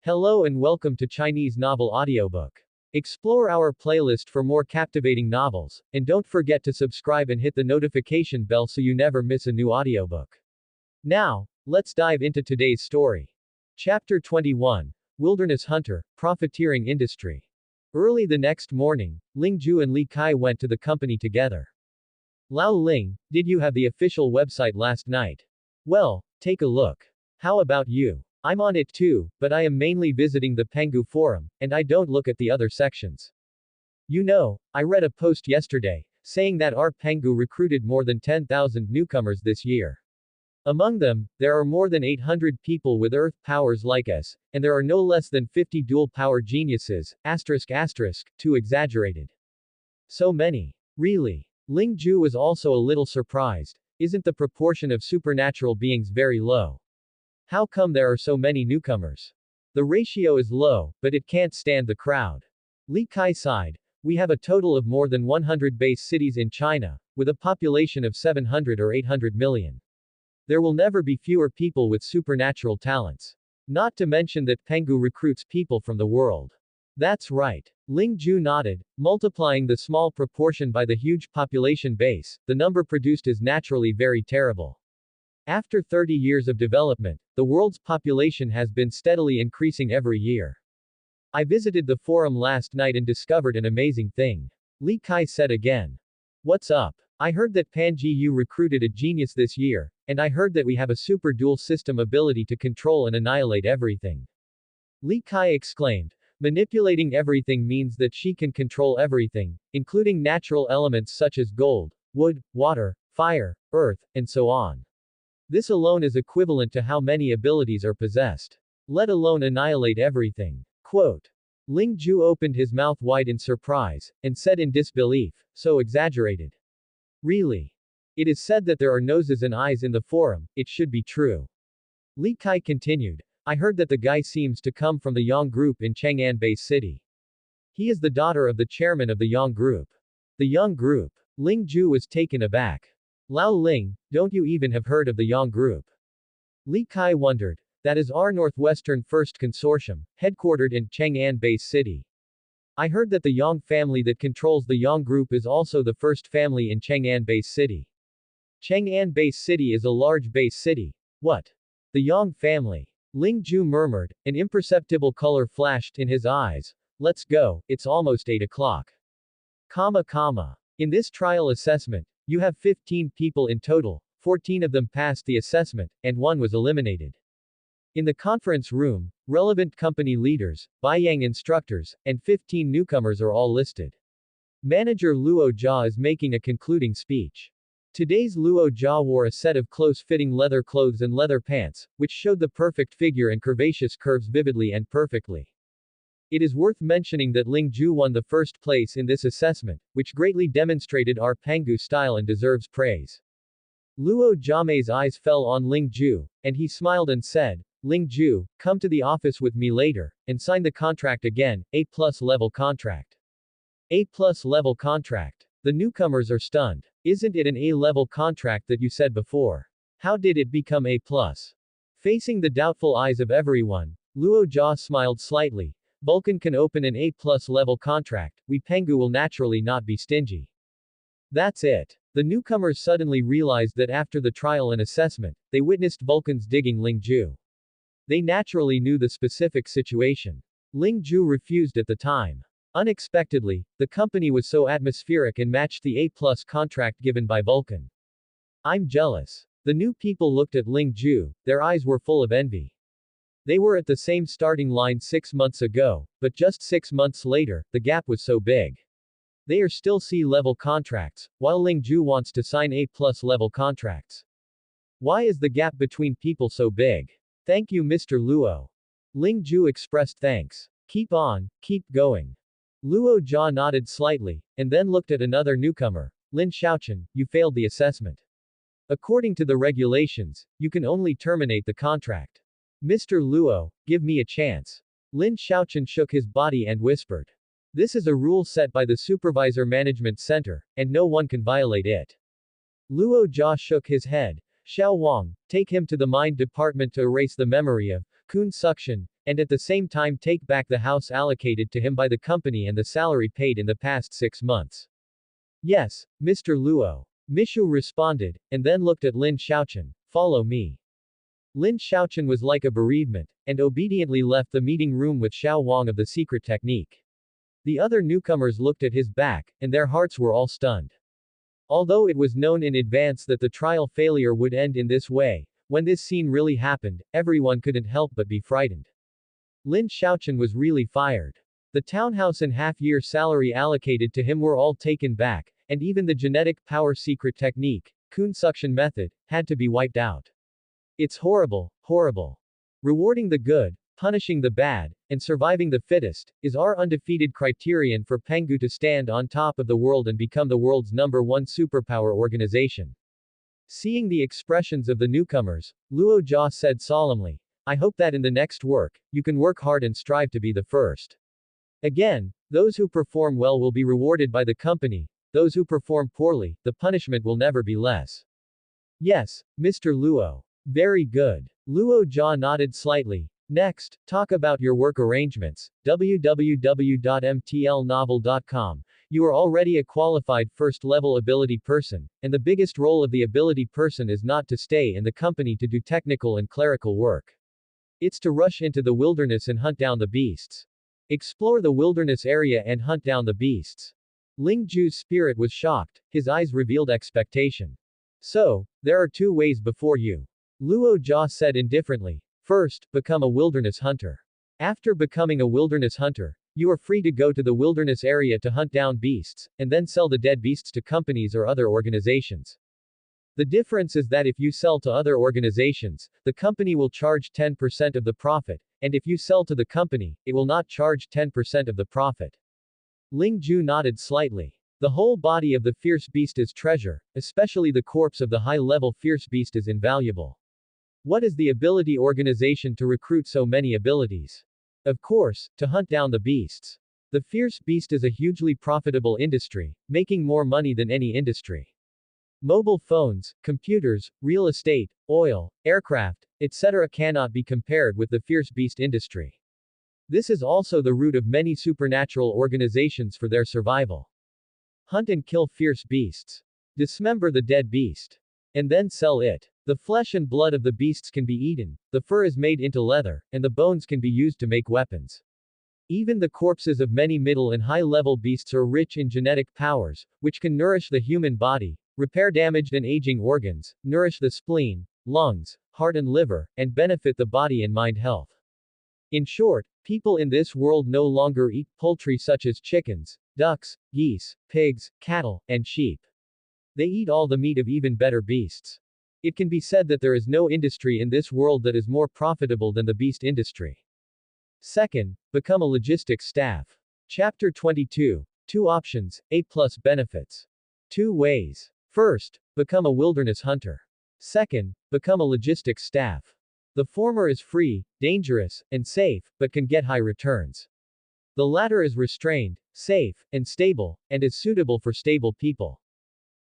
Hello and welcome to Chinese Novel Audiobook. Explore our playlist for more captivating novels, and don't forget to subscribe and hit the notification bell so you never miss a new audiobook. Now, let's dive into today's story. Chapter 21, Wilderness Hunter, Profiteering Industry. Early the next morning, Ling Ju and Li Kai went to the company together. Lao Ling, did you have the official website last night? Well, take a look. How about you? I'm on it too, but I am mainly visiting the Pengu forum, and I don't look at the other sections. You know, I read a post yesterday, saying that our Pengu recruited more than 10,000 newcomers this year. Among them, there are more than 800 people with earth powers like us, and there are no less than 50 dual power geniuses, too exaggerated. So many. Really? Ling Ju was also a little surprised. Isn't the proportion of supernatural beings very low? How come there are so many newcomers? The ratio is low, but it can't stand the crowd. Li Kai sighed. We have a total of more than 100 base cities in China, with a population of 700 or 800 million. There will never be fewer people with supernatural talents. Not to mention that Pengu recruits people from the world. That's right. Ling Ju nodded, multiplying the small proportion by the huge population base, the number produced is naturally very terrible. After 30 years of development, the world's population has been steadily increasing every year. I visited the forum last night and discovered an amazing thing. Li Kai said again. What's up? I heard that Panji Yu recruited a genius this year, and I heard that we have a super dual system ability to control and annihilate everything. Li Kai exclaimed. Manipulating everything means that she can control everything, including natural elements such as gold, wood, water, fire, earth, and so on. This alone is equivalent to how many abilities are possessed. Let alone annihilate everything. Quote. Ling Ju opened his mouth wide in surprise, and said in disbelief, so exaggerated. Really? It is said that there are noses and eyes in the forum, it should be true. Li Kai continued. I heard that the guy seems to come from the Yang Group in Chang'an Base City. He is the daughter of the chairman of the Yang Group. The Yang Group. Ling Ju was taken aback. Lao Ling, don't you even have heard of the Yang Group? Li Kai wondered. That is our Northwestern First Consortium, headquartered in Chang'an Base City. I heard that the Yang family that controls the Yang Group is also the first family in Chang'an Base City. Chang'an Base City is a large base city. What? The Yang family. Ling Ju murmured, an imperceptible color flashed in his eyes. Let's go, it's almost 8 o'clock. In this trial assessment, you have 15 people in total, 14 of them passed the assessment, and 1 was eliminated. In the conference room, relevant company leaders, Baiyang instructors, and 15 newcomers are all listed. Manager Luo Jia is making a concluding speech. Today's Luo Jia wore a set of close-fitting leather clothes and leather pants, which showed the perfect figure and curvaceous curves vividly and perfectly. It is worth mentioning that Ling Ju won the first place in this assessment, which greatly demonstrated our Pengu style and deserves praise. Luo Jia's eyes fell on Ling Ju, and he smiled and said, Ling Ju, come to the office with me later, and sign the contract again, A+ level contract. A+ level contract. The newcomers are stunned. Isn't it an A-level contract that you said before? How did it become A+? Facing the doubtful eyes of everyone, Luo Jia smiled slightly. Vulcan can open an A+ level contract, we Pengu will naturally not be stingy. That's it. The newcomers suddenly realized that after the trial and assessment, they witnessed Vulcans digging Ling Ju. They naturally knew the specific situation. Ling Ju refused at the time. Unexpectedly, the company was so atmospheric and matched the A+ contract given by Vulcan. I'm jealous. The new people looked at Ling Ju, their eyes were full of envy. They were at the same starting line 6 months ago, but just 6 months later, the gap was so big. They are still C-level contracts, while Ling Ju wants to sign A+ level contracts. Why is the gap between people so big? Thank you Mr. Luo. Ling Ju expressed thanks. Keep on, keep going. Luo Jia nodded slightly, and then looked at another newcomer. Lin Xiaochen, you failed the assessment. According to the regulations, you can only terminate the contract. Mr. Luo, give me a chance. Lin Xiaochen shook his body and whispered. This is a rule set by the Supervisor Management Center, and no one can violate it. Luo Jia shook his head. Xiao Wang, take him to the Mind Department to erase the memory of Kun Suction, and at the same time take back the house allocated to him by the company and the salary paid in the past 6 months. Yes, Mr. Luo. Mishu responded, and then looked at Lin Xiaochen. Follow me. Lin Xiaochen was like a bereavement, and obediently left the meeting room with Xiao Wang of the secret technique. The other newcomers looked at his back, and their hearts were all stunned. Although it was known in advance that the trial failure would end in this way, when this scene really happened, everyone couldn't help but be frightened. Lin Xiaochen was really fired. The townhouse and half-year salary allocated to him were all taken back, and even the genetic power secret technique, Kun suction method, had to be wiped out. It's horrible, horrible. Rewarding the good, punishing the bad, and surviving the fittest, is our undefeated criterion for Pengu to stand on top of the world and become the world's #1 superpower organization. Seeing the expressions of the newcomers, Luo Jia said solemnly, I hope that in the next work, you can work hard and strive to be the first. Again, those who perform well will be rewarded by the company, those who perform poorly, the punishment will never be less. Yes, Mr. Luo. Very good. Luo Jia nodded slightly. Next, talk about your work arrangements. www.mtlnovel.com. You are already a qualified first-level ability person, and the biggest role of the ability person is not to stay in the company to do technical and clerical work. It's to rush into the wilderness and hunt down the beasts. Explore the wilderness area and hunt down the beasts. Ling Ju's spirit was shocked, his eyes revealed expectation. So, there are 2 ways before you. Luo Jia said indifferently. First, become a wilderness hunter. After becoming a wilderness hunter, you are free to go to the wilderness area to hunt down beasts, and then sell the dead beasts to companies or other organizations. The difference is that if you sell to other organizations, the company will charge 10% of the profit, and if you sell to the company, it will not charge 10% of the profit. Ling Ju nodded slightly. The whole body of the fierce beast is treasure, especially the corpse of the high-level fierce beast is invaluable. What is the ability organization to recruit so many abilities? Of course, to hunt down the beasts. The fierce beast is a hugely profitable industry, making more money than any industry. Mobile phones, computers, real estate, oil, aircraft, etc. cannot be compared with the fierce beast industry. This is also the root of many supernatural organizations for their survival. Hunt and kill fierce beasts. Dismember the dead beast. And then sell it. The flesh and blood of the beasts can be eaten, the fur is made into leather, and the bones can be used to make weapons. Even the corpses of many middle and high-level beasts are rich in genetic powers, which can nourish the human body, repair damaged and aging organs, nourish the spleen, lungs, heart and liver, and benefit the body and mind health. In short, people in this world no longer eat poultry such as chickens, ducks, geese, pigs, cattle, and sheep. They eat all the meat of even better beasts. It can be said that there is no industry in this world that is more profitable than the beast industry. Second, become a logistics staff. Chapter 22. 2 options, A+ benefits. 2 ways. First, become a wilderness hunter. Second, become a logistics staff. The former is free, dangerous, and safe, but can get high returns. The latter is restrained, safe, and stable, and is suitable for stable people.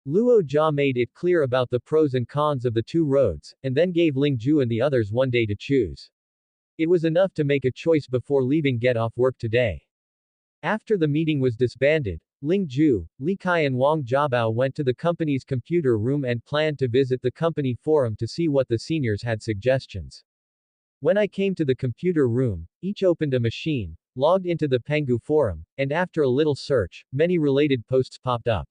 Luo Jia made it clear about the pros and cons of the 2 roads, and then gave Ling Ju and the others one day to choose. It was enough to make a choice before leaving get off work today. After the meeting was disbanded, Ling Ju, Li Kai and Wang Jiabao went to the company's computer room and planned to visit the company forum to see what the seniors had suggestions. When I came to the computer room, each opened a machine, logged into the Pengu forum, and after a little search, many related posts popped up.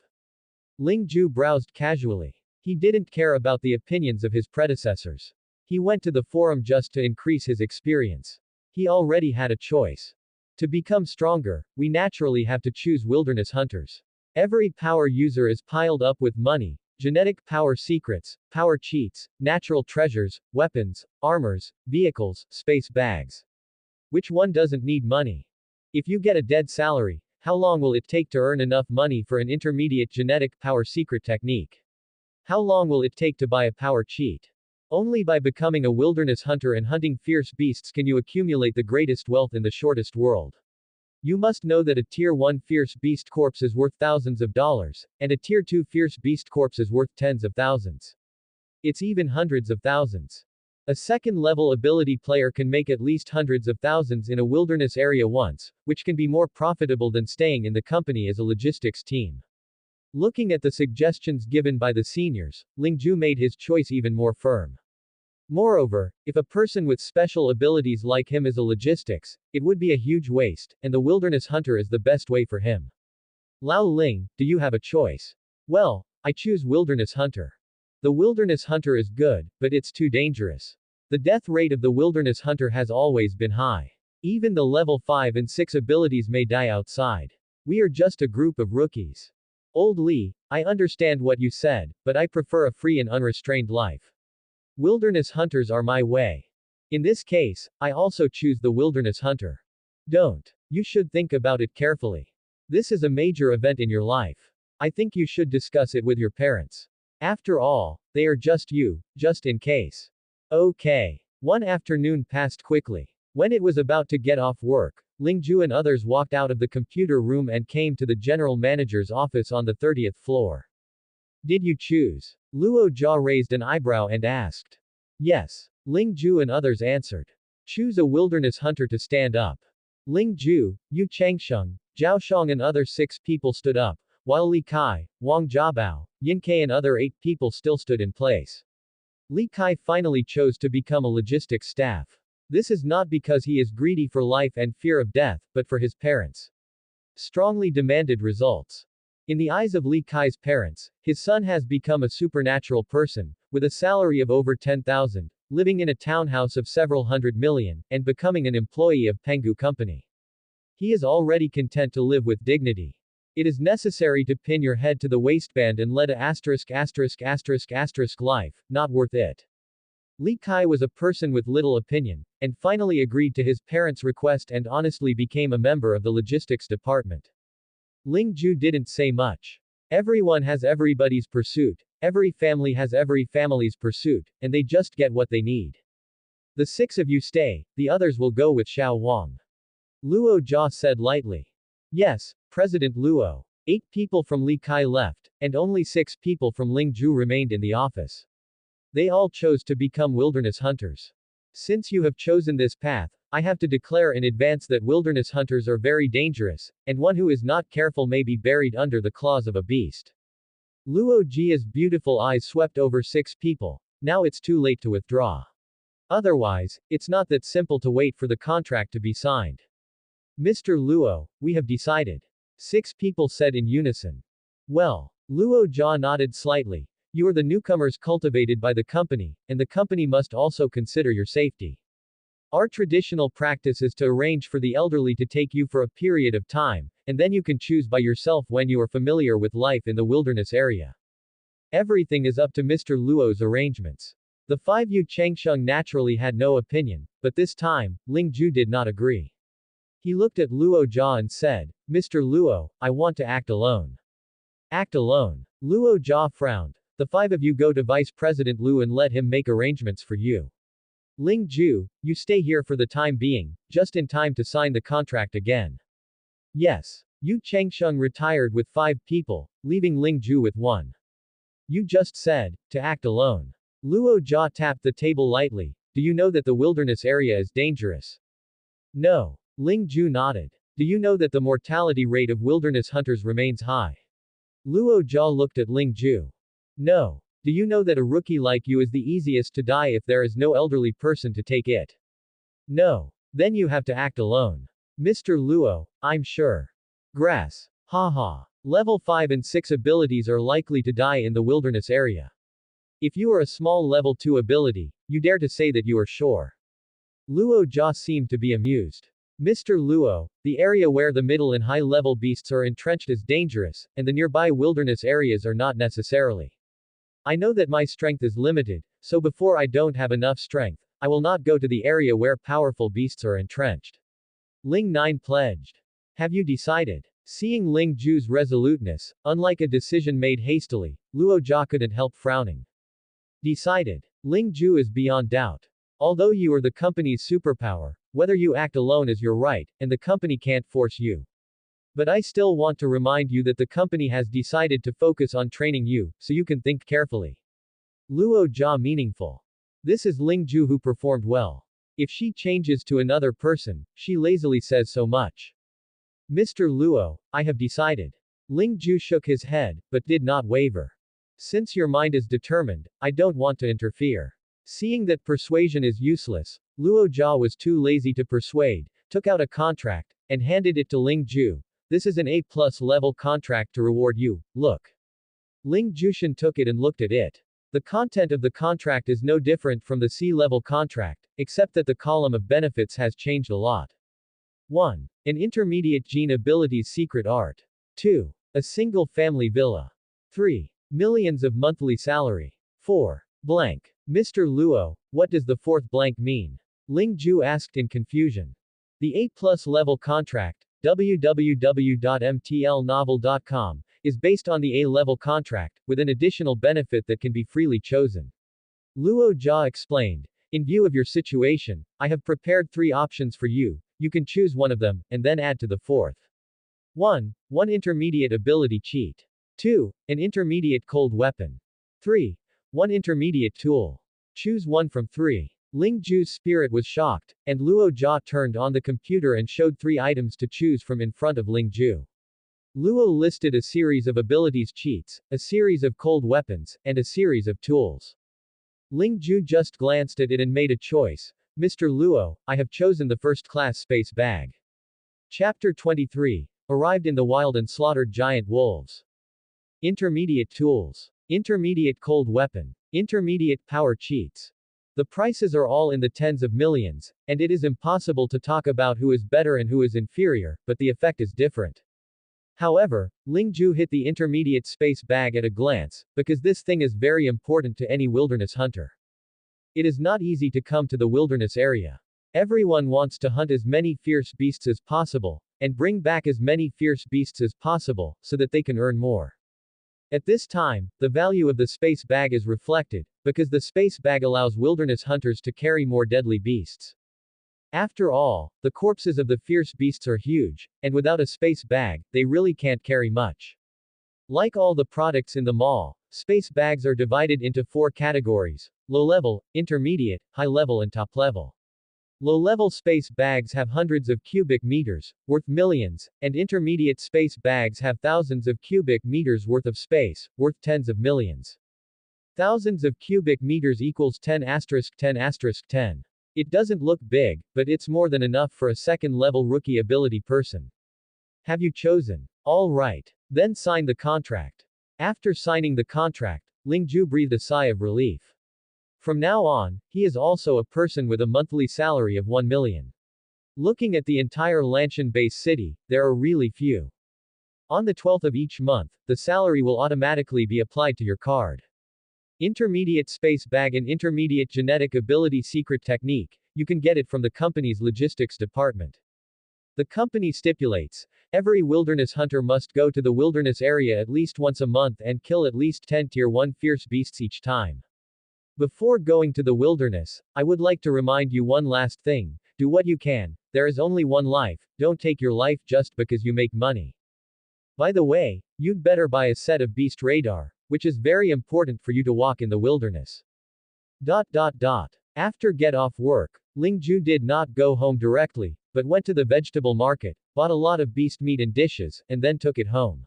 Ling Ju browsed casually. He didn't care about the opinions of his predecessors. He went to the forum just to increase his experience. He already had a choice. To become stronger, we naturally have to choose wilderness hunters. Every power user is piled up with money, genetic power secrets, power cheats, natural treasures, weapons, armors, vehicles, space bags. Which one doesn't need money? If you get a dead salary, how long will it take to earn enough money for an intermediate genetic power secret technique? How long will it take to buy a power cheat? Only by becoming a wilderness hunter and hunting fierce beasts can you accumulate the greatest wealth in the shortest world. You must know that a Tier 1 fierce beast corpse is worth thousands of dollars, and a Tier 2 fierce beast corpse is worth tens of thousands. It's even hundreds of thousands. A second-level ability player can make at least hundreds of thousands in a wilderness area once, which can be more profitable than staying in the company as a logistics team. Looking at the suggestions given by the seniors, Lingju made his choice even more firm. Moreover, if a person with special abilities like him is a logistics, it would be a huge waste, and the wilderness hunter is the best way for him. Lao Ling, do you have a choice? Well, I choose wilderness hunter. The wilderness hunter is good, but it's too dangerous. The death rate of the wilderness hunter has always been high. Even the level 5 and 6 abilities may die outside. We are just a group of rookies. Old Li, I understand what you said, but I prefer a free and unrestrained life. Wilderness hunters are my way. In this case, I also choose the wilderness hunter. Don't. You should think about it carefully. This is a major event in your life. I think you should discuss it with your parents. After all, they are just you, just in case. Okay. One afternoon passed quickly. When it was about to get off work, Lingju and others walked out of the computer room and came to the general manager's office on the 30th floor. Did you choose? Luo Jia raised an eyebrow and asked. Yes. Lingju and others answered. Choose a wilderness hunter to stand up. Lingju, Yu Changsheng, Zhao Shang and other 6 people stood up, while Li Kai, Wang Jiabao, Yin Kai and other 8 people still stood in place. Li Kai finally chose to become a logistics staff. This is not because he is greedy for life and fear of death, but for his parents. Strongly demanded results. In the eyes of Li Kai's parents, his son has become a supernatural person, with a salary of over 10,000, living in a townhouse of several hundred million, and becoming an employee of Penghu Company. He is already content to live with dignity. It is necessary to pin your head to the waistband and lead a life, not worth it. Li Kai was a person with little opinion, and finally agreed to his parents' request and honestly became a member of the logistics department. Ling Ju didn't say much. Everyone has everybody's pursuit, every family has every family's pursuit, and they just get what they need. The 6 of you stay, the others will go with Xiao Wang. Luo Jia said lightly. Yes, President Luo. 8 people from Li Kai left, and only 6 people from Ling Ju remained in the office. They all chose to become wilderness hunters. Since you have chosen this path, I have to declare in advance that wilderness hunters are very dangerous, and one who is not careful may be buried under the claws of a beast. Luo Jia's beautiful eyes swept over 6 people. Now it's too late to withdraw. Otherwise, it's not that simple to wait for the contract to be signed. Mr. Luo, we have decided. 6 people said in unison. Well, Luo Jia nodded slightly. You are the newcomers cultivated by the company, and the company must also consider your safety. Our traditional practice is to arrange for the elderly to take you for a period of time, and then you can choose by yourself when you are familiar with life in the wilderness area. Everything is up to Mr. Luo's arrangements. The 5 Yu Changsheng naturally had no opinion, but this time, Ling Ju did not agree. He looked at Luo Jia and said, Mr. Luo, I want to act alone. Act alone. Luo Jia frowned. The 5 of you go to Vice President Lu and let him make arrangements for you. Ling Ju, you stay here for the time being, just in time to sign the contract again. Yes. Yu Changsheng retired with 5 people, leaving Ling Ju with 1. You just said, to act alone. Luo Jia tapped the table lightly. Do you know that the wilderness area is dangerous? No. Ling Ju nodded. Do you know that the mortality rate of wilderness hunters remains high? Luo Jia looked at Ling Ju. No. Do you know that a rookie like you is the easiest to die if there is no elderly person to take it? No. Then you have to act alone. Mr. Luo, I'm sure. Grass. Haha. Level 5 and 6 abilities are likely to die in the wilderness area. If you are a small level 2 ability, you dare to say that you are sure. Luo Jia seemed to be amused. Mr. Luo, the area where the middle and high-level beasts are entrenched is dangerous, and the nearby wilderness areas are not necessarily. I know that my strength is limited, so before I don't have enough strength, I will not go to the area where powerful beasts are entrenched. Ling 9 pledged. Have you decided? Seeing Ling Ju's resoluteness, unlike a decision made hastily, Luo Jia couldn't help frowning. Decided. Ling Ju is beyond doubt. Although you are the company's superpower, whether you act alone is your right, and the company can't force you. But I still want to remind you that the company has decided to focus on training you, so you can think carefully. Luo Jia meaningful. This is Ling Ju who performed well. If she changes to another person, she lazily says so much. Mr. Luo, I have decided. Ling Ju shook his head, but did not waver. Since your mind is determined, I don't want to interfere. Seeing that persuasion is useless, Luo Jia was too lazy to persuade, took out a contract, and handed it to Ling Ju. This is an A+ level contract to reward you, look. Ling Jushan took it and looked at it. The content of the contract is no different from the C-level contract, except that the column of benefits has changed a lot. 1. An intermediate gene abilities secret art. 2. A single family villa. 3. Millions of monthly salary. 4. Blank. Mr. Luo, what does the fourth blank mean? Ling Ju asked in confusion. The A+ level contract, www.mtlnovel.com, is based on the A-level contract, with an additional benefit that can be freely chosen. Luo Jia explained. In view of your situation, I have prepared 3 options for you. You can choose one of them, and then add to the fourth. 1. One intermediate ability cheat. 2. An intermediate cold weapon. 3. One intermediate tool. Choose one from 3. Ling Ju's spirit was shocked, and Luo Jia turned on the computer and showed 3 items to choose from in front of Ling Ju. Luo listed a series of abilities cheats, a series of cold weapons, and a series of tools. Ling Ju just glanced at it and made a choice. Mr. Luo, I have chosen the first-class space bag. Chapter 23. Arrived in the wild and slaughtered giant wolves. Intermediate tools. Intermediate cold weapon. Intermediate power cheats. The prices are all in the tens of millions, and it is impossible to talk about who is better and who is inferior, but the effect is different. However, Ling Ju hit the intermediate space bag at a glance, because this thing is very important to any wilderness hunter. It is not easy to come to the wilderness area. Everyone wants to hunt as many fierce beasts as possible, and bring back as many fierce beasts as possible, so that they can earn more. At this time, the value of the space bag is reflected, because the space bag allows wilderness hunters to carry more deadly beasts. After all, the corpses of the fierce beasts are huge, and without a space bag, they really can't carry much. Like all the products in the mall, space bags are divided into 4 categories: low-level, intermediate, high-level and top-level. Low-level space bags have hundreds of cubic meters, worth millions, and intermediate space bags have thousands of cubic meters worth of space, worth tens of millions. Thousands of cubic meters equals 10*10*10. It doesn't look big, but it's more than enough for a second-level rookie ability person. Have you chosen? All right. Then sign the contract. After signing the contract, Ling Ju breathed a sigh of relief. From now on, he is also a person with a monthly salary of 1 million. Looking at the entire Lanshan-based city, there are really few. On the 12th of each month, the salary will automatically be applied to your card. Intermediate space bag and intermediate genetic ability secret technique, you can get it from the company's logistics department. The company stipulates, every wilderness hunter must go to the wilderness area at least once a month and kill at least 10 tier 1 fierce beasts each time. Before going to the wilderness, I would like to remind you one last thing: do what you can, there is only one life, don't take your life just because you make money. By the way, you'd better buy a set of beast radar, which is very important for you to walk in the wilderness. After get off work, Ling Ju did not go home directly, but went to the vegetable market, bought a lot of beast meat and dishes, and then took it home.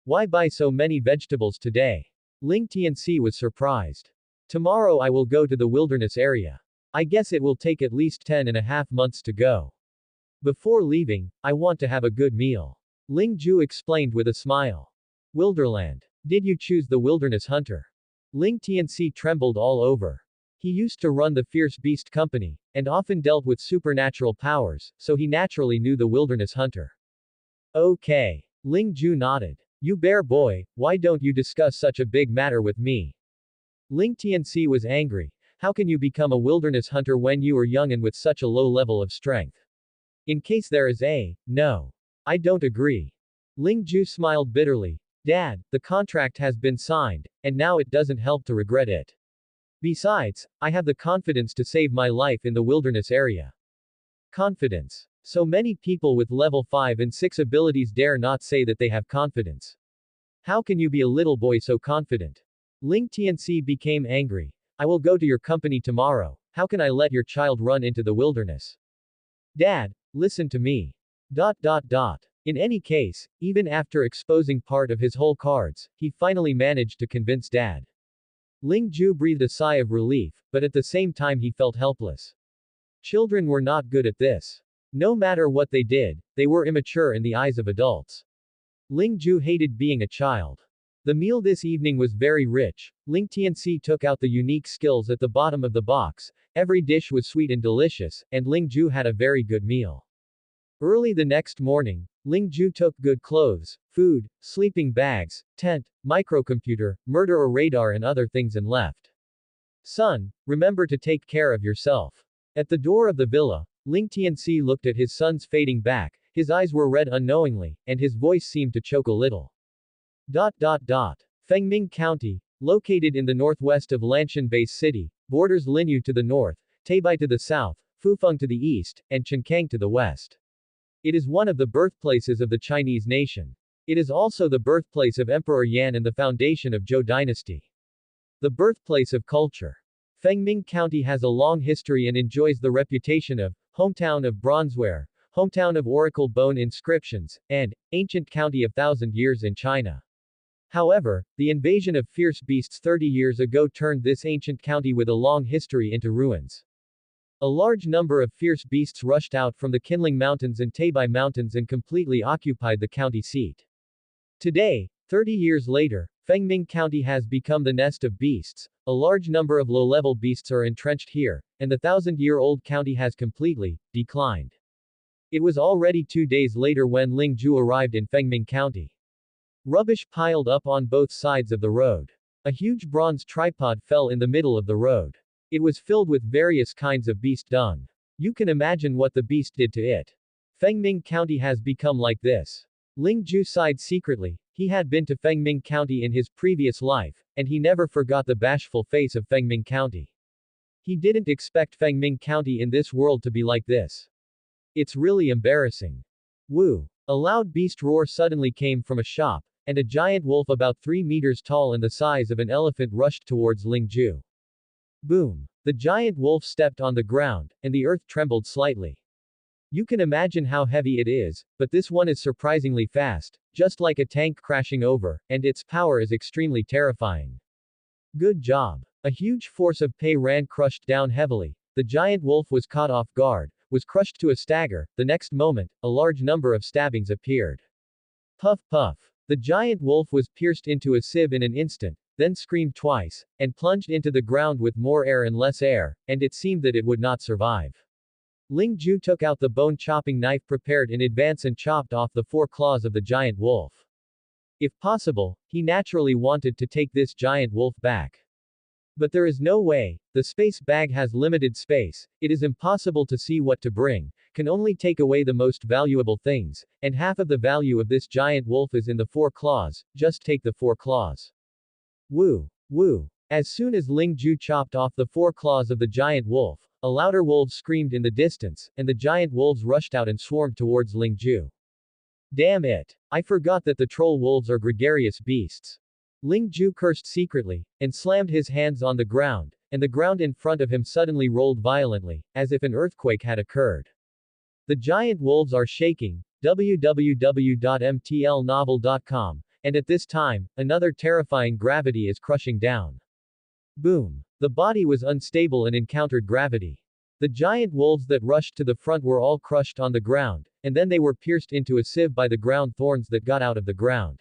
Why buy so many vegetables today? Ling Tianxi was surprised. Tomorrow I will go to the wilderness area. I guess it will take at least 10.5 months to go. Before leaving, I want to have a good meal. Ling Ju explained with a smile. Wilderland. Did you choose the wilderness hunter? Ling Tianxi trembled all over. He used to run the Fierce Beast Company, and often dealt with supernatural powers, so he naturally knew the wilderness hunter. Okay. Ling Ju nodded. You bear boy, why don't you discuss such a big matter with me? Ling Tianxi was angry. How can you become a wilderness hunter when you are young and with such a low level of strength? In case there is a, no. I don't agree. Ling Ju smiled bitterly. Dad, the contract has been signed, and now it doesn't help to regret it. Besides, I have the confidence to save my life in the wilderness area. Confidence. So many people with level 5 and 6 abilities dare not say that they have confidence. How can you be a little boy so confident? Ling Tianxi became angry. I will go to your company tomorrow. How can I let your child run into the wilderness? Dad, listen to me. In any case, even after exposing part of his whole cards, he finally managed to convince Dad. Ling Ju breathed a sigh of relief, but at the same time he felt helpless. Children were not good at this. No matter what they did, they were immature in the eyes of adults. Ling Ju hated being a child. The meal this evening was very rich. Ling Tianxi took out the unique skills at the bottom of the box. Every dish was sweet and delicious, and Ling Ju had a very good meal. Early the next morning, Ling Ju took good clothes, food, sleeping bags, tent, microcomputer, murderer radar and other things and left. Son, remember to take care of yourself. At the door of the villa, Ling Tianxi looked at his son's fading back, his eyes were red unknowingly, and his voice seemed to choke a little. Fengming County, located in the northwest of Lanshan Base City, borders Linyu to the north, Tabai to the south, Fufeng to the east, and Chenkang to the west. It is one of the birthplaces of the Chinese nation. It is also the birthplace of Emperor Yan and the foundation of Zhou dynasty. The birthplace of culture. Fengming County has a long history and enjoys the reputation of hometown of bronzeware, hometown of oracle bone inscriptions, and ancient county of 1,000 years in China. However, the invasion of fierce beasts 30 years ago turned this ancient county with a long history into ruins. A large number of fierce beasts rushed out from the Qinling Mountains and Tabai Mountains and completely occupied the county seat. Today, 30 years later, Fengming County has become the nest of beasts. A large number of low-level beasts are entrenched here, and the 1,000-year-old county has completely declined. It was already 2 days later when Ling Ju arrived in Fengming County. Rubbish piled up on both sides of the road. A huge bronze tripod fell in the middle of the road. It was filled with various kinds of beast dung. You can imagine what the beast did to it. Fengming County has become like this. Ling Ju sighed secretly. He had been to Fengming County in his previous life, and he never forgot the bashful face of Fengming County. He didn't expect Fengming County in this world to be like this. It's really embarrassing. Woo! A loud beast roar suddenly came from a shop, and a giant wolf about 3 meters tall and the size of an elephant rushed towards Ling Ju. Boom! The giant wolf stepped on the ground, and the earth trembled slightly. You can imagine how heavy it is, but this one is surprisingly fast, just like a tank crashing over, and its power is extremely terrifying. Good job. A huge force of Pei ran crushed down heavily. The giant wolf was caught off guard, was crushed to a stagger. The next moment, a large number of stabbings appeared. Puff puff. The giant wolf was pierced into a sieve in an instant, then screamed twice, and plunged into the ground with more air and less air, and it seemed that it would not survive. Ling Ju took out the bone-chopping knife prepared in advance and chopped off the 4 claws of the giant wolf. If possible, he naturally wanted to take this giant wolf back. But there is no way. The space bag has limited space, it is impossible to see what to bring, can only take away the most valuable things, and half of the value of this giant wolf is in the 4 claws, just take the 4 claws. Woo! Woo! As soon as Ling Ju chopped off the 4 claws of the giant wolf, a louder wolf screamed in the distance, and the giant wolves rushed out and swarmed towards Ling Ju. Damn it! I forgot that the troll wolves are gregarious beasts. Ling Ju cursed secretly, and slammed his hands on the ground, and the ground in front of him suddenly rolled violently, as if an earthquake had occurred. The giant wolves are shaking, www.mtlnovel.com, and at this time, another terrifying gravity is crushing down. Boom! The body was unstable and encountered gravity. The giant wolves that rushed to the front were all crushed on the ground, and then they were pierced into a sieve by the ground thorns that got out of the ground.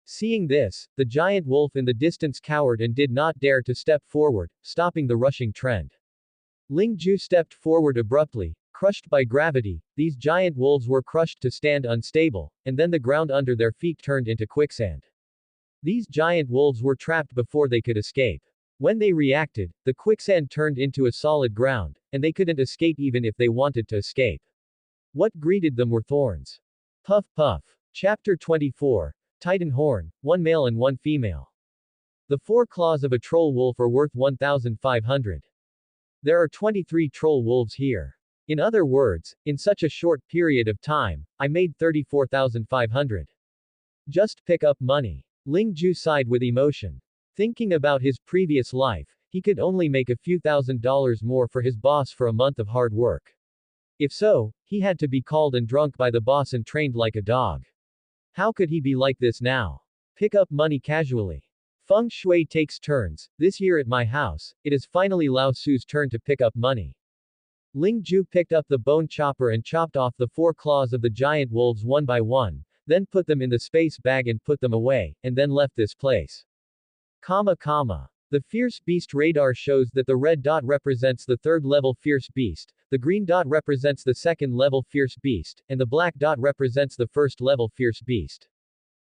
Seeing this, the giant wolf in the distance cowered and did not dare to step forward, stopping the rushing trend. Ling Ju stepped forward abruptly, crushed by gravity. These giant wolves were crushed to stand unstable, and then the ground under their feet turned into quicksand. These giant wolves were trapped before they could escape. When they reacted, the quicksand turned into a solid ground, and they couldn't escape even if they wanted to escape. What greeted them were thorns. Puff puff. Chapter 24. Titan Horn, 1 male and 1 female. The 4 claws of a troll wolf are worth 1,500. There are 23 troll wolves here. In other words, in such a short period of time, I made 34,500. Just pick up money. Ling Ju sighed with emotion. Thinking about his previous life, he could only make a few $1,000s more for his boss for a month of hard work. If so, he had to be called and drunk by the boss and trained like a dog. How could he be like this now? Pick up money casually. Feng Shui takes turns. This year at my house, it is finally Lao Su's turn to pick up money. Ling Ju picked up the bone chopper and chopped off the 4 claws of the giant wolves one by one, then put them in the space bag and put them away, and then left this place. The Fierce Beast radar shows that the red dot represents the 3rd level Fierce Beast, the green dot represents the 2nd level Fierce Beast, and the black dot represents the 1st level Fierce Beast.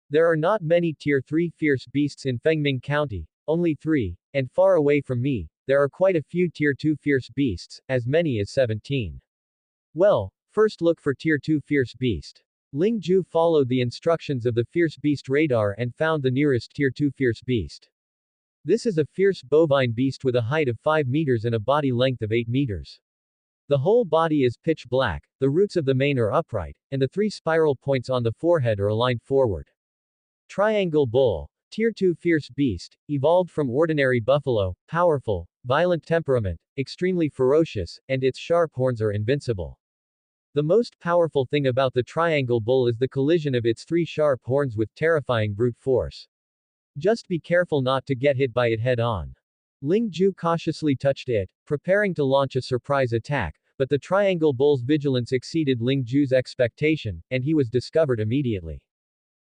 There are not many Tier 3 Fierce Beasts in Fengming County, only 3, and far away from me, there are quite a few Tier 2 Fierce Beasts, as many as 17. Well, first look for Tier 2 Fierce Beast. Ling Ju followed the instructions of the Fierce Beast radar and found the nearest Tier 2 Fierce Beast. This is a fierce bovine beast with a height of 5 meters and a body length of 8 meters. The whole body is pitch black, the roots of the mane are upright, and the 3 spiral points on the forehead are aligned forward. Triangle Bull, Tier 2 Fierce Beast, evolved from ordinary buffalo, powerful, violent temperament, extremely ferocious, and its sharp horns are invincible. The most powerful thing about the Triangle Bull is the collision of its 3 sharp horns with terrifying brute force. Just be careful not to get hit by it head-on. Ling Ju cautiously touched it, preparing to launch a surprise attack, but the Triangle Bull's vigilance exceeded Ling Ju's expectation, and he was discovered immediately.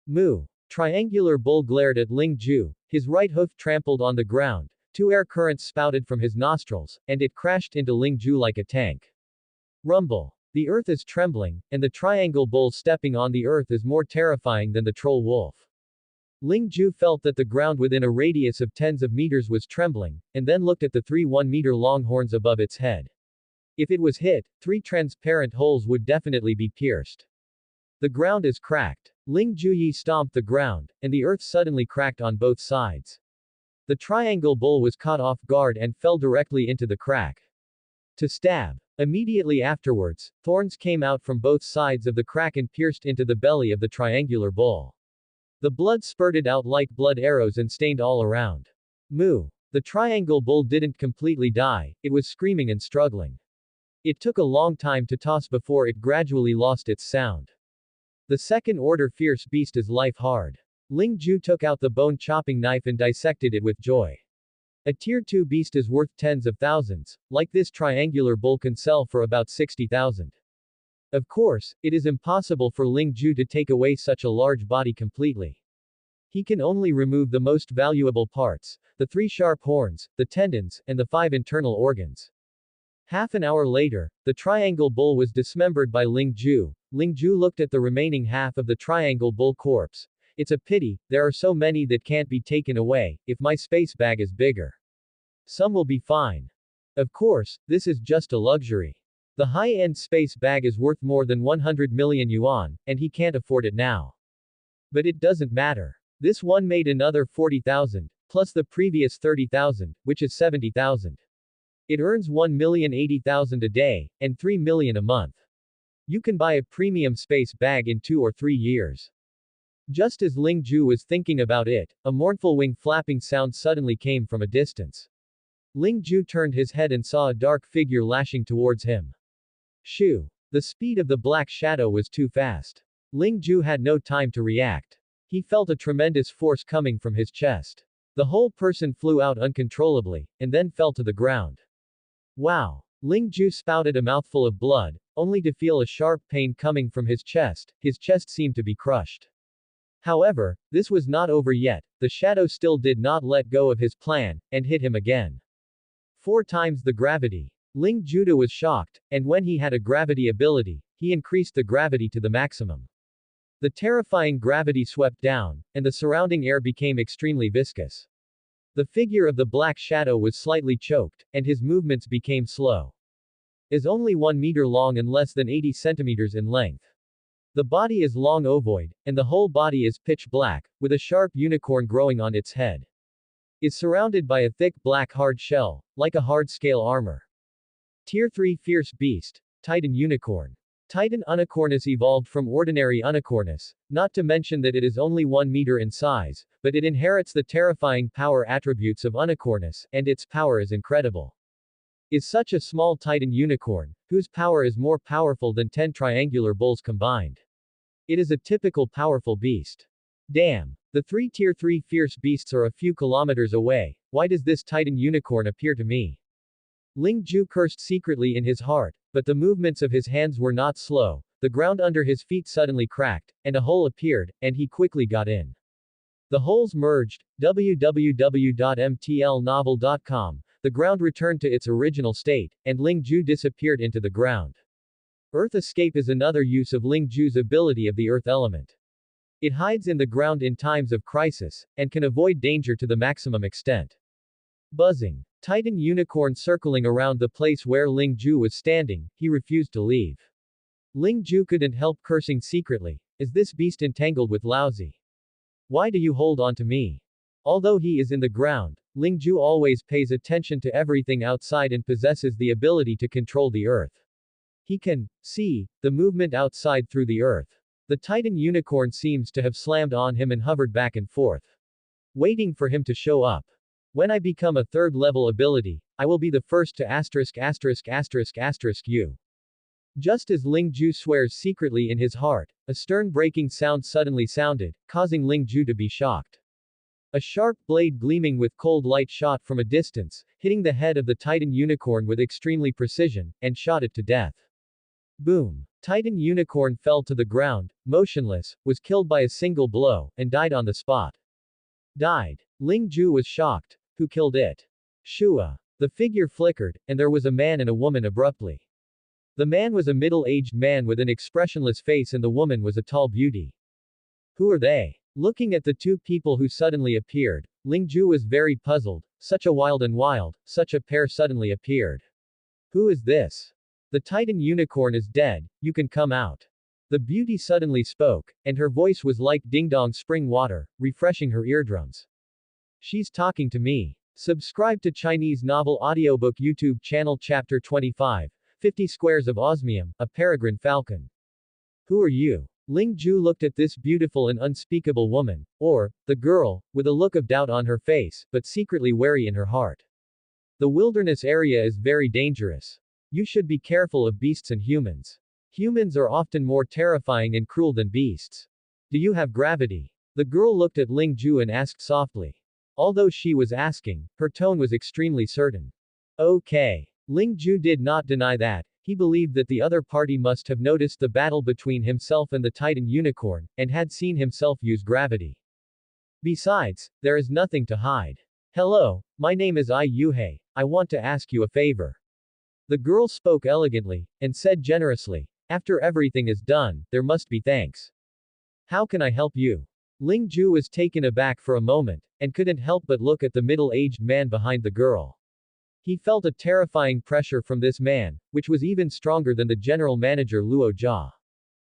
Moo! Triangular Bull glared at Ling Ju, his right hoof trampled on the ground, 2 air currents spouted from his nostrils, and it crashed into Ling Ju like a tank. Rumble! The earth is trembling, and the Triangle Bull stepping on the earth is more terrifying than the Troll Wolf. Ling Ju felt that the ground within a radius of tens of meters was trembling, and then looked at the 3 1-meter-long horns above its head. If it was hit, 3 transparent holes would definitely be pierced. The ground is cracked. Ling Juyi stomped the ground, and the earth suddenly cracked on both sides. The Triangle Bull was caught off guard and fell directly into the crack. To stab. Immediately afterwards, thorns came out from both sides of the crack and pierced into the belly of the Triangular Bull. The blood spurted out like blood arrows and stained all around. Moo! The Triangle Bull didn't completely die, it was screaming and struggling. It took a long time to toss before it gradually lost its sound. The 2nd-order Fierce Beast is life hard. Ling Ju took out the bone-chopping knife and dissected it with joy. A Tier 2 beast is worth tens of thousands, like this Triangular Bull can sell for about 60,000. Of course, it is impossible for Ling Ju to take away such a large body completely. He can only remove the most valuable parts, the 3 sharp horns, the tendons, and the 5 internal organs. Half an hour later, the Triangle Bull was dismembered by Ling Ju. Ling Ju looked at the remaining half of the Triangle Bull corpse. It's a pity, there are so many that can't be taken away, if my space bag is bigger. Some will be fine. Of course, this is just a luxury. The high-end space bag is worth more than 100 million yuan, and he can't afford it now. But it doesn't matter. This one made another 40,000, plus the previous 30,000, which is 70,000. It earns 1,080,000 a day, and 3 million a month. You can buy a premium space bag in 2 or 3 years. Just as Ling Ju was thinking about it, a mournful wing flapping sound suddenly came from a distance. Ling Ju turned his head and saw a dark figure lashing towards him. Shoo! The speed of the black shadow was too fast. Ling Ju had no time to react. He felt a tremendous force coming from his chest. The whole person flew out uncontrollably, and then fell to the ground. Wow! Ling Ju spouted a mouthful of blood, only to feel a sharp pain coming from his chest seemed to be crushed. However, this was not over yet, the shadow still did not let go of his plan, and hit him again. 4 times the gravity. Ling Juda was shocked, and when he had a gravity ability, he increased the gravity to the maximum. The terrifying gravity swept down, and the surrounding air became extremely viscous. The figure of the black shadow was slightly choked, and his movements became slow. Is only 1 meter long and less than 80 centimeters in length. The body is long ovoid, and the whole body is pitch black, with a sharp unicorn growing on its head. Is surrounded by a thick black hard shell, like a hard scale armor. Tier 3 Fierce Beast. Titan Unicorn. Titan unicornis evolved from ordinary unicornis, not to mention that it is only 1 meter in size, but it inherits the terrifying power attributes of unicornis, and its power is incredible. Is such a small Titan unicorn, whose power is more powerful than 10 triangular bulls combined. It is a typical powerful beast. Damn. The 3 Tier 3 fierce beasts are a few kilometers away, why does this Titan unicorn appear to me? Ling Ju cursed secretly in his heart, but the movements of his hands were not slow, the ground under his feet suddenly cracked, and a hole appeared, and he quickly got in. The holes merged, www.mtlnovel.com, the ground returned to its original state, and Ling Ju disappeared into the ground. Earth escape is another use of Ling Ju's ability of the earth element. It hides in the ground in times of crisis, and can avoid danger to the maximum extent. Buzzing. Titan unicorn circling around the place where Ling Ju was standing, he refused to leave. Ling Ju couldn't help cursing secretly, is this beast entangled with lousy? Why do you hold on to me? Although he is in the ground, Ling Ju always pays attention to everything outside and possesses the ability to control the earth. He can see the movement outside through the earth. The Titan unicorn seems to have slammed on him and hovered back and forth, waiting for him to show up. When I become a 3rd level ability, I will be the first to you. Just as Ling Ju swears secretly in his heart, a stern breaking sound suddenly sounded, causing Ling Ju to be shocked. A sharp blade gleaming with cold light shot from a distance, hitting the head of the Titan unicorn with extremely precision, and shot it to death. Boom. Titan unicorn fell to the ground, motionless, was killed by a single blow, and died on the spot. Died. Ling Ju was shocked. Who killed it? Shua. The figure flickered, and there was a man and a woman abruptly. The man was a middle-aged man with an expressionless face and the woman was a tall beauty. Who are they? Looking at the 2 people who suddenly appeared, Ling Ju was very puzzled, such a wild, such a pair suddenly appeared. Who is this? The Titan unicorn is dead, you can come out. The beauty suddenly spoke, and her voice was like ding-dong spring water, refreshing her eardrums. She's talking to me. Subscribe to Chinese Novel Audiobook YouTube channel Chapter 25, 50 Squares of Osmium, a Peregrine Falcon. Who are you? Ling Ju looked at this beautiful and unspeakable woman, or, the girl, with a look of doubt on her face, but secretly wary in her heart. The wilderness area is very dangerous. You should be careful of beasts and humans. Humans are often more terrifying and cruel than beasts. Do you have gravity? The girl looked at Ling Ju and asked softly. Although she was asking, her tone was extremely certain. Okay. Ling Ju did not deny that. He believed that the other party must have noticed the battle between himself and the Titan unicorn, and had seen himself use gravity. Besides, there is nothing to hide. Hello, my name is Ai Yuhei. I want to ask you a favor. The girl spoke elegantly, and said generously, after everything is done, there must be thanks. How can I help you? Ling Ju was taken aback for a moment, and couldn't help but look at the middle-aged man behind the girl. He felt a terrifying pressure from this man, which was even stronger than the general manager Luo Jia.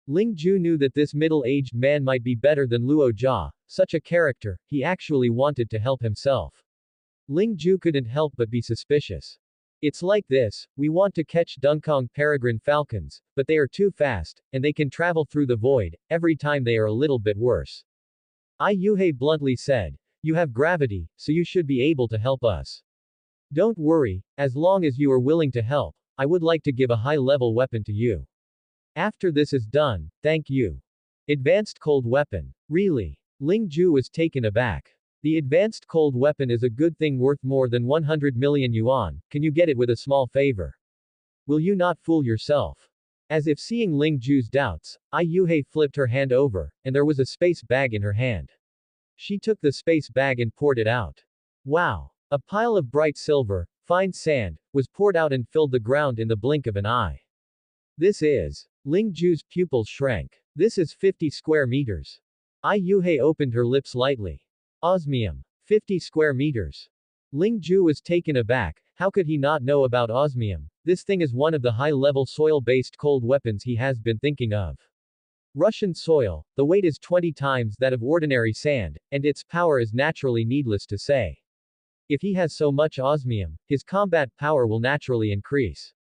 Ling Ju knew that this middle-aged man might be better than Luo Jia, such a character, he actually wanted to help himself. Ling Ju couldn't help but be suspicious. It's like this, we want to catch Dunkong peregrine falcons, but they are too fast, and they can travel through the void, every time they are a little bit worse. Ai Yuhei bluntly said, you have gravity, so you should be able to help us. Don't worry, as long as you are willing to help, I would like to give a high-level weapon to you. After this is done, thank you. Advanced cold weapon. Really? Ling Ju was taken aback. The advanced cold weapon is a good thing worth more than 100 million yuan, can you get it with a small favor? Will you not fool yourself? As if seeing Ling Ju's doubts, Ai Yuhei flipped her hand over, and there was a space bag in her hand. She took the space bag and poured it out. Wow! A pile of bright silver, fine sand, was poured out and filled the ground in the blink of an eye. This is. Ling Ju's pupils shrank. This is 50 square meters. Ai Yuhei opened her lips lightly. Osmium. 50 square meters. Ling Ju was taken aback, how could he not know about osmium? This thing is one of the high-level soil-based cold weapons he has been thinking of. Russian soil, the weight is 20 times that of ordinary sand, and its power is naturally needless to say. If he has so much osmium, his combat power will naturally increase.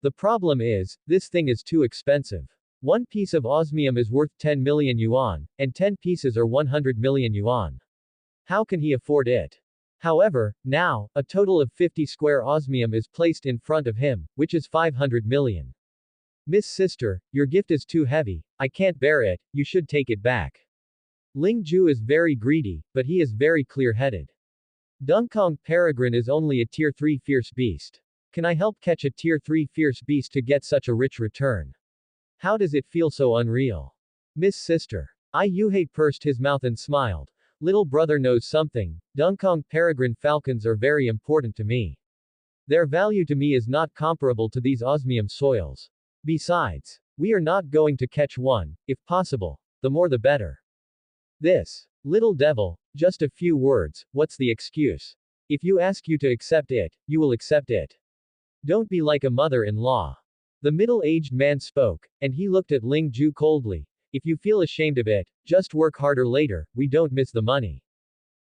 The problem is, this thing is too expensive. One piece of osmium is worth 10 million yuan, and 10 pieces are 100 million yuan. How can he afford it? However, now, a total of 50 square osmium is placed in front of him, which is 500 million. Miss Sister, your gift is too heavy, I can't bear it, you should take it back. Ling Ju is very greedy, but he is very clear-headed. Dunkong Peregrine is only a Tier 3 fierce beast. Can I help catch a Tier 3 fierce beast to get such a rich return? How does it feel so unreal? Miss Sister. Ai Yuhei pursed his mouth and smiled. Little brother knows something, Dunkong Peregrine falcons are very important to me. Their value to me is not comparable to these osmium soils. Besides, we are not going to catch one, if possible, the more the better. This little devil, just a few words, what's the excuse? If you ask you to accept it, you will accept it. Don't be like a mother-in-law. The middle-aged man spoke, and he looked at Ling Ju coldly. If you feel ashamed of it, just work harder later, we don't miss the money.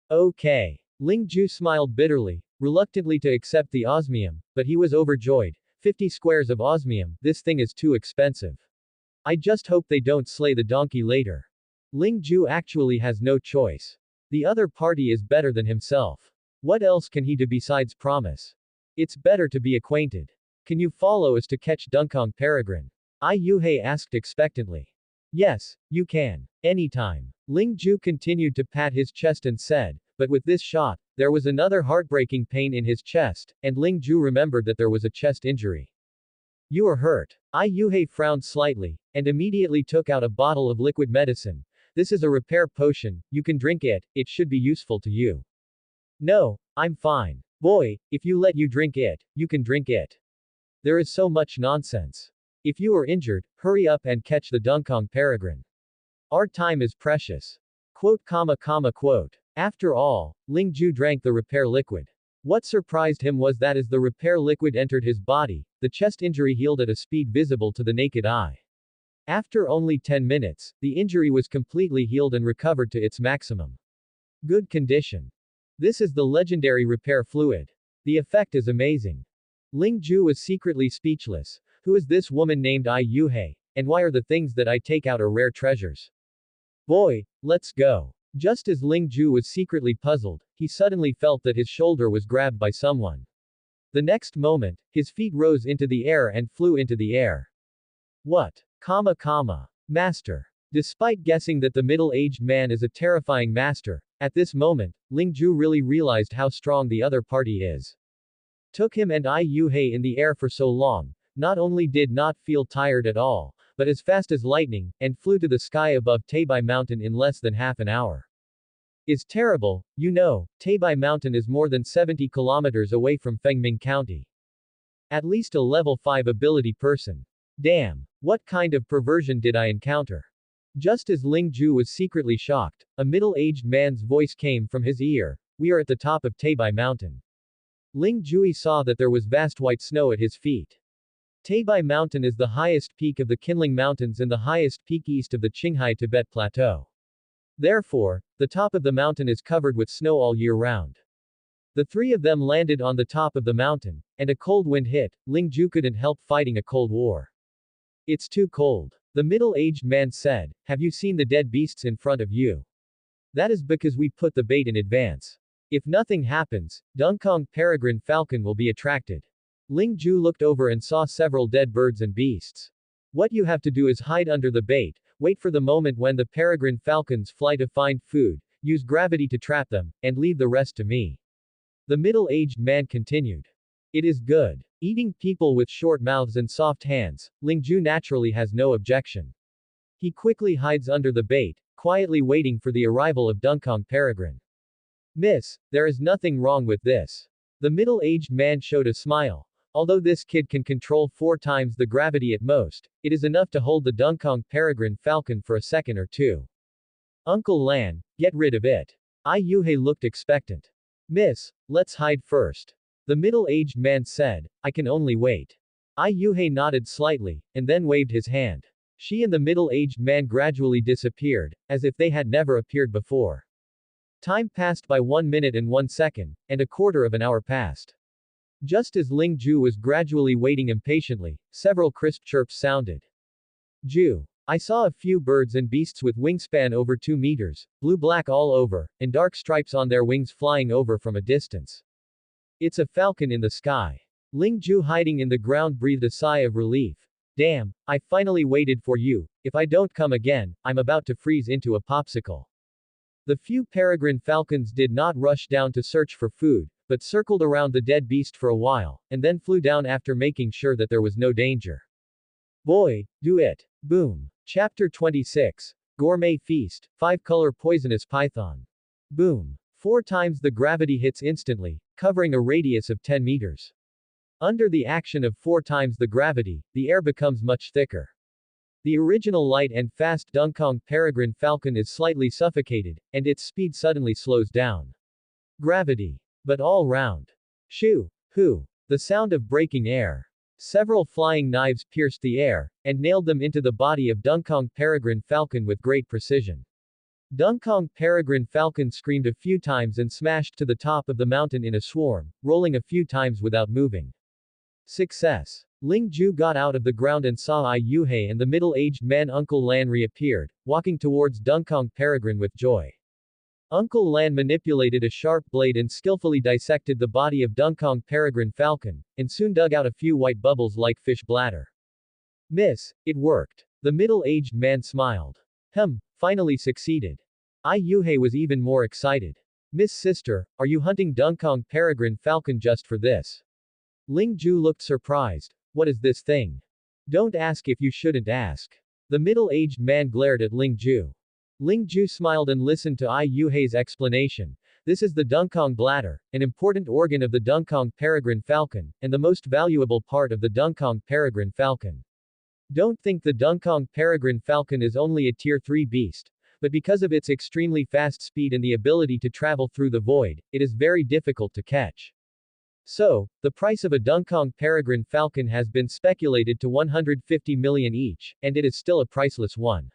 Okay. Ling Ju smiled bitterly, reluctantly to accept the osmium, but he was overjoyed. 50 squares of osmium, this thing is too expensive. I just hope they don't slay the donkey later. Ling Ju actually has no choice. The other party is better than himself. What else can he do besides promise? It's better to be acquainted. Can you follow us to catch Dunkong Peregrine? Ai Yuhei asked expectantly. Yes, you can. Anytime. Ling Ju continued to pat his chest and said, but with this shot, there was another heartbreaking pain in his chest, and Ling Ju remembered that there was a chest injury. You are hurt. Ai Yuhei frowned slightly, and immediately took out a bottle of liquid medicine. This is a repair potion, you can drink it, it should be useful to you. No, I'm fine. Boy, if you let you drink it, you can drink it. There is so much nonsense. If you are injured, hurry up and catch the Dunkong Peregrine. Our time is precious. Quote. After all, Ling Ju drank the repair liquid. What surprised him was that as the repair liquid entered his body, the chest injury healed at a speed visible to the naked eye. After only 10 minutes, the injury was completely healed and recovered to its maximum. Good condition. This is the legendary repair fluid. The effect is amazing. Ling Ju was secretly speechless. Who is this woman named Ai Yuhei, and why are the things that I take out are rare treasures? Boy, let's go. Just as Ling Ju was secretly puzzled, he suddenly felt that his shoulder was grabbed by someone. The next moment, his feet rose into the air and flew into the air. What? Master. Despite guessing that the middle-aged man is a terrifying master, at this moment, Ling Ju really realized how strong the other party is. Took him and Ai Yuhei in the air for so long, not only did not feel tired at all, but as fast as lightning, and flew to the sky above Taebai Mountain in less than half an hour. Is terrible, you know, Taebai Mountain is more than 70 kilometers away from Fengming County. At least a level 5 ability person. Damn, what kind of perversion did I encounter? Just as Ling Ju was secretly shocked, a middle-aged man's voice came from his ear. We are at the top of Taebai Mountain. Ling Ju saw that there was vast white snow at his feet. Taebai Mountain is the highest peak of the Qinling Mountains and the highest peak east of the Qinghai Tibet Plateau. Therefore, the top of the mountain is covered with snow all year round. The three of them landed on the top of the mountain, and a cold wind hit. Ling Ju couldn't help fighting a cold war. It's too cold. The middle-aged man said, have you seen the dead beasts in front of you? That is because we put the bait in advance. If nothing happens, Dunkong Peregrine Falcon will be attracted. Ling Ju looked over and saw several dead birds and beasts. What you have to do is hide under the bait, wait for the moment when the peregrine falcons fly to find food, use gravity to trap them, and leave the rest to me. The middle-aged man continued. It is good. Eating people with short mouths and soft hands, Ling Ju naturally has no objection. He quickly hides under the bait, quietly waiting for the arrival of Dunkong Peregrine. Miss, there is nothing wrong with this. The middle-aged man showed a smile. Although this kid can control 4 times the gravity at most, it is enough to hold the Dunkong Peregrine Falcon for a second or two. Uncle Lan, get rid of it. Ai Yuhei looked expectant. Miss, let's hide first. The middle-aged man said, I can only wait. Ai Yuhei nodded slightly, and then waved his hand. She and the middle-aged man gradually disappeared, as if they had never appeared before. Time passed by 1 minute and 1 second, and a quarter of an hour passed. Just as Ling Ju was gradually waiting impatiently, several crisp chirps sounded. Ju. I saw a few birds and beasts with wingspan over 2 meters, blue-black all over, and dark stripes on their wings flying over from a distance. It's a falcon in the sky. Ling Ju hiding in the ground breathed a sigh of relief. Damn, I finally waited for you. If I don't come again, I'm about to freeze into a popsicle. The few peregrine falcons did not rush down to search for food, but circled around the dead beast for a while, and then flew down after making sure that there was no danger. Boy, do it. Boom. Chapter 26. Gourmet Feast, 5-color poisonous python. Boom. 4 times the gravity hits instantly, covering a radius of 10 meters. Under the action of 4 times the gravity, the air becomes much thicker. The original light and fast Dunkong peregrine falcon is slightly suffocated, and its speed suddenly slows down. Gravity. But all round. Shoo. Hoo. The sound of breaking air. Several flying knives pierced the air, and nailed them into the body of Dunkong peregrine falcon with great precision. Dunkong peregrine falcon screamed a few times and smashed to the top of the mountain in a swarm, rolling a few times without moving. Success. Ling Ju got out of the ground and saw Ai Yuhei and the middle-aged man Uncle Lan reappeared, walking towards Dunkong peregrine with joy. Uncle Lan manipulated a sharp blade and skillfully dissected the body of Dunkong peregrine falcon, and soon dug out a few white bubbles like fish bladder. Miss, it worked. The middle-aged man smiled. Finally succeeded. Ai Yuhei was even more excited. Miss Sister, are you hunting Dunkong peregrine falcon just for this? Ling Ju looked surprised. What is this thing? Don't ask if you shouldn't ask. The middle-aged man glared at Ling Ju. Ling Ju smiled and listened to Ai Yuhei's explanation. This is the Dunkong bladder, an important organ of the Dunkong peregrine falcon, and the most valuable part of the Dunkong peregrine falcon. Don't think the Dunkong peregrine falcon is only a tier 3 beast, but because of its extremely fast speed and the ability to travel through the void, it is very difficult to catch. So, the price of a Dunkong peregrine falcon has been speculated to 150 million each, and it is still a priceless one.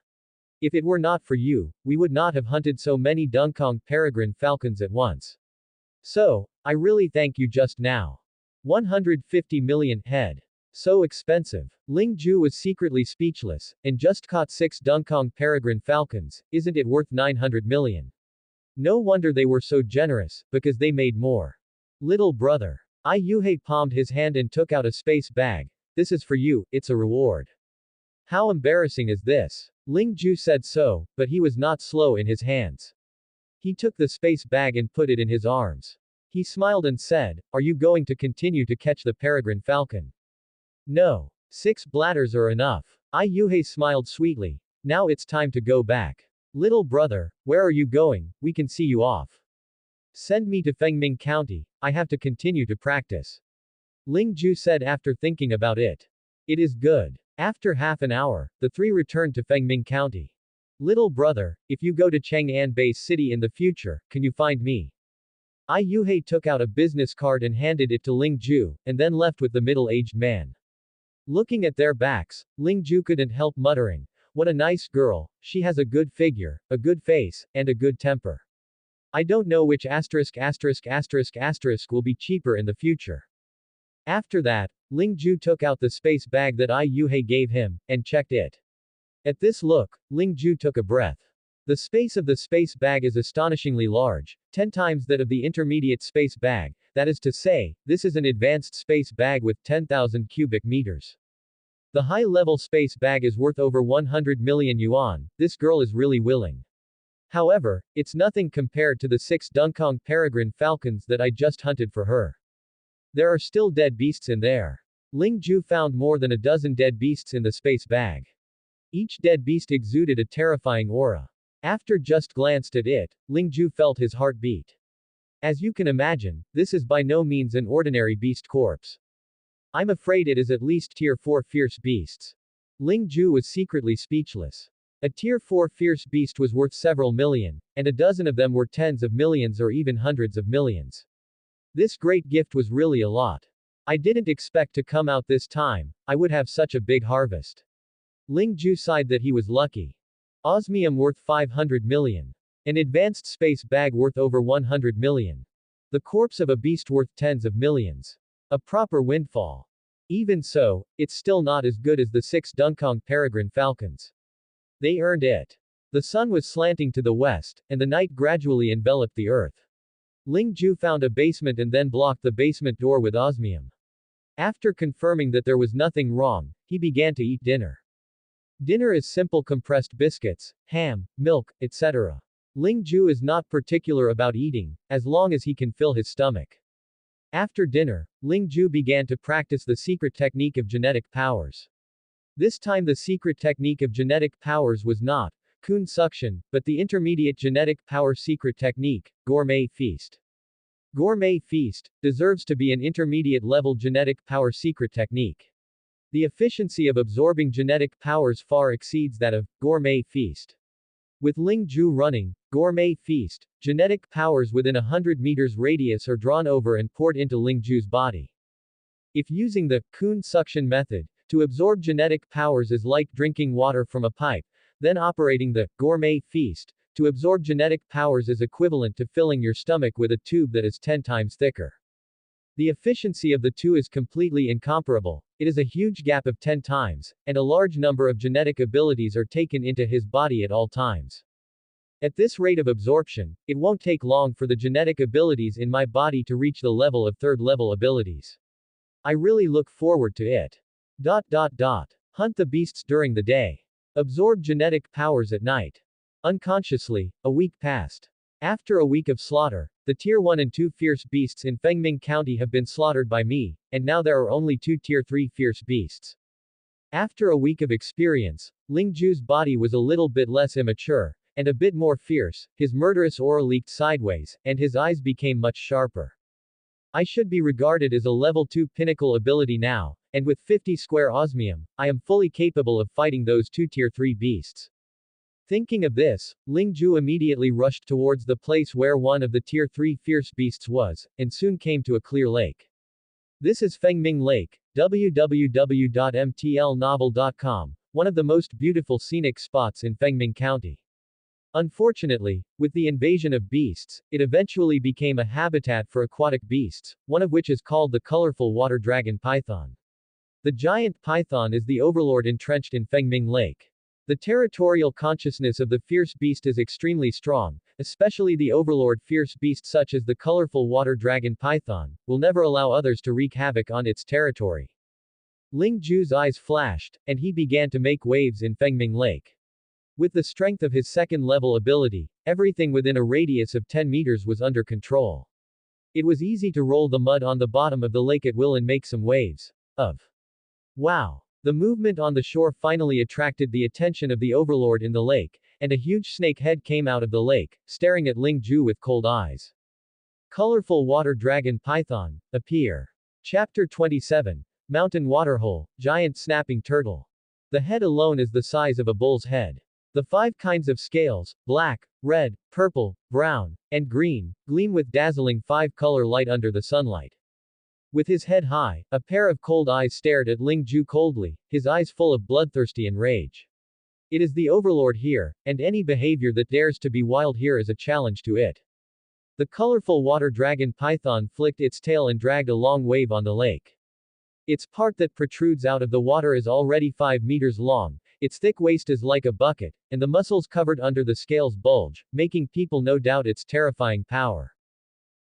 If it were not for you, we would not have hunted so many Dunkong peregrine falcons at once. So, I really thank you just now. 150 million head. So expensive. Ling Ju was secretly speechless, and just caught 6 Dunkong peregrine falcons, isn't it worth 900 million? No wonder they were so generous, because they made more. Little brother. Ai Yuhei palmed his hand and took out a space bag. This is for you, it's a reward. How embarrassing is this? Ling Ju said so, but he was not slow in his hands. He took the space bag and put it in his arms. He smiled and said, are you going to continue to catch the peregrine falcon? No. 6 bladders are enough. Ai Yuhei smiled sweetly. Now it's time to go back. Little brother, where are you going? We can see you off. Send me to Fengming County, I have to continue to practice. Ling Ju said after thinking about it. It is good. After half an hour, the 3 returned to Fengming County. Little brother, if you go to Chang'an Base City in the future, can you find me? Ai Yuhei took out a business card and handed it to Ling Ju, and then left with the middle-aged man. Looking at their backs, Ling Ju couldn't help muttering, what a nice girl, she has a good figure, a good face, and a good temper. I don't know which **** will be cheaper in the future. After that, Ling Ju took out the space bag that Ai Yuhei gave him, and checked it. At this look, Ling Ju took a breath. The space of the space bag is astonishingly large, 10 times that of the intermediate space bag, that is to say, this is an advanced space bag with 10,000 cubic meters. The high-level space bag is worth over 100 million yuan, this girl is really willing. However, it's nothing compared to the 6 Dunkong peregrine falcons that I just hunted for her. There are still dead beasts in there. Ling Ju found more than a dozen dead beasts in the space bag. Each dead beast exuded a terrifying aura. After just glanced at it, Ling Ju felt his heart beat. As you can imagine, this is by no means an ordinary beast corpse. I'm afraid it is at least tier 4 fierce beasts. Ling Ju was secretly speechless. A tier 4 fierce beast was worth several million, and a dozen of them were tens of millions or even hundreds of millions. This great gift was really a lot. I didn't expect to come out this time, I would have such a big harvest. Ling Ju sighed that he was lucky. Osmium worth 500 million. An advanced space bag worth over 100 million. The corpse of a beast worth tens of millions. A proper windfall. Even so, it's still not as good as the 6 Dunkong peregrine falcons. They earned it. The sun was slanting to the west, and the night gradually enveloped the earth. Ling Ju found a basement and then blocked the basement door with osmium. After confirming that there was nothing wrong, he began to eat dinner. Dinner is simple compressed biscuits, ham, milk, etc. Ling Ju is not particular about eating, as long as he can fill his stomach. After dinner, Ling Ju began to practice the secret technique of genetic powers. This time the secret technique of genetic powers was not Kun suction, but the intermediate genetic power secret technique, gourmet feast. Gourmet feast deserves to be an intermediate level genetic power secret technique. The efficiency of absorbing genetic powers far exceeds that of gourmet feast. With Ling Ju running gourmet feast, genetic powers within 100 meters radius are drawn over and poured into Ling Ju's body. If using the Kun suction method to absorb genetic powers is like drinking water from a pipe, then operating the gourmet feast to absorb genetic powers is equivalent to filling your stomach with a tube that is 10 times thicker. The efficiency of the two is completely incomparable. It is a huge gap of 10 times, and a large number of genetic abilities are taken into his body at all times. At this rate of absorption, it won't take long for the genetic abilities in my body to reach the level of third-level abilities. I really look forward to it. Hunt the beasts during the day. Absorb genetic powers at night. Unconsciously, a week passed. After a week of slaughter, the Tier 1 and 2 fierce beasts in Fengming County have been slaughtered by me, and now there are only 2 Tier 3 fierce beasts. After a week of experience, Ling Ju's body was a little bit less immature, and a bit more fierce, his murderous aura leaked sideways, and his eyes became much sharper. I should be regarded as a level 2 pinnacle ability now, and with 50 square osmium, I am fully capable of fighting those 2 Tier 3 beasts. Thinking of this, Ling Ju immediately rushed towards the place where one of the Tier 3 fierce beasts was, and soon came to a clear lake. This is Fengming Lake, www.mtlnovel.com, one of the most beautiful scenic spots in Fengming County. Unfortunately, with the invasion of beasts, it eventually became a habitat for aquatic beasts, one of which is called the colorful water dragon python. The giant python is the overlord entrenched in Fengming Lake. The territorial consciousness of the fierce beast is extremely strong, especially the overlord fierce beast such as the colorful water dragon python, will never allow others to wreak havoc on its territory. Ling Ju's eyes flashed, and he began to make waves in Fengming Lake. With the strength of his second-level ability, everything within a radius of 10 meters was under control. It was easy to roll the mud on the bottom of the lake at will and make some waves. Wow! The movement on the shore finally attracted the attention of the overlord in the lake, and a huge snake head came out of the lake, staring at Ling Ju with cold eyes. Colorful water dragon python, appear. Chapter 27. Mountain waterhole, giant snapping turtle. The head alone is the size of a bull's head. The 5 kinds of scales, black, red, purple, brown, and green, gleam with dazzling 5-color light under the sunlight. With his head high, a pair of cold eyes stared at Ling Ju coldly, his eyes full of bloodthirsty and rage. It is the overlord here, and any behavior that dares to be wild here is a challenge to it. The colorful water dragon python flicked its tail and dragged a long wave on the lake. Its part that protrudes out of the water is already 5 meters long, its thick waist is like a bucket, and the muscles covered under the scales bulge, making people no doubt its terrifying power.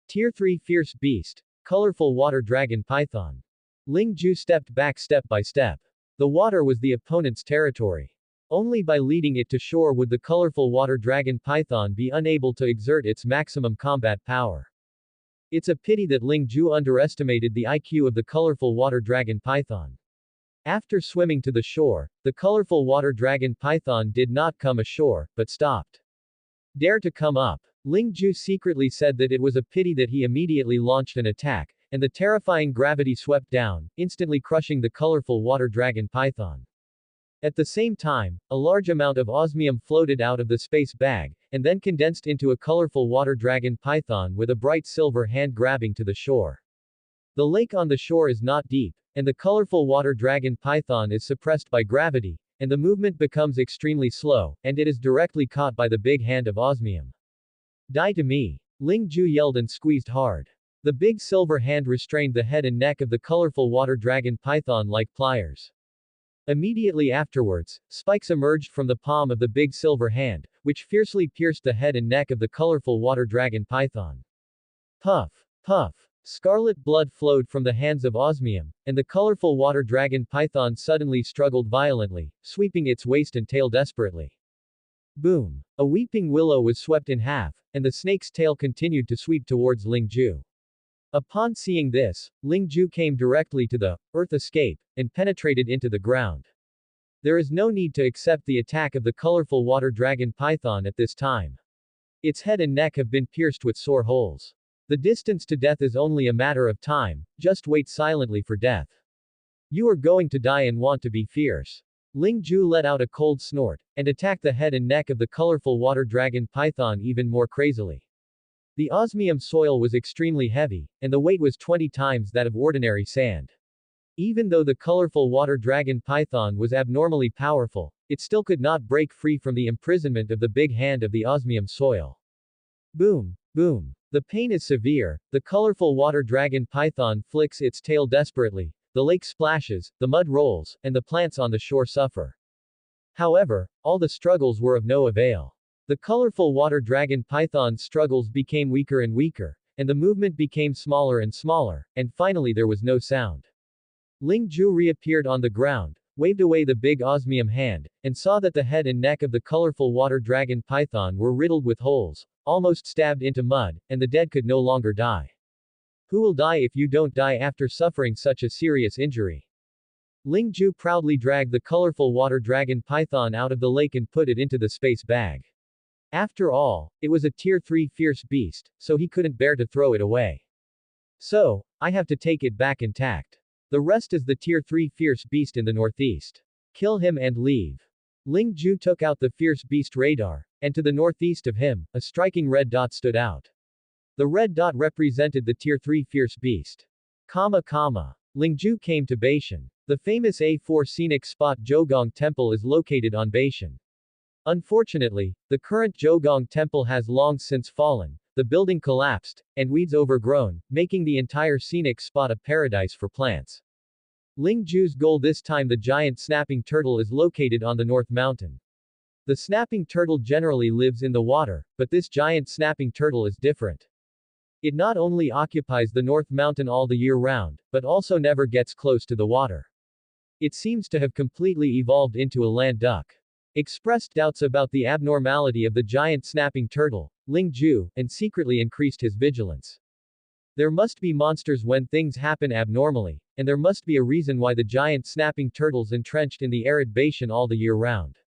Tier 3 fierce beast. Colorful water dragon python. Ling Ju stepped back step by step. The water was the opponent's territory. Only by leading it to shore would the colorful water dragon python be unable to exert its maximum combat power. It's a pity that Ling Ju underestimated the IQ of the colorful water dragon python. After swimming to the shore, the colorful water dragon python did not come ashore, but stopped. Dare to come up. Ling Ju secretly said that it was a pity that he immediately launched an attack, and the terrifying gravity swept down, instantly crushing the colorful water dragon python. At the same time, a large amount of osmium floated out of the space bag, and then condensed into a colorful water dragon python with a bright silver hand grabbing to the shore. The lake on the shore is not deep, and the colorful water dragon python is suppressed by gravity, and the movement becomes extremely slow, and it is directly caught by the big hand of osmium. Die to me! Ling Ju yelled and squeezed hard. The big silver hand restrained the head and neck of the colorful water dragon python like pliers. Immediately afterwards, spikes emerged from the palm of the big silver hand, which fiercely pierced the head and neck of the colorful water dragon python. Puff! Puff! Scarlet blood flowed from the hands of osmium, and the colorful water dragon python suddenly struggled violently, sweeping its waist and tail desperately. Boom! A weeping willow was swept in half, and the snake's tail continued to sweep towards Ling Ju. Upon seeing this, Ling Ju came directly to the earth escape, and penetrated into the ground. There is no need to accept the attack of the colorful water dragon python at this time. Its head and neck have been pierced with sore holes. The distance to death is only a matter of time, just wait silently for death. You are going to die and want to be fierce. Ling Ju let out a cold snort, and attacked the head and neck of the colorful water dragon python even more crazily. The osmium soil was extremely heavy, and the weight was 20 times that of ordinary sand. Even though the colorful water dragon python was abnormally powerful, it still could not break free from the imprisonment of the big hand of the osmium soil. Boom! Boom! The pain is severe, the colorful water dragon python flicks its tail desperately, the lake splashes, the mud rolls, and the plants on the shore suffer. However, all the struggles were of no avail. The colorful water dragon python's struggles became weaker and weaker, and the movement became smaller and smaller, and finally there was no sound. Ling Ju reappeared on the ground, waved away the big osmium hand, and saw that the head and neck of the colorful water dragon python were riddled with holes, almost stabbed into mud, and the dead could no longer die. Who will die if you don't die after suffering such a serious injury? Ling Ju proudly dragged the colorful water dragon python out of the lake and put it into the space bag. After all, it was a Tier 3 fierce beast, so he couldn't bear to throw it away. So, I have to take it back intact. The rest is the Tier 3 fierce beast in the northeast. Kill him and leave. Ling Ju took out the fierce beast radar, and to the northeast of him, a striking red dot stood out. The red dot represented the Tier 3 fierce beast. Ling Ju came to Beishan. The famous A4 scenic spot Zhougong Temple is located on Beishan. Unfortunately, the current Zhougong Temple has long since fallen, the building collapsed, and weeds overgrown, making the entire scenic spot a paradise for plants. Ling Ju's goal this time: the giant snapping turtle is located on the North Mountain. The snapping turtle generally lives in the water, but this giant snapping turtle is different. It not only occupies the North Mountain all the year round, but also never gets close to the water. It seems to have completely evolved into a land duck. Expressed doubts about the abnormality of the giant snapping turtle, Ling Ju, and secretly increased his vigilance. There must be monsters when things happen abnormally, and there must be a reason why the giant snapping turtle's entrenched in the arid Beishan all the year round.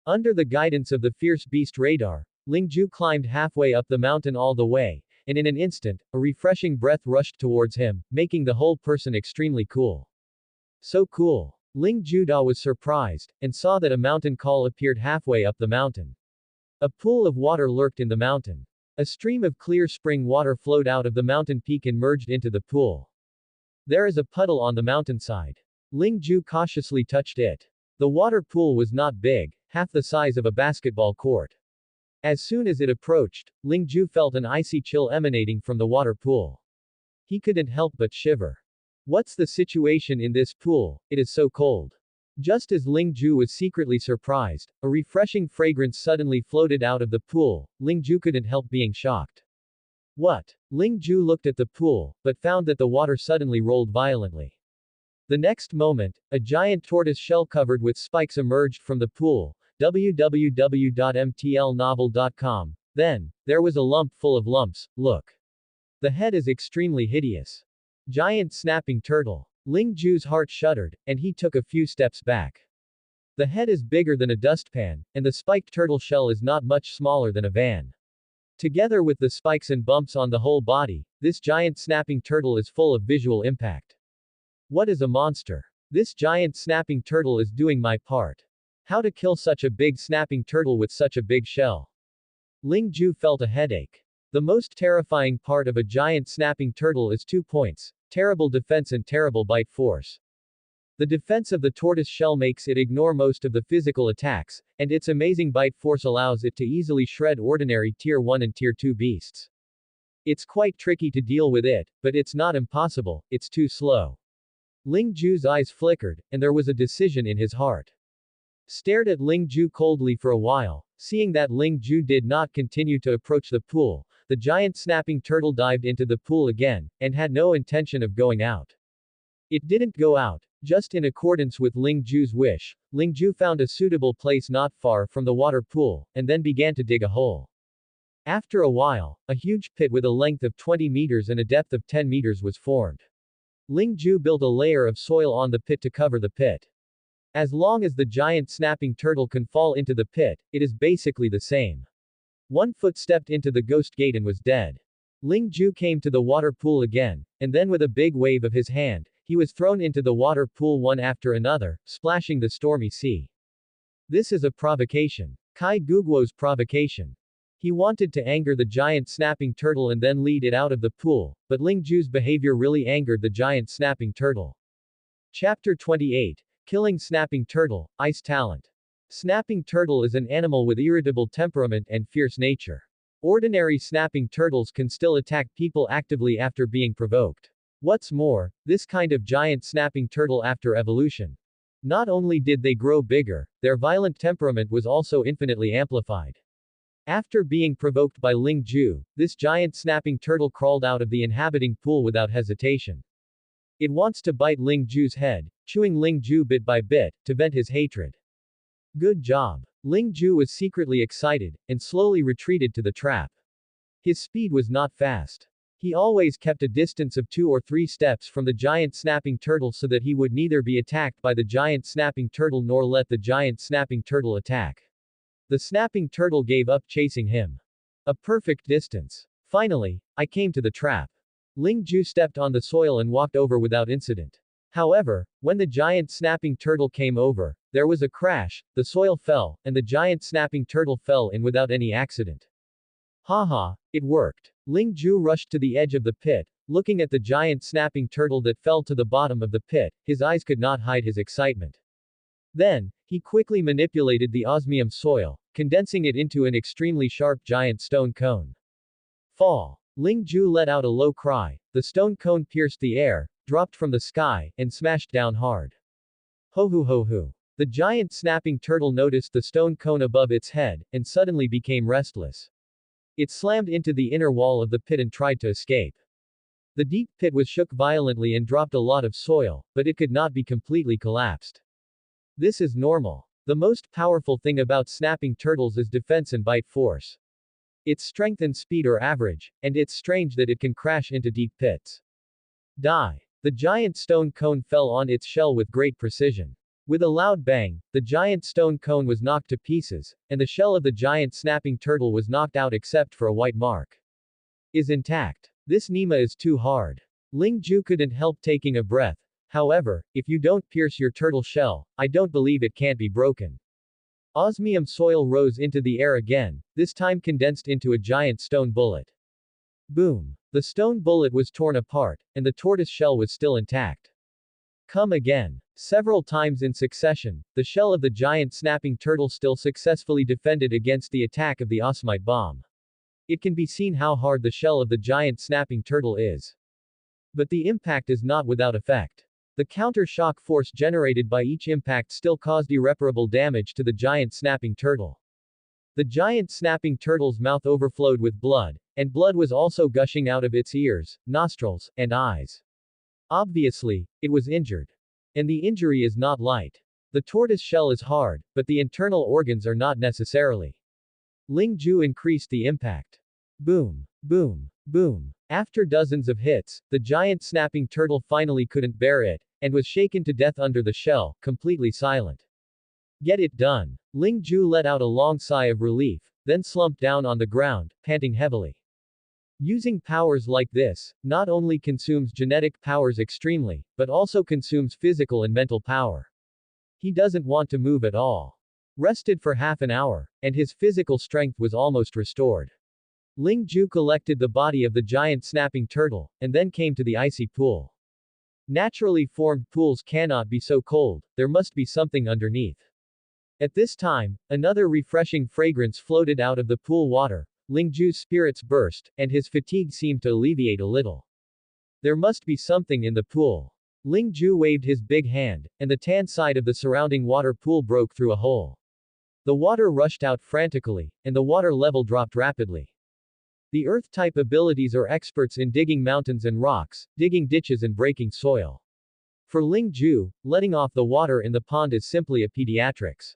Under the guidance of the fierce beast radar, Ling Ju climbed halfway up the mountain all the way, and in an instant, a refreshing breath rushed towards him, making the whole person extremely cool. So cool. Ling Juda was surprised, and saw that a mountain col appeared halfway up the mountain. A pool of water lurked in the mountain. A stream of clear spring water flowed out of the mountain peak and merged into the pool. There is a puddle on the mountainside. Ling Ju cautiously touched it. The water pool was not big, half the size of a basketball court. As soon as it approached, Ling Ju felt an icy chill emanating from the water pool. He couldn't help but shiver. What's the situation in this pool? It is so cold. Just as Ling Ju was secretly surprised, a refreshing fragrance suddenly floated out of the pool. Ling Ju couldn't help being shocked. What? Ling Ju looked at the pool, but found that the water suddenly rolled violently. The next moment, a giant tortoise shell covered with spikes emerged from the pool. www.mtlnovel.com. Then, there was a lump full of lumps. Look. The head is extremely hideous. Giant snapping turtle. Ling Ju's heart shuddered, and he took a few steps back. The head is bigger than a dustpan, and the spiked turtle shell is not much smaller than a van. Together with the spikes and bumps on the whole body, this giant snapping turtle is full of visual impact. What is a monster? This giant snapping turtle is doing my part. How to kill such a big snapping turtle with such a big shell? Ling Ju felt a headache. The most terrifying part of a giant snapping turtle is 2 points: terrible defense and terrible bite force. The defense of the tortoise shell makes it ignore most of the physical attacks, and its amazing bite force allows it to easily shred ordinary Tier 1 and Tier 2 beasts. It's quite tricky to deal with it, but it's not impossible, it's too slow. Ling Ju's eyes flickered, and there was a decision in his heart. Stared at Ling Ju coldly for a while, seeing that Ling Ju did not continue to approach the pool, the giant snapping turtle dived into the pool again, and had no intention of going out. It didn't go out. Just in accordance with Ling Ju's wish, Ling Ju found a suitable place not far from the water pool, and then began to dig a hole. After a while, a huge pit with a length of 20 meters and a depth of 10 meters was formed. Ling Ju built a layer of soil on the pit to cover the pit. As long as the giant snapping turtle can fall into the pit, it is basically the same. 1 foot stepped into the ghost gate and was dead. Ling Ju came to the water pool again, and then with a big wave of his hand, he was thrown into the water pool one after another, splashing the stormy sea. This is a provocation. Kai Guguo's provocation. He wanted to anger the giant snapping turtle and then lead it out of the pool, but Ling Ju's behavior really angered the giant snapping turtle. Chapter 28. Killing Snapping Turtle, Ice Talent. Snapping turtle is an animal with irritable temperament and fierce nature. Ordinary snapping turtles can still attack people actively after being provoked. What's more, this kind of giant snapping turtle after evolution. Not only did they grow bigger, their violent temperament was also infinitely amplified. After being provoked by Ling Ju, this giant snapping turtle crawled out of the inhabiting pool without hesitation. It wants to bite Ling Ju's head, chewing Ling Ju bit by bit, to vent his hatred. Good job. Ling Ju was secretly excited, and slowly retreated to the trap. His speed was not fast. He always kept a distance of 2 or 3 steps from the giant snapping turtle so that he would neither be attacked by the giant snapping turtle nor let the giant snapping turtle attack. The snapping turtle gave up chasing him. A perfect distance. Finally, I came to the trap. Ling Ju stepped on the soil and walked over without incident. However, when the giant snapping turtle came over, there was a crash, the soil fell, and the giant snapping turtle fell in without any accident. Haha, it worked. Ling Ju rushed to the edge of the pit, looking at the giant snapping turtle that fell to the bottom of the pit, his eyes could not hide his excitement. Then, he quickly manipulated the osmium soil, condensing it into an extremely sharp giant stone cone. Fall. Ling Ju let out a low cry, the stone cone pierced the air, dropped from the sky, and smashed down hard. Ho ho ho ho. The giant snapping turtle noticed the stone cone above its head, and suddenly became restless. It slammed into the inner wall of the pit and tried to escape. The deep pit was shook violently and dropped a lot of soil, but it could not be completely collapsed. This is normal. The most powerful thing about snapping turtles is defense and bite force. Its strength and speed are average, and it's strange that it can crash into deep pits. Die. The giant stone cone fell on its shell with great precision. With a loud bang, the giant stone cone was knocked to pieces, and the shell of the giant snapping turtle was knocked out except for a white mark. Is intact. This Nima is too hard. Ling Ju couldn't help taking a breath. However, if you don't pierce your turtle shell, I don't believe it can't be broken. Osmium soil rose into the air again, this time condensed into a giant stone bullet. Boom. The stone bullet was torn apart, and the tortoise shell was still intact. Come again. Several times in succession, the shell of the giant snapping turtle still successfully defended against the attack of the osmite bomb. It can be seen how hard the shell of the giant snapping turtle is. But the impact is not without effect. The counter-shock force generated by each impact still caused irreparable damage to the giant snapping turtle. The giant snapping turtle's mouth overflowed with blood, and blood was also gushing out of its ears, nostrils, and eyes. Obviously, it was injured. And the injury is not light. The tortoise shell is hard, but the internal organs are not necessarily. Ling Ju increased the impact. Boom, boom, boom. After dozens of hits, the giant snapping turtle finally couldn't bear it, and was shaken to death under the shell, completely silent. Get it done. Ling Ju let out a long sigh of relief, then slumped down on the ground, panting heavily. Using powers like this, not only consumes genetic powers extremely, but also consumes physical and mental power. He doesn't want to move at all. Rested for half an hour, and his physical strength was almost restored. Ling Ju collected the body of the giant snapping turtle, and then came to the icy pool. Naturally formed pools cannot be so cold, there must be something underneath. At this time, another refreshing fragrance floated out of the pool water, Lingju's spirits burst, and his fatigue seemed to alleviate a little. There must be something in the pool. Lingju waved his big hand, and the tan side of the surrounding water pool broke through a hole. The water rushed out frantically, and the water level dropped rapidly. The Earth-type abilities are experts in digging mountains and rocks, digging ditches and breaking soil. For Lingju, letting off the water in the pond is simply a pediatrics.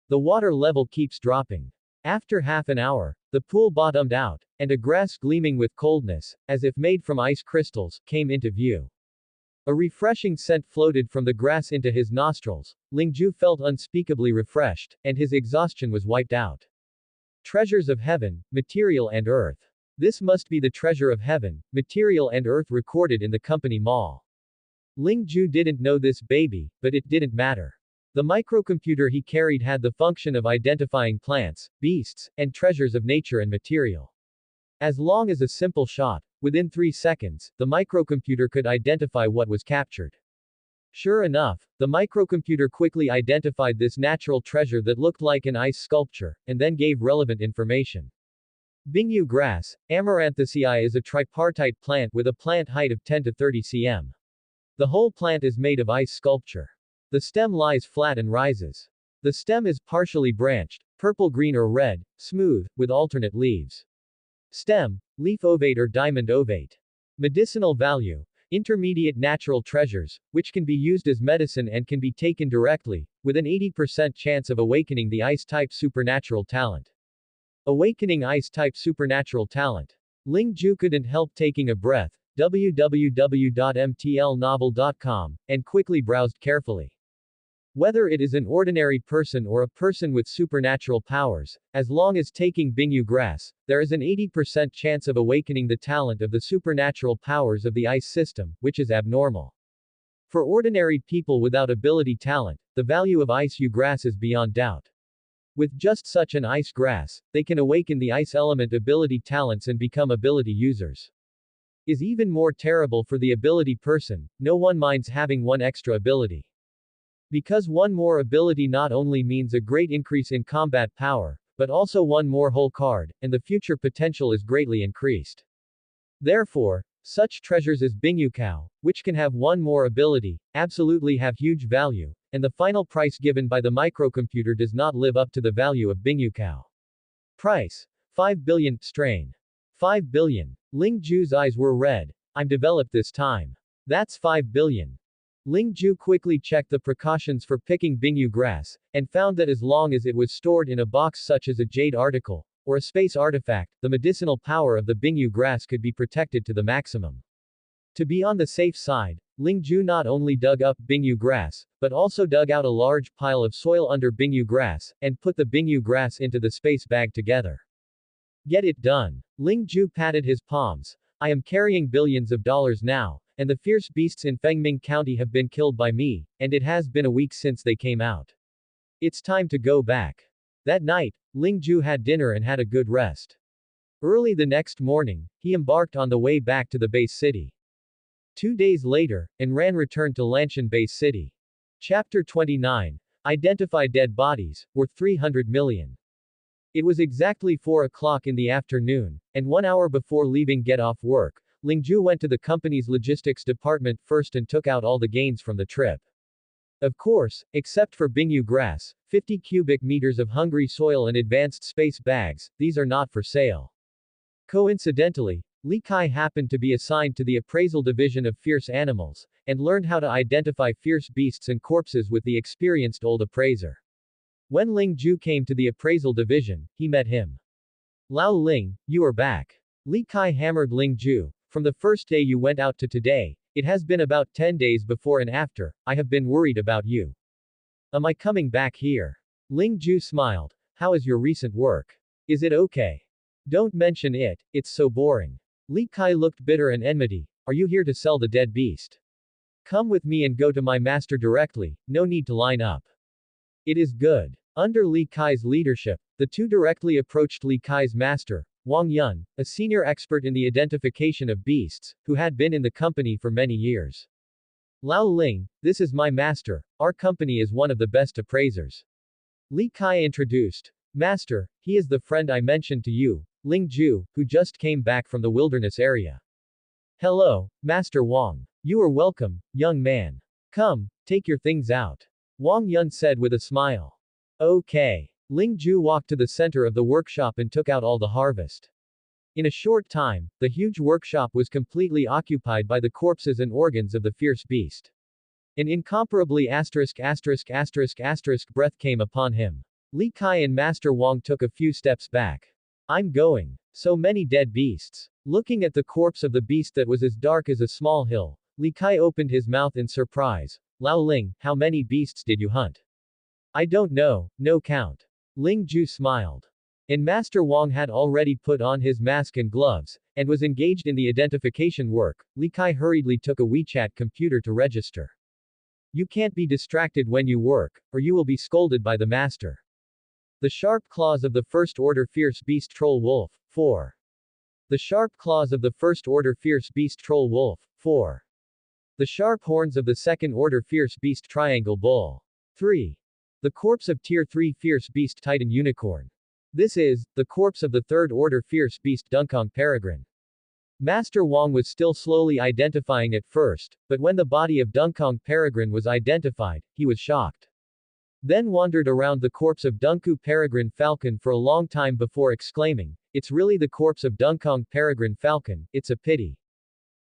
The water level keeps dropping. After half an hour, the pool bottomed out, and a grass gleaming with coldness, as if made from ice crystals, came into view. A refreshing scent floated from the grass into his nostrils. Lingju felt unspeakably refreshed, and his exhaustion was wiped out. Treasures of heaven, material and earth. This must be the treasure of heaven, material and earth recorded in the company mall. Lingju didn't know this baby, but it didn't matter. The microcomputer he carried had the function of identifying plants, beasts, and treasures of nature and material. As long as a simple shot, within 3 seconds, the microcomputer could identify what was captured. Sure enough, the microcomputer quickly identified this natural treasure that looked like an ice sculpture, and then gave relevant information. Bingyu grass, Amaranthacea is a tripartite plant with a plant height of 10 to 30 cm. The whole plant is made of ice sculpture. The stem lies flat and rises. The stem is partially branched, purple-green or red, smooth, with alternate leaves. Stem, leaf ovate or diamond ovate. Medicinal value. Intermediate natural treasures, which can be used as medicine and can be taken directly, with an 80% chance of awakening the ice-type supernatural talent. Awakening ice-type supernatural talent. Lingju couldn't help taking a breath, www.mtlnovel.com, and quickly browsed carefully. Whether it is an ordinary person or a person with supernatural powers, as long as taking Bingyu grass, there is an 80% chance of awakening the talent of the supernatural powers of the ice system, which is abnormal. For ordinary people without ability talent, the value of ice grass is beyond doubt. With just such an ice grass, they can awaken the ice element ability talents and become ability users. Is even more terrible for the ability person, no one minds having one extra ability. Because one more ability not only means a great increase in combat power, but also one more whole card, and the future potential is greatly increased. Therefore, such treasures as Bingyu Cow, which can have one more ability, absolutely have huge value, and the final price given by the microcomputer does not live up to the value of Bingyu Cow. Price. 5 billion, strain. 5 billion. Lingju's eyes were red. I'm developed this time. That's 5 billion. Lingju quickly checked the precautions for picking Bingyu grass, and found that as long as it was stored in a box such as a jade article, or a space artifact, the medicinal power of the Bingyu grass could be protected to the maximum. To be on the safe side, Lingju not only dug up Bingyu grass, but also dug out a large pile of soil under Bingyu grass, and put the Bingyu grass into the space bag together. Get it done. Lingju patted his palms. I am carrying billions of dollars now, and the fierce beasts in Fengming County have been killed by me, and it has been a week since they came out. It's time to go back. That night, Lingju had dinner and had a good rest. Early the next morning, he embarked on the way back to the base city. 2 days later, Enran returned to Lanshan Base City. Chapter 29. Identify dead bodies, worth 300 million. It was exactly 4 o'clock in the afternoon, and 1 hour before leaving get off work, Lingju went to the company's logistics department first and took out all the gains from the trip. Of course, except for Bingyu grass, 50 cubic meters of hungry soil and advanced space bags, these are not for sale. Coincidentally, Li Kai happened to be assigned to the appraisal division of fierce animals, and learned how to identify fierce beasts and corpses with the experienced old appraiser. When Lingju came to the appraisal division, he met him. Lao Ling, you are back. Li Kai hammered Lingju. From the first day you went out to today, it has been about 10 days before and after, I have been worried about you. Am I coming back here? Lingju smiled. How is your recent work? Is it okay? Don't mention it, it's so boring. Li Kai looked bitter and enmity. Are you here to sell the dead beast? Come with me and go to my master directly, no need to line up. It is good. Under Li Kai's leadership, the two directly approached Li Kai's master, Wang Yun, a senior expert in the identification of beasts, who had been in the company for many years. Lao Ling, this is my master, our company is one of the best appraisers. Li Kai introduced. Master, he is the friend I mentioned to you, Ling Ju, who just came back from the wilderness area. Hello, Master Wang. You are welcome, young man. Come, take your things out. Wang Yun said with a smile. Okay. Ling Ju walked to the center of the workshop and took out all the harvest. In a short time, the huge workshop was completely occupied by the corpses and organs of the fierce beast. An incomparably breath came upon him. Li Kai and Master Wang took a few steps back. I'm going. So many dead beasts. Looking at the corpse of the beast that was as dark as a small hill, Li Kai opened his mouth in surprise. Lao Ling, how many beasts did you hunt? I don't know, no count. Ling Ju smiled. And Master Wang had already put on his mask and gloves, and was engaged in the identification work. Li Kai hurriedly took a WeChat computer to register. You can't be distracted when you work, or you will be scolded by the master. The sharp claws of the first order fierce beast troll wolf, 4. The sharp claws of the first order fierce beast troll wolf, 4. The sharp horns of the second order fierce beast triangle bull, 3. The corpse of tier 3 fierce beast titan unicorn. This is, the corpse of the third order fierce beast Dunkong peregrine. Master Wang was still slowly identifying at first, but when the body of Dunkong peregrine was identified, he was shocked. Then wandered around the corpse of Dunku peregrine falcon for a long time before exclaiming, it's really the corpse of Dunkong peregrine falcon, it's a pity.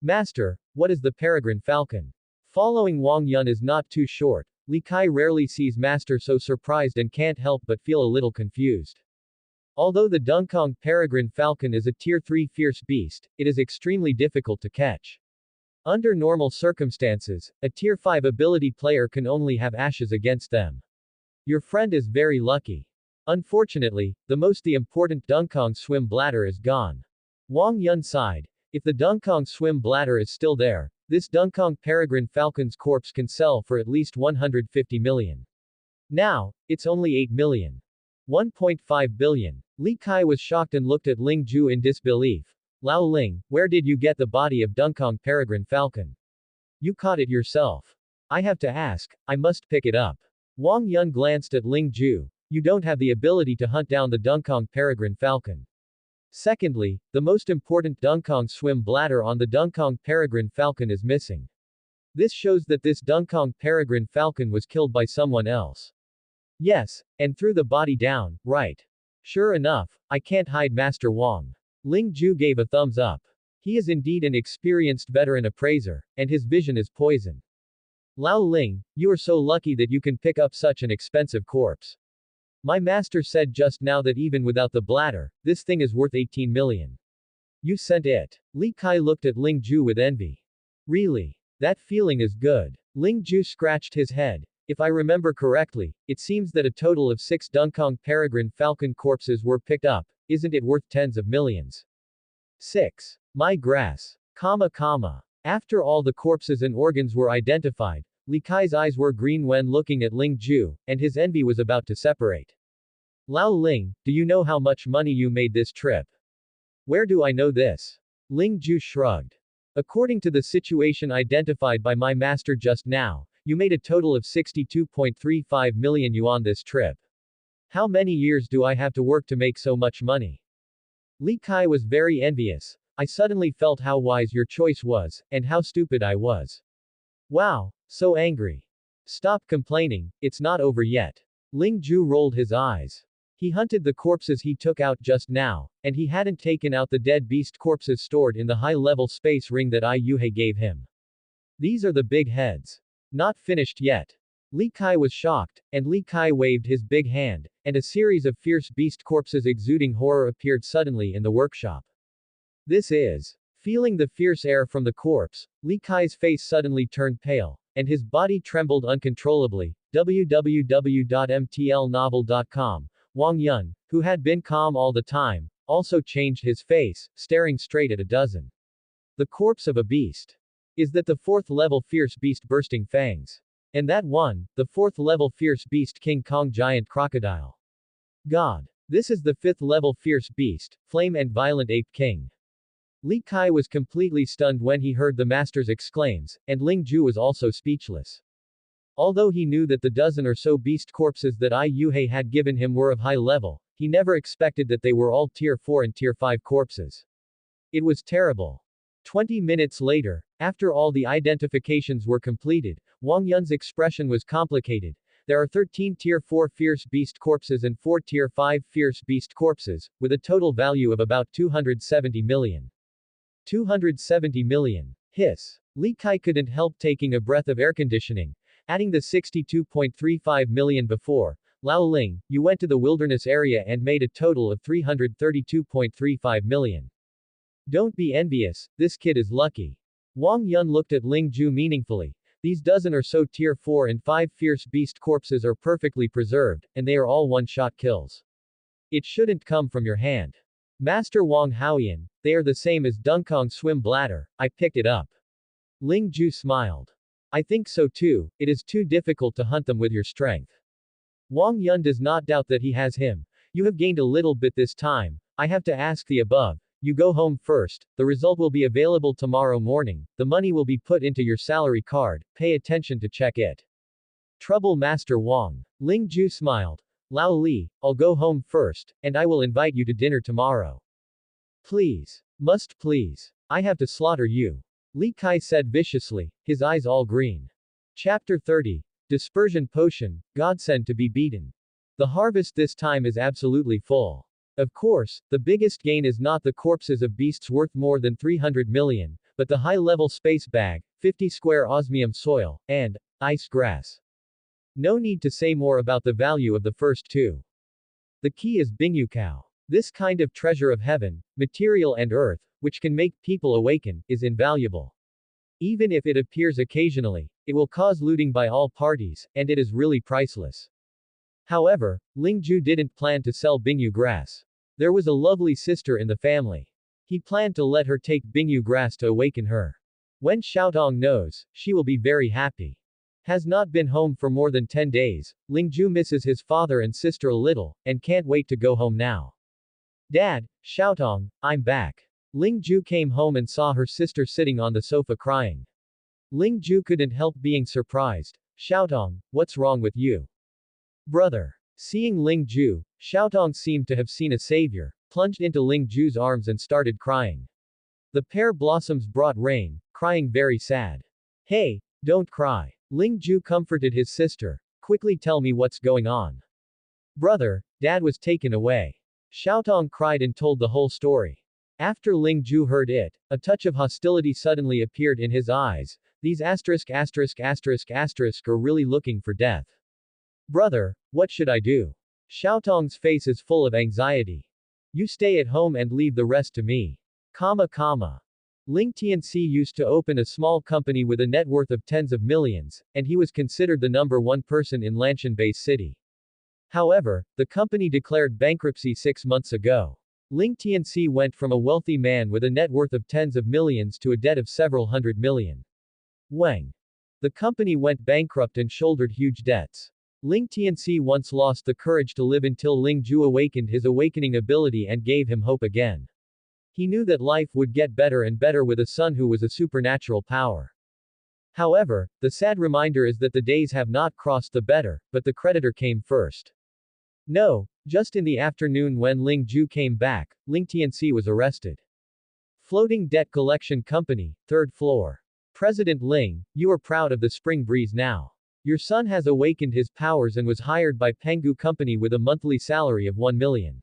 Master, what is the peregrine falcon? Following Wang Yun is not too short. Li Kai rarely sees Master so surprised and can't help but feel a little confused. Although the Dunkong peregrine falcon is a tier 3 fierce beast, it is extremely difficult to catch. Under normal circumstances, a tier 5 ability player can only have ashes against them. Your friend is very lucky. Unfortunately, the important Dunkong swim bladder is gone. Wang Yun sighed. If the Dunkong swim bladder is still there, this Dunkong peregrine falcon's corpse can sell for at least 150 million. Now, it's only 8 million. 1.5 billion. Li Kai was shocked and looked at Ling Ju in disbelief. Lao Ling, where did you get the body of Dunkong peregrine falcon? You caught it yourself. I have to ask, I must pick it up. Wang Yun glanced at Ling Ju. You don't have the ability to hunt down the Dunkong peregrine falcon. Secondly, the most important Dunkong swim bladder on the Dunkong peregrine falcon is missing. This shows that this Dunkong peregrine falcon was killed by someone else. Yes, and threw the body down, right. Sure enough, I can't hide Master Wang. Ling Ju gave a thumbs up. He is indeed an experienced veteran appraiser, and his vision is poison. Lao Ling, you are so lucky that you can pick up such an expensive corpse. My master said just now that even without the bladder, this thing is worth 18 million. You sent it. Li Kai looked at Ling Ju with envy. Really? That feeling is good. Ling Ju scratched his head. If I remember correctly, it seems that a total of 6 Dunkong peregrine falcon corpses were picked up. Isn't it worth tens of millions? 6. My grass. After all the corpses and organs were identified, Li Kai's eyes were green when looking at Ling Ju, and his envy was about to separate. Lao Ling, do you know how much money you made this trip? Where do I know this? Ling Ju shrugged. According to the situation identified by my master just now, you made a total of 62.35 million yuan this trip. How many years do I have to work to make so much money? Li Kai was very envious. I suddenly felt how wise your choice was, and how stupid I was. Wow, so angry. Stop complaining, it's not over yet. Ling Ju rolled his eyes. He hunted the corpses he took out just now, and he hadn't taken out the dead beast corpses stored in the high-level space ring that Yuhei gave him. These are the big heads. Not finished yet. Li Kai was shocked, and Li Kai waved his big hand, and a series of fierce beast corpses exuding horror appeared suddenly in the workshop. This is. Feeling the fierce air from the corpse, Li Kai's face suddenly turned pale, and his body trembled uncontrollably. www.mtlnovel.com. Wang Yun, who had been calm all the time, also changed his face, staring straight at a dozen. The corpse of a beast. Is that the 4th level fierce beast bursting fangs? And that one, the 4th level fierce beast King Kong giant crocodile. God. This is the 5th level fierce beast, flame and violent ape king. Li Kai was completely stunned when he heard the master's exclaims, and Ling Ju was also speechless. Although he knew that the dozen or so beast corpses that Yuhei had given him were of high level, he never expected that they were all Tier 4 and Tier 5 corpses. It was terrible. 20 minutes later, after all the identifications were completed, Wang Yun's expression was complicated. There are 13 Tier 4 fierce beast corpses and 4 Tier 5 fierce beast corpses, with a total value of about 270 million. 270 million. Hiss. Li Kai couldn't help taking a breath of air conditioning. Adding the 62.35 million before, Lao Ling, you went to the wilderness area and made a total of 332.35 million. Don't be envious, this kid is lucky. Wang Yun looked at Ling Ju meaningfully. These dozen or so Tier 4 and 5 fierce beast corpses are perfectly preserved, and they are all one-shot kills. It shouldn't come from your hand. Master Wang Haoyan, they are the same as Dunkong swim bladder, I picked it up. Ling Ju smiled. I think so too, it is too difficult to hunt them with your strength. Wang Yun does not doubt that he has him. You have gained a little bit this time, I have to ask the above. You go home first, the result will be available tomorrow morning, the money will be put into your salary card, pay attention to check it. Trouble Master Wang. Ling Ju smiled. Lao Li, I'll go home first, and I will invite you to dinner tomorrow. Please. Must please. I have to slaughter you. Li Kai said viciously, his eyes all green. Chapter 30. Dispersion Potion, Godsend to be beaten. The harvest this time is absolutely full. Of course, the biggest gain is not the corpses of beasts worth more than 300 million, but the high-level space bag, 50 square osmium soil, and ice grass. No need to say more about the value of the first two. The key is Bingyu Cow. This kind of treasure of heaven, material and earth, which can make people awaken, is invaluable. Even if it appears occasionally, it will cause looting by all parties, and it is really priceless. However, Ling Ju didn't plan to sell Bingyu grass. There was a lovely sister in the family. He planned to let her take Bingyu grass to awaken her. When Xiaotong knows, she will be very happy. Has not been home for more than 10 days, Ling Ju misses his father and sister a little, and can't wait to go home now. Dad, Xiaotong, I'm back. Ling Ju came home and saw her sister sitting on the sofa crying. Ling Ju couldn't help being surprised. Xiaotong, what's wrong with you? Brother. Seeing Ling Ju, Xiaotong seemed to have seen a savior, plunged into Ling Ju's arms and started crying. The pear blossoms brought rain, crying very sad. Hey, don't cry. Ling Ju comforted his sister. Quickly tell me what's going on. Brother, Dad was taken away. Xiaotong cried and told the whole story. After Ling Ju heard it, a touch of hostility suddenly appeared in his eyes. These are really looking for death. Brother, what should I do? Xiaotong's face is full of anxiety. You stay at home and leave the rest to me. Ling Tianxi used to open a small company with a net worth of tens of millions, and he was considered the #1 person in Lanshan-Bay City. However, the company declared bankruptcy 6 months ago. Ling Tianxi went from a wealthy man with a net worth of tens of millions to a debt of several hundred million. Wang. The company went bankrupt and shouldered huge debts. Ling Tianxi once lost the courage to live until Ling Ju awakened his awakening ability and gave him hope again. He knew that life would get better and better with a son who was a supernatural power. However, the sad reminder is that the days have not crossed the better, but the creditor came first. No, just in the afternoon when Ling Ju came back, Ling Tianxi was arrested. Floating Debt Collection Company, 3rd floor. President Ling, you are proud of the spring breeze now. Your son has awakened his powers and was hired by Penggu Company with a monthly salary of 1 million.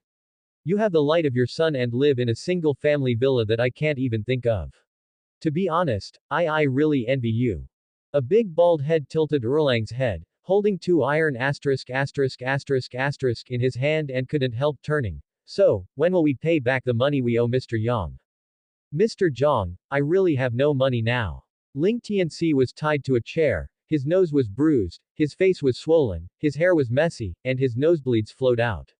You have the light of your son and live in a single family villa that I can't even think of. To be honest, I really envy you. A big bald head tilted Erlang's head, holding 2 iron in his hand and couldn't help turning. So, when will we pay back the money we owe Mr. Yang? Mr. Zhang, I really have no money now. Ling Tianxi was tied to a chair, his nose was bruised, his face was swollen, his hair was messy, and his nosebleeds flowed out.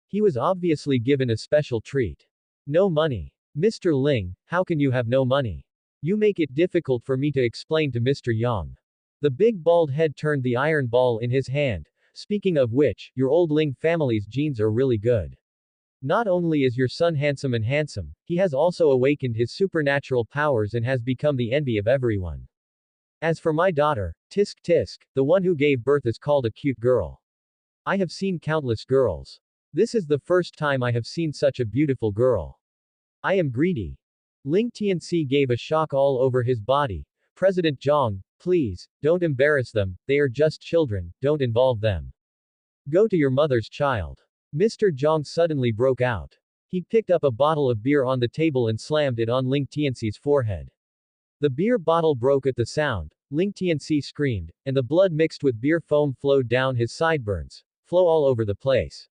He was obviously given a special treat. No money. Mr. Ling, how can you have no money? You make it difficult for me to explain to Mr. Yang. The big bald head turned the iron ball in his hand. Speaking of which, your old Ling family's genes are really good. Not only is your son handsome, he has also awakened his supernatural powers and has become the envy of everyone. As for my daughter, tisk tisk, the one who gave birth is called a cute girl. I have seen countless girls. This is the first time I have seen such a beautiful girl. I am greedy. Ling Tianxi gave a shock all over his body. President Zhang, please, don't embarrass them, they are just children, don't involve them. Go to your mother's child. Mr. Zhang suddenly broke out. He picked up a bottle of beer on the table and slammed it on Ling Tianxi's forehead. The beer bottle broke at the sound. Ling Tianxi screamed, and the blood mixed with beer foam flowed down his sideburns, flow all over the place.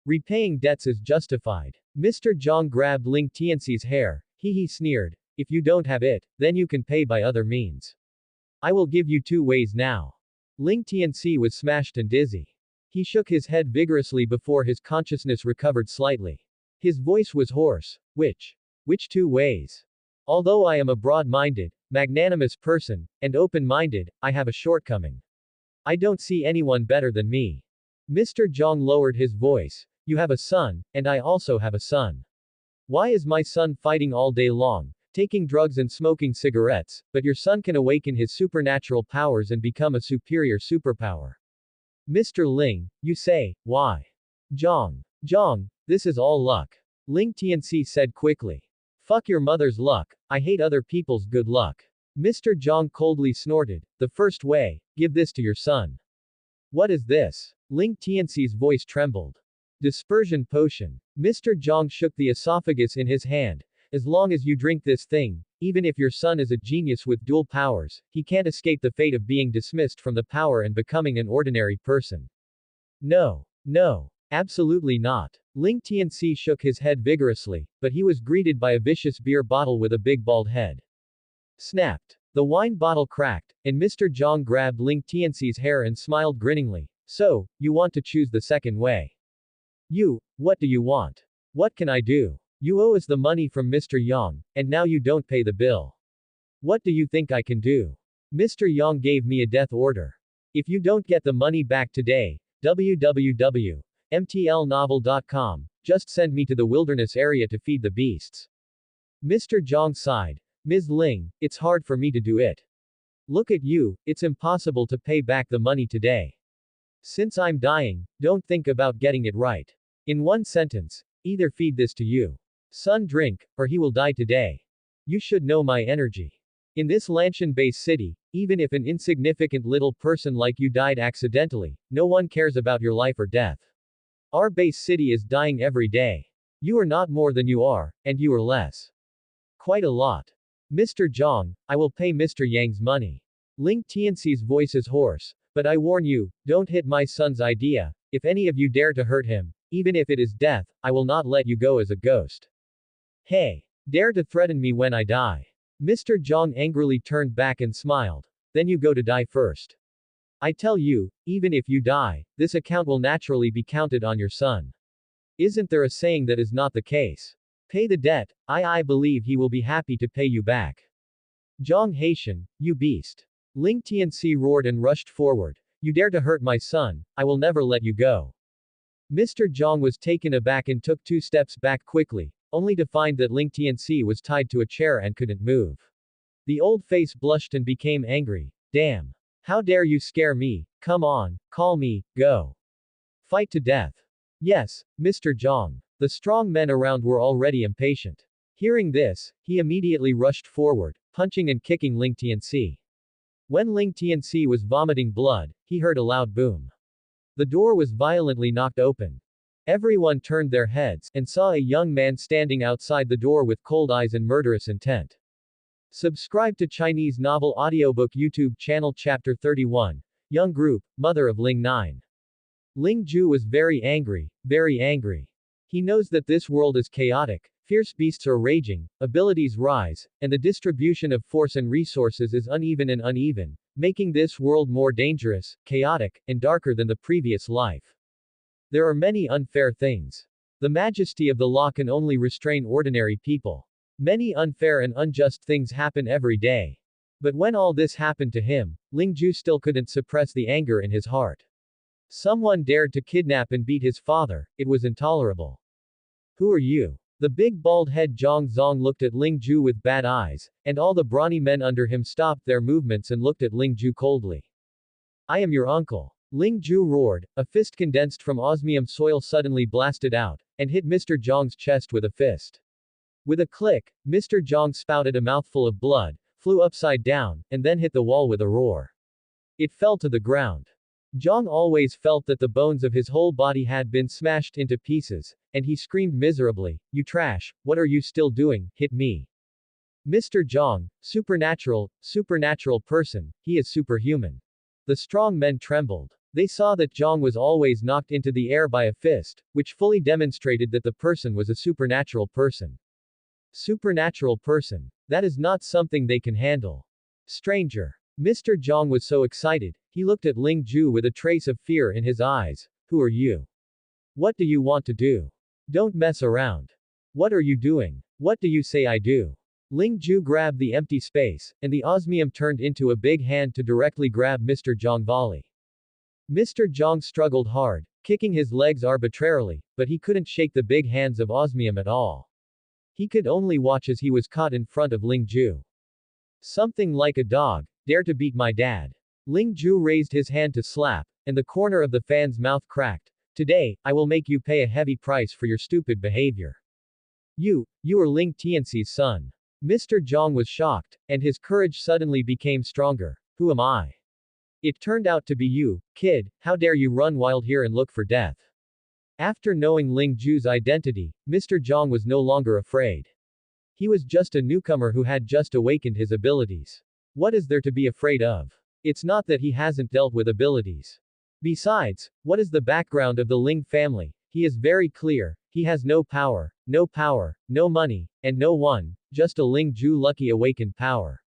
Repaying debts is justified. Mr. Zhang grabbed Ling Tianxi's hair. He sneered. If you don't have it, then you can pay by other means. I will give you 2 ways now. Ling Tianxi was smashed and dizzy. He shook his head vigorously before his consciousness recovered slightly. His voice was hoarse. Which 2 ways? Although I am a broad-minded, magnanimous person, and open-minded, I have a shortcoming. I don't see anyone better than me. Mr. Zhang lowered his voice. You have a son, and I also have a son. Why is my son fighting all day long, taking drugs and smoking cigarettes, but your son can awaken his supernatural powers and become a superior superpower? Mr. Ling, you say, why? Zhang, this is all luck. Ling Tianxi said quickly. Fuck your mother's luck, I hate other people's good luck. Mr. Zhang coldly snorted. The first way, give this to your son. What is this? Ling Tianxi's voice trembled. Dispersion potion. Mr. Zhang shook the esophagus in his hand. As long as you drink this thing, even if your son is a genius with dual powers, he can't escape the fate of being dismissed from the power and becoming an ordinary person. No, absolutely not. Ling Tianxi shook his head vigorously, but he was greeted by a vicious beer bottle with a big bald head. Snapped. The wine bottle cracked, and Mr. Zhang grabbed Ling Tianxi's hair and smiled grinningly. So, you want to choose the second way? What do you want? What can I do? You owe us the money from Mr. Yang, and now you don't pay the bill. What do you think I can do? Mr. Yang gave me a death order. If you don't get the money back today, www.mtlnovel.com, just send me to the wilderness area to feed the beasts. Mr. Zhang sighed. Ms. Ling, it's hard for me to do it. Look at you, it's impossible to pay back the money today. Since I'm dying, don't think about getting it right. In one sentence, either feed this to you. Son, drink, or he will die today. You should know my energy. In this Lanshan-based city, even if an insignificant little person like you died accidentally, no one cares about your life or death. Our base city is dying every day. You are not more than you are, and you are less. Quite a lot. Mr. Zhang, I will pay Mr. Yang's money. Ling Tianxi's voice is hoarse, but I warn you, don't hit my son's idea. If any of you dare to hurt him, even if it is death, I will not let you go as a ghost. Hey, dare to threaten me when I die. Mr. Zhang angrily turned back and smiled. Then you go to die first. I tell you, even if you die, this account will naturally be counted on your son. Isn't there a saying that is not the case? Pay the debt, I believe he will be happy to pay you back. Zhang Haitian, you beast. Ling Tianxi roared and rushed forward. You dare to hurt my son, I will never let you go. Mr. Zhang was taken aback and took 2 steps back quickly, only to find that Ling Tianxi was tied to a chair and couldn't move. The old face blushed and became angry. Damn. How dare you scare me? Come on, call me, go. Fight to death. Yes, Mr. Zhang. The strong men around were already impatient. Hearing this, he immediately rushed forward, punching and kicking Ling Tianxi. When Ling Tianxi was vomiting blood, he heard a loud boom. The door was violently knocked open. Everyone turned their heads, and saw a young man standing outside the door with cold eyes and murderous intent. Subscribe to Chinese Novel Audiobook YouTube channel Chapter 31, Young Group, Mother of Ling 9. Ling Ju was very angry, very angry. He knows that this world is chaotic, fierce beasts are raging, abilities rise, and the distribution of force and resources is uneven, making this world more dangerous, chaotic, and darker than the previous life. There are many unfair things. The majesty of the law can only restrain ordinary people. Many unfair and unjust things happen every day. But when all this happened to him, Ling Ju still couldn't suppress the anger in his heart. Someone dared to kidnap and beat his father, it was intolerable. Who are you? The big bald head Zhang Zong looked at Ling Ju with bad eyes, and all the brawny men under him stopped their movements and looked at Ling Ju coldly. I am your uncle. Ling Ju roared, a fist condensed from osmium soil suddenly blasted out, and hit Mr. Zhang's chest with a fist. With a click, Mr. Zhang spouted a mouthful of blood, flew upside down, and then hit the wall with a roar. It fell to the ground. Zhang always felt that the bones of his whole body had been smashed into pieces, and he screamed miserably, "You trash, what are you still doing, hit me." Mr. Zhang, supernatural person, he is superhuman. The strong men trembled. They saw that Zhang was always knocked into the air by a fist, which fully demonstrated that the person was a supernatural person. Supernatural person. That is not something they can handle. Stranger. Mr. Zhang was so excited, he looked at Ling Ju with a trace of fear in his eyes. Who are you? What do you want to do? Don't mess around. What are you doing? What do you say I do? Ling Ju grabbed the empty space, and the osmium turned into a big hand to directly grab Mr. Zhang volley. Mr. Zhang struggled hard, kicking his legs arbitrarily, but he couldn't shake the big hands of osmium at all. He could only watch as he was caught in front of Ling Ju. Something like a dog, dare to beat my dad. Ling Ju raised his hand to slap, and the corner of the fan's mouth cracked. Today, I will make you pay a heavy price for your stupid behavior. You are Ling Tianxi's son. Mr. Zhang was shocked, and his courage suddenly became stronger. Who am I? It turned out to be you, kid, how dare you run wild here and look for death. After knowing Ling Ju's identity, Mr. Zhang was no longer afraid. He was just a newcomer who had just awakened his abilities. What is there to be afraid of? It's not that he hasn't dealt with abilities. Besides, what is the background of the Ling family? He is very clear, he has no power, no money, and no one, just a Ling Ju lucky awakened power.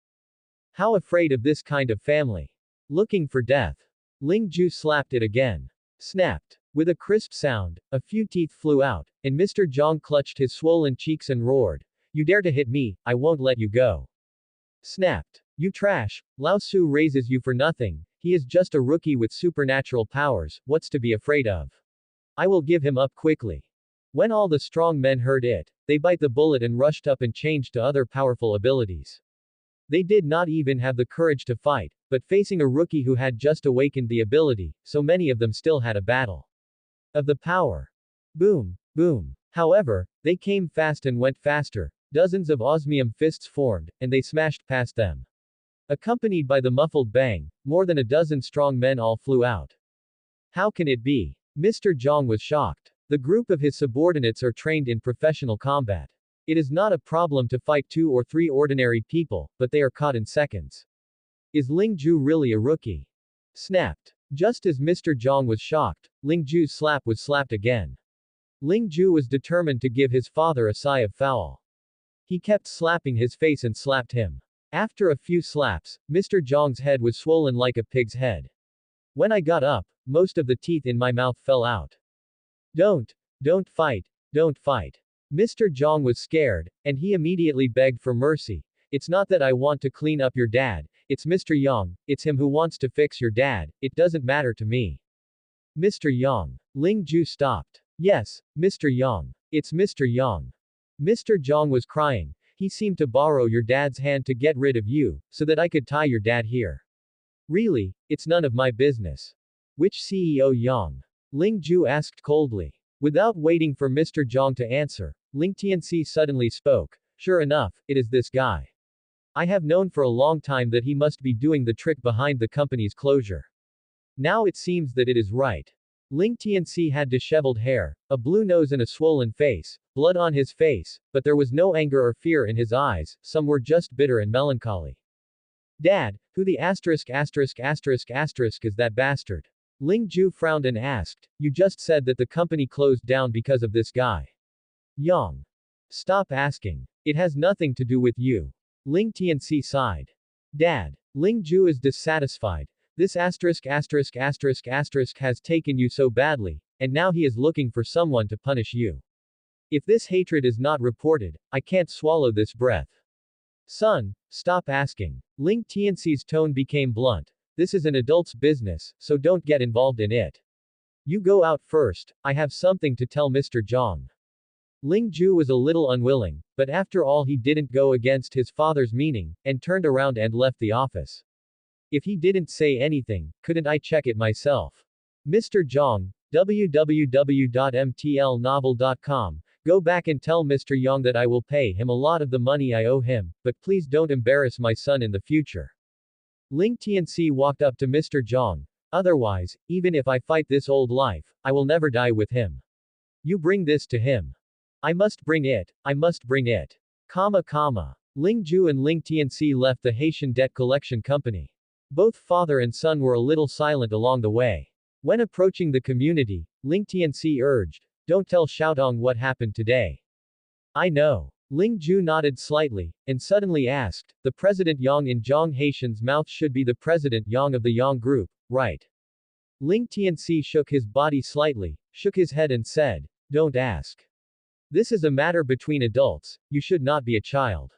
How afraid of this kind of family? Looking for death. Ling Ju slapped it again. Snapped. With a crisp sound, a few teeth flew out, and Mr. Zhang clutched his swollen cheeks and roared. You dare to hit me, I won't let you go. Snapped. You trash, Lao Su raises you for nothing, he is just a rookie with supernatural powers, what's to be afraid of? I will give him up quickly. When all the strong men heard it, they bite the bullet and rushed up and changed to other powerful abilities. They did not even have the courage to fight, but facing a rookie who had just awakened the ability, so many of them still had a battle of the power. Boom, boom. However, they came fast and went faster, dozens of osmium fists formed, and they smashed past them. Accompanied by the muffled bang, more than a dozen strong men all flew out. How can it be? Mr. Zhang was shocked. The group of his subordinates are trained in professional combat. It is not a problem to fight 2 or 3 ordinary people, but they are caught in seconds. Is Ling Ju really a rookie? Snapped. Just as Mr. Zhang was shocked, Ling Ju's slap was slapped again. Ling Ju was determined to give his father a sigh of foul. He kept slapping his face and slapped him. After a few slaps, Mr. Zhang's head was swollen like a pig's head. When I got up, most of the teeth in my mouth fell out. Don't fight, don't fight. Mr. Zhang was scared, and he immediately begged for mercy. It's not that I want to clean up your dad, it's Mr. Yang, it's him who wants to fix your dad, it doesn't matter to me. Mr. Yang. Ling Ju stopped. Yes, Mr. Yang. It's Mr. Yang. Mr. Zhang was crying. He seemed to borrow your dad's hand to get rid of you, so that I could tie your dad here. Really, it's none of my business. Which CEO Yang? Ling Ju asked coldly. Without waiting for Mr. Zhang to answer, Ling Tianxi suddenly spoke. Sure enough, it is this guy. I have known for a long time that he must be doing the trick behind the company's closure. Now it seems that it is right. Ling Tianxi had disheveled hair, a blue nose and a swollen face, blood on his face, but there was no anger or fear in his eyes, some were just bitter and melancholy. Dad, who the is that bastard? Ling Ju frowned and asked, you just said that the company closed down because of this guy. Yang. Stop asking. It has nothing to do with you. Ling Tianxi sighed. Dad. Ling Ju is dissatisfied. This has taken you so badly, and now he is looking for someone to punish you. If this hatred is not reported, I can't swallow this breath. Son, stop asking. Ling Tianxi's tone became blunt. This is an adult's business, so don't get involved in it. You go out first, I have something to tell Mr. Zhang. Ling Ju was a little unwilling, but after all he didn't go against his father's meaning, and turned around and left the office. If he didn't say anything, couldn't I check it myself? Mr. Zhang, www.mtlnovel.com. Go back and tell Mr. Yang that I will pay him a lot of the money I owe him, but please don't embarrass my son in the future. Ling Tianxi walked up to Mr. Zhang. Otherwise, even if I fight this old life, I will never die with him. You bring this to him. I must bring it. I must bring it. Ling Ju and Ling Tianxi left the Haitian debt collection company. Both father and son were a little silent along the way. When approaching the community, Ling Tianxi urged, "Don't tell Xiaodong what happened today." "I know." Ling Ju nodded slightly, and suddenly asked, "The President Yang in Zhang Haitian's mouth should be the President Yang of the Yang Group, right?" Ling Tianxi shook his body slightly, shook his head and said, "Don't ask. This is a matter between adults, you should not be a child."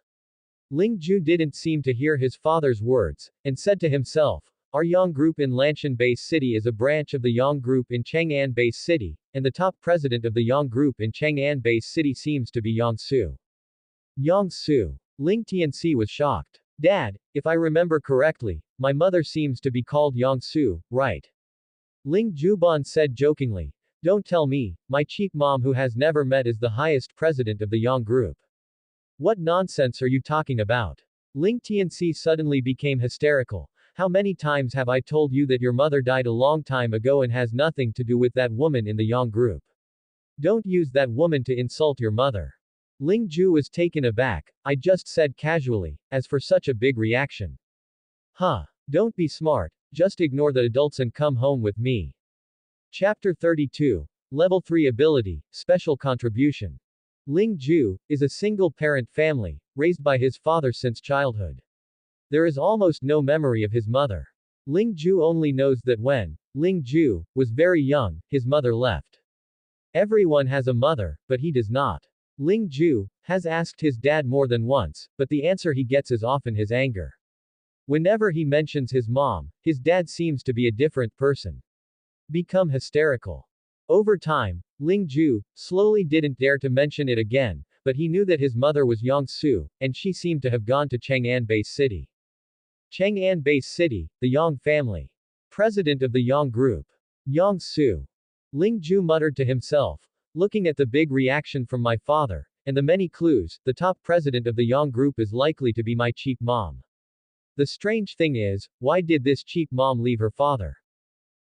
Ling Ju didn't seem to hear his father's words, and said to himself, "Our Yang Group in Lanshan Base City is a branch of the Yang Group in Chang'an Base City, and the top president of the Yang Group in Chang'an Base City seems to be Yang Su." Yang Su. Ling Tianxi was shocked. "Dad, if I remember correctly, my mother seems to be called Yang Su, right?" Ling Juban said jokingly, "Don't tell me, my cheap mom who has never met is the highest president of the Yang Group. What nonsense are you talking about?" Ling Tianxi suddenly became hysterical. "How many times have I told you that your mother died a long time ago and has nothing to do with that woman in the Yang Group? Don't use that woman to insult your mother." Ling Ju was taken aback. "I just said casually, as for such a big reaction." "Huh. Don't be smart, just ignore the adults and come home with me." Chapter 32. Level 3 Ability, Special Contribution. Ling Ju is a single-parent family, raised by his father since childhood. There is almost no memory of his mother. Ling Ju only knows that when Ling Ju was very young, his mother left. Everyone has a mother, but he does not. Ling Ju has asked his dad more than once, but the answer he gets is often his anger. Whenever he mentions his mom, his dad seems to be a different person. Become hysterical. Over time, Ling Ju slowly didn't dare to mention it again, but he knew that his mother was Yang Su, and she seemed to have gone to Chang'an Base City. Chang'an Base City, the Yang family. President of the Yang Group. Yang Su. Ling Ju muttered to himself, "Looking at the big reaction from my father, and the many clues, the top president of the Yang Group is likely to be my cheap mom. The strange thing is, why did this cheap mom leave her father?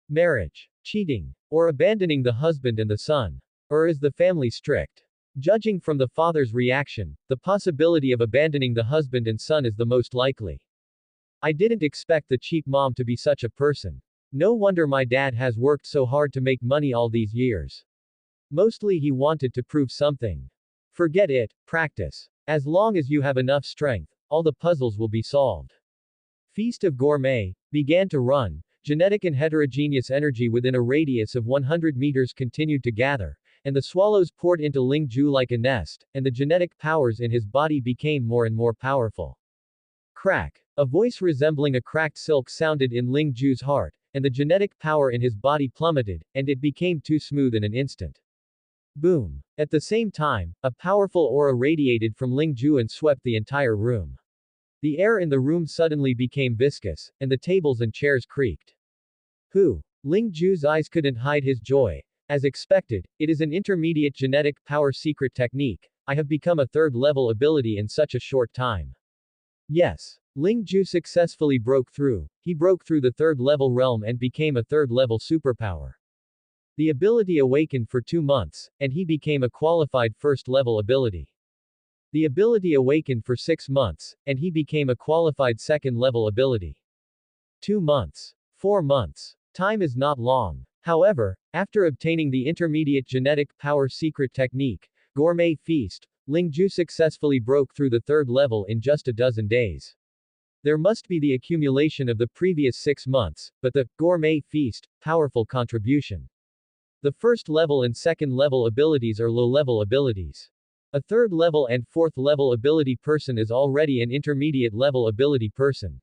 Marriage, cheating, or abandoning the husband and the son? Or is the family strict? Judging from the father's reaction, the possibility of abandoning the husband and son is the most likely. I didn't expect the cheap mom to be such a person. No wonder my dad has worked so hard to make money all these years. Mostly he wanted to prove something. Forget it, practice. As long as you have enough strength, all the puzzles will be solved." Feast of Gourmet began to run. Genetic and heterogeneous energy within a radius of 100 meters continued to gather, and the swallows poured into Ling Ju like a nest, and the genetic powers in his body became more and more powerful. Crack. A voice resembling a cracked silk sounded in Ling Ju's heart, and the genetic power in his body plummeted, and it became too smooth in an instant. Boom. At the same time, a powerful aura radiated from Ling Ju and swept the entire room. The air in the room suddenly became viscous, and the tables and chairs creaked. Who? Ling Ju's eyes couldn't hide his joy. As expected, it is an intermediate genetic power secret technique. I have become a third-level ability in such a short time. Yes. Ling Ju successfully broke through. He broke through the third-level realm and became a third-level superpower. The ability awakened for 2 months, and he became a qualified first-level ability. The ability awakened for 6 months, and he became a qualified second-level ability. 2 months. 4 months. Time is not long. However, after obtaining the intermediate genetic power secret technique, Gourmet Feast, Ling Ju successfully broke through the third level in just a dozen days. There must be the accumulation of the previous 6 months, but the Gourmet Feast, powerful contribution. The first level and second level abilities are low-level abilities. A third level and fourth level ability person is already an intermediate level ability person.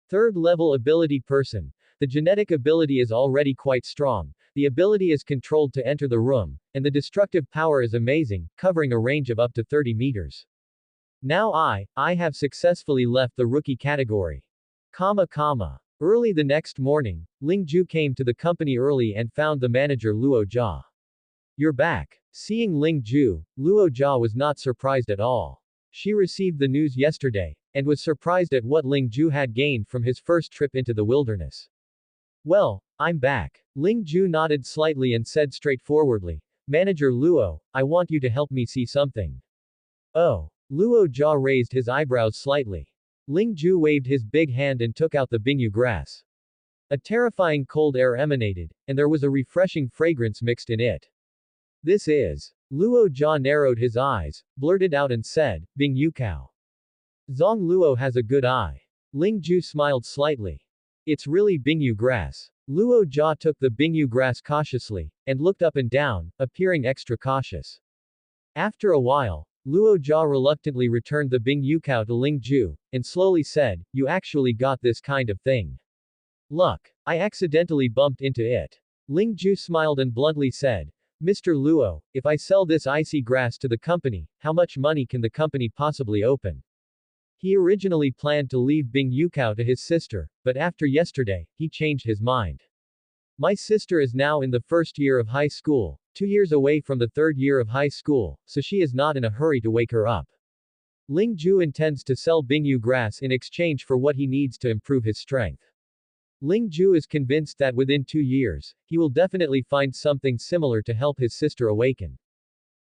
Third level ability person. The genetic ability is already quite strong. The ability is controlled to enter the room, and the destructive power is amazing, covering a range of up to 30 meters. Now I have successfully left the rookie category. Early the next morning, Ling Ju came to the company early and found the manager Luo Jia. You're back. Seeing Ling Ju, Luo Jia was not surprised at all. She received the news yesterday, and was surprised at what Ling Ju had gained from his first trip into the wilderness. Well, I'm back. Ling Ju nodded slightly and said straightforwardly, Manager Luo, I want you to help me see something. Oh. Luo Jia raised his eyebrows slightly. Ling Ju waved his big hand and took out the bingyu grass. A terrifying cold air emanated, and there was a refreshing fragrance mixed in it. This is. Luo Jia narrowed his eyes, blurted out and said, Bingyu Kao. Zong Luo has a good eye. Ling Ju smiled slightly. It's really bingyu grass. Luo Jia took the bingyu grass cautiously, and looked up and down, appearing extra cautious. After a while, Luo Jia reluctantly returned the bingyu kao to Ling Ju, and slowly said, You actually got this kind of thing. Luck. I accidentally bumped into it. Ling Ju smiled and bluntly said, Mr. Luo, if I sell this icy grass to the company, how much money can the company possibly open? He originally planned to leave bingyu kao to his sister, but after yesterday, he changed his mind. My sister is now in the first year of high school, 2 years away from the third year of high school, so she is not in a hurry to wake her up. Ling Ju intends to sell bingyu grass in exchange for what he needs to improve his strength. Ling Ju is convinced that within 2 years, he will definitely find something similar to help his sister awaken.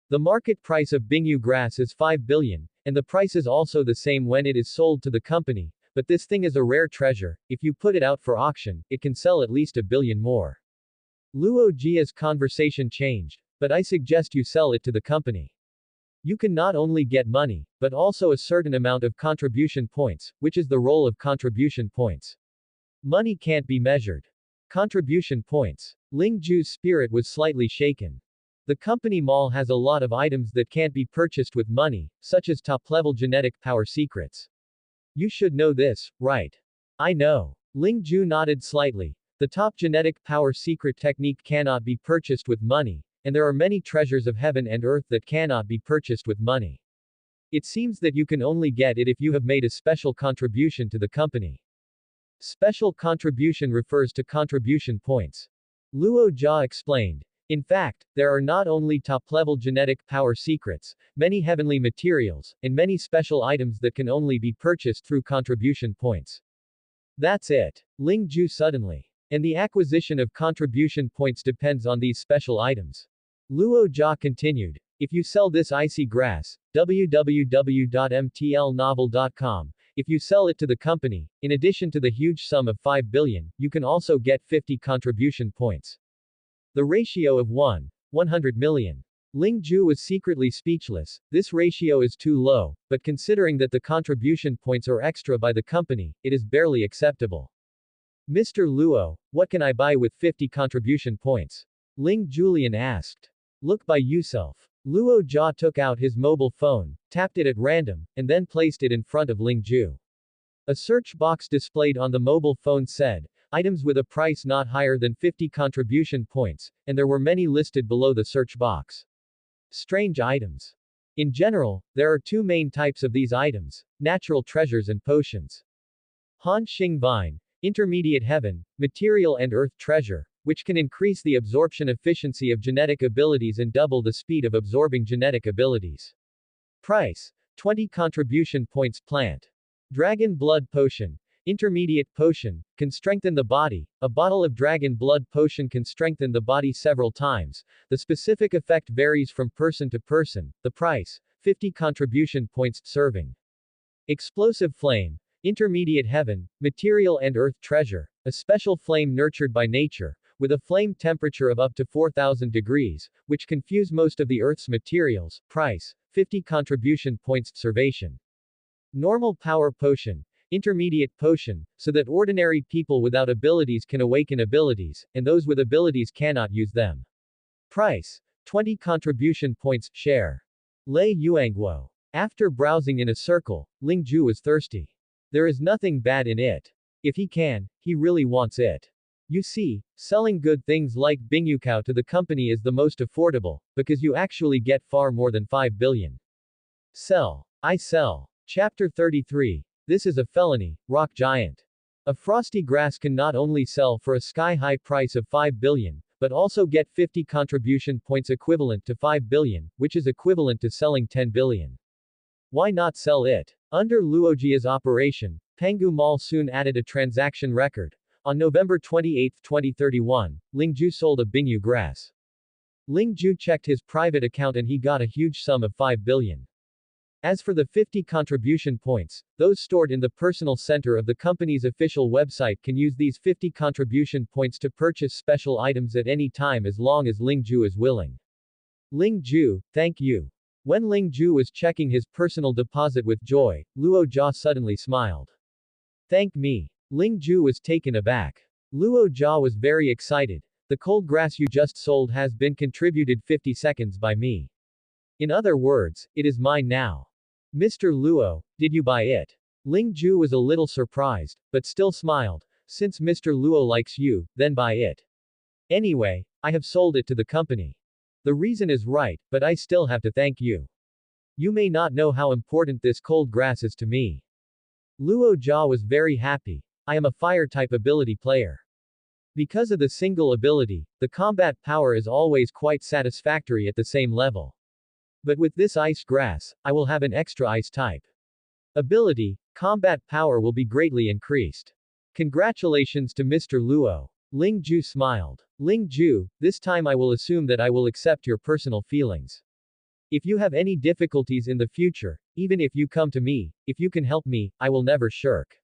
The market price of bingyu grass is 5 billion, and the price is also the same when it is sold to the company, but this thing is a rare treasure. If you put it out for auction, it can sell at least 1 billion more. Luo Jia's conversation changed, but I suggest you sell it to the company. You can not only get money, but also a certain amount of contribution points, which is the role of contribution points. Money can't be measured. Contribution points. Ling Ju's spirit was slightly shaken. The company mall has a lot of items that can't be purchased with money, such as top-level genetic power secrets. You should know this, right? I know. Ling Ju nodded slightly. The top genetic power secret technique cannot be purchased with money, and there are many treasures of heaven and earth that cannot be purchased with money. It seems that you can only get it if you have made a special contribution to the company. Special contribution refers to contribution points. Luo Jia explained. In fact, there are not only top-level genetic power secrets, many heavenly materials, and many special items that can only be purchased through contribution points. That's it. Ling Ju suddenly. And the acquisition of contribution points depends on these special items. Luo Jia continued. If you sell this icy grass, www.mtlnovel.com, if you sell it to the company, in addition to the huge sum of 5 billion, you can also get 50 contribution points. The ratio of 100 million. Ling Ju was secretly speechless. This ratio is too low, but considering that the contribution points are extra by the company, it is barely acceptable. Mr. Luo, what can I buy with 50 contribution points? Ling Julian asked. Look by yourself. Luo Jia took out his mobile phone, tapped it at random, and then placed it in front of Ling Ju. A search box displayed on the mobile phone said, items with a price not higher than 50 contribution points, and there were many listed below the search box. Strange items. In general, there are 2 main types of these items, natural treasures and potions. Han Xing Vine, intermediate heaven, material and earth treasure, which can increase the absorption efficiency of genetic abilities and double the speed of absorbing genetic abilities. Price, 20 contribution points. Plant. Dragon Blood Potion. Intermediate potion, can strengthen the body. A bottle of dragon blood potion can strengthen the body several times. The specific effect varies from person to person. The price, 50 contribution points. Serving. Explosive Flame. Intermediate heaven, material and earth treasure, a special flame nurtured by nature, with a flame temperature of up to 4,000 degrees, which can fuse most of the earth's materials. Price, 50 contribution points. Servation. Normal Power Potion. Intermediate potion, so that ordinary people without abilities can awaken abilities, and those with abilities cannot use them. Price, 20 contribution points. Share. Lei Yuangguo. After browsing in a circle, Ling Ju was thirsty. There is nothing bad in it. If he can, he really wants it. You see, selling good things like Bingyukao to the company is the most affordable, because you actually get far more than 5 billion. Sell. I sell. Chapter 33. This is a felony, rock giant. A frosty grass can not only sell for a sky-high price of 5 billion, but also get 50 contribution points equivalent to 5 billion, which is equivalent to selling 10 billion. Why not sell it? Under Luojia's operation, Penghu Mall soon added a transaction record. On November 28, 2031, Lingju sold a Bingyu grass. Lingju checked his private account and he got a huge sum of 5 billion. As for the 50 contribution points, those stored in the personal center of the company's official website can use these 50 contribution points to purchase special items at any time as long as Lingju is willing. Lingju, thank you. When Lingju was checking his personal deposit with joy, Luo Jia suddenly smiled. Thank me. Lingju was taken aback. Luo Jia was very excited. The cold grass you just sold has been contributed 50 seconds by me. In other words, it is mine now. Mr. Luo, did you buy it? Lingju was a little surprised, but still smiled. Since Mr. Luo likes you, then buy it. Anyway, I have sold it to the company. The reason is right, but I still have to thank you. You may not know how important this cold grass is to me. Luo Jia was very happy. I am a fire-type ability player. Because of the single ability, the combat power is always quite satisfactory at the same level. But with this ice grass, I will have an extra ice-type ability, combat power will be greatly increased. Congratulations to Mr. Luo. Lingju smiled. Lingju, this time I will assume that I will accept your personal feelings. If you have any difficulties in the future, even if you come to me, if you can help me, I will never shirk.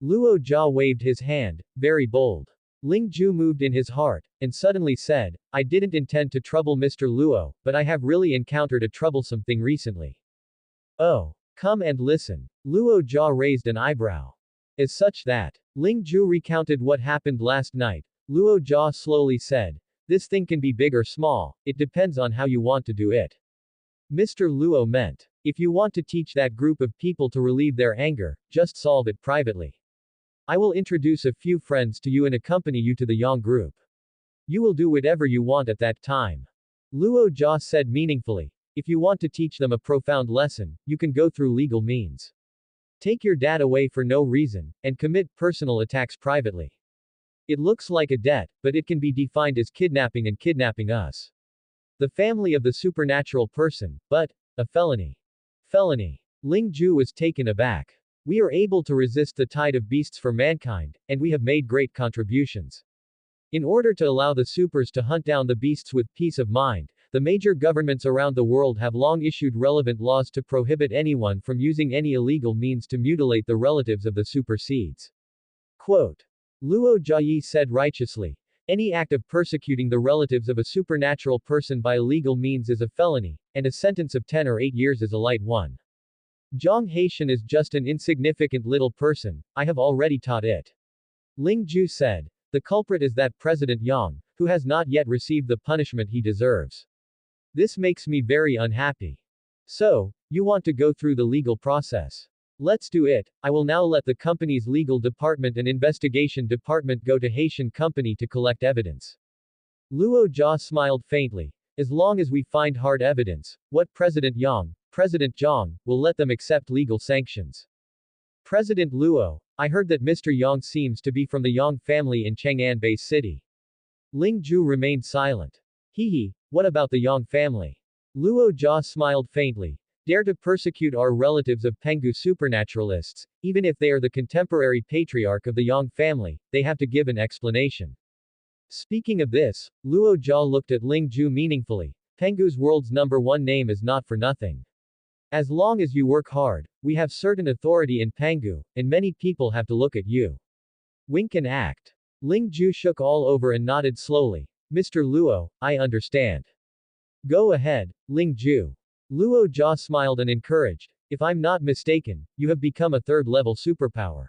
Luo Jia waved his hand, very bold. Lingju moved in his heart, and suddenly said, I didn't intend to trouble Mr. Luo, but I have really encountered a troublesome thing recently. Oh. Come and listen. Luo Jia raised an eyebrow. As such that. Lingju recounted what happened last night. Luo Jia slowly said, this thing can be big or small, it depends on how you want to do it. Mr. Luo meant, if you want to teach that group of people to relieve their anger, just solve it privately. I will introduce a few friends to you and accompany you to the Yang group. You will do whatever you want at that time. Luo Jia said meaningfully, if you want to teach them a profound lesson, you can go through legal means. Take your dad away for no reason, and commit personal attacks privately. It looks like a debt, but it can be defined as kidnapping and kidnapping us. The family of the supernatural person, but, a felony. Felony. Lingju was taken aback. We are able to resist the tide of beasts for mankind, and we have made great contributions. In order to allow the supers to hunt down the beasts with peace of mind, the major governments around the world have long issued relevant laws to prohibit anyone from using any illegal means to mutilate the relatives of the super seeds. Quote. Luo Jia said righteously, any act of persecuting the relatives of a supernatural person by illegal means is a felony, and a sentence of 10 or 8 years is a light one. Zhang Haitian is just an insignificant little person, I have already taught it. Lingju said. The culprit is that President Yang, who has not yet received the punishment he deserves. This makes me very unhappy. So, you want to go through the legal process. Let's do it. I will now let the company's legal department and investigation department go to Haitian company to collect evidence. Luo Jia smiled faintly. As long as we find hard evidence, what President Yang, President Zhang, will let them accept legal sanctions. President Luo, I heard that Mr. Yang seems to be from the Yang family in Chang'an Bay City. Lingju remained silent. Hehe, what about the Yang family? Luo Jia smiled faintly. Dare to persecute our relatives of Penghu supernaturalists, even if they are the contemporary patriarch of the Yang family, they have to give an explanation. Speaking of this, Luo Jia looked at Lingju meaningfully. Penghu's world's #1 name is not for nothing. As long as you work hard, we have certain authority in Penghu, and many people have to look at you. Wink and act. Lingju shook all over and nodded slowly. Mr. Luo, I understand. Go ahead, Lingju. Luo Jia smiled and encouraged. If I'm not mistaken, you have become a third-level superpower.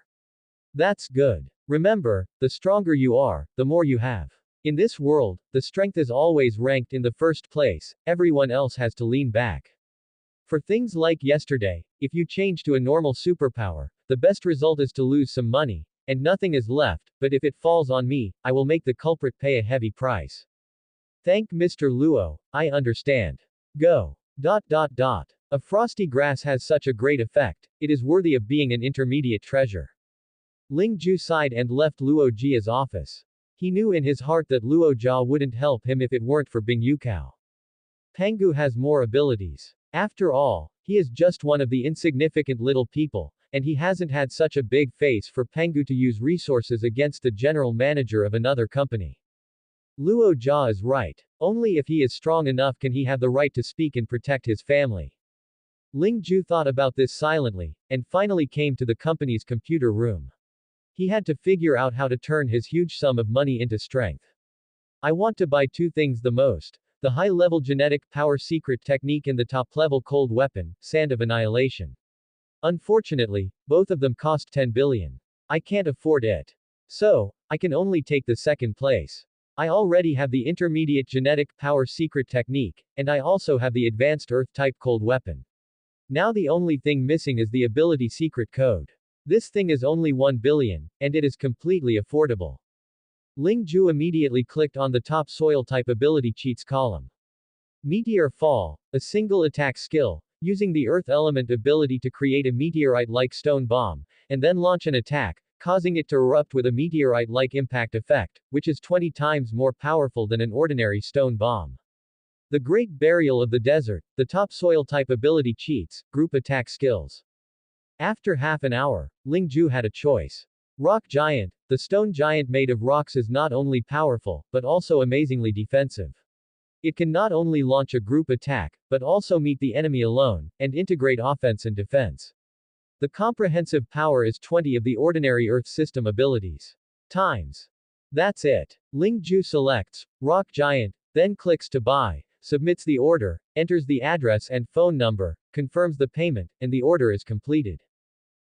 That's good. Remember, the stronger you are, the more you have. In this world, the strength is always ranked in the first place, everyone else has to lean back. For things like yesterday, if you change to a normal superpower, the best result is to lose some money, and nothing is left, but if it falls on me, I will make the culprit pay a heavy price. Thank Mr. Luo, I understand. Go. A frosty grass has such a great effect, it is worthy of being an intermediate treasure. Ling Ju sighed and left Luo Jia's office. He knew in his heart that Luo Jia wouldn't help him if it weren't for Bing Yukao. Pengu has more abilities. After all, he is just one of the insignificant little people, and he hasn't had such a big face for Pengu to use resources against the general manager of another company. Luo Jia is right. Only if he is strong enough can he have the right to speak and protect his family. Ling Ju thought about this silently, and finally came to the company's computer room. He had to figure out how to turn his huge sum of money into strength. I want to buy two things the most: the high-level genetic power secret technique and the top-level cold weapon, Sand of Annihilation. Unfortunately, both of them cost 10 billion. I can't afford it. So, I can only take the second place. I already have the intermediate genetic power secret technique, and I also have the advanced Earth-type cold weapon. Now the only thing missing is the ability secret code. This thing is only 1 billion, and it is completely affordable. Ling Ju immediately clicked on the top soil-type ability cheats column. Meteor Fall, a single attack skill, using the Earth element ability to create a meteorite-like stone bomb, and then launch an attack, causing it to erupt with a meteorite-like impact effect, which is 20 times more powerful than an ordinary stone bomb. The Great Burial of the Desert, the top soil-type ability cheats, group attack skills. After half an hour, Ling Ju had a choice. Rock Giant, the stone giant made of rocks, is not only powerful, but also amazingly defensive. It can not only launch a group attack, but also meet the enemy alone, and integrate offense and defense. The comprehensive power is 20 of the ordinary Earth system abilities. Times. That's it. Ling Ju selects Rock Giant, then clicks to buy, submits the order, enters the address and phone number, confirms the payment, and the order is completed.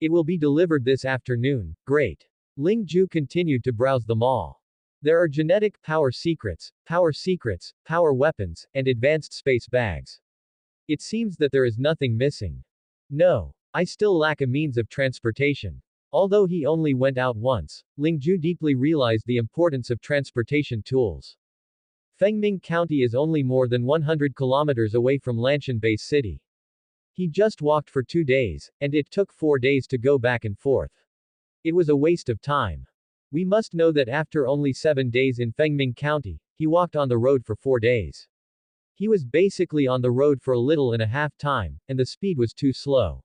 It will be delivered this afternoon. Great. Ling Ju continued to browse the mall. There are genetic power secrets, power weapons, and advanced space bags. It seems that there is nothing missing. No. I still lack a means of transportation. Although he only went out once, Ling Ju deeply realized the importance of transportation tools. Fengming County is only more than 100 kilometers away from Lanshan Base City. He just walked for 2 days, and it took 4 days to go back and forth. It was a waste of time. We must know that after only 7 days in Fengming County, he walked on the road for 4 days. He was basically on the road for a little and a half time, and the speed was too slow.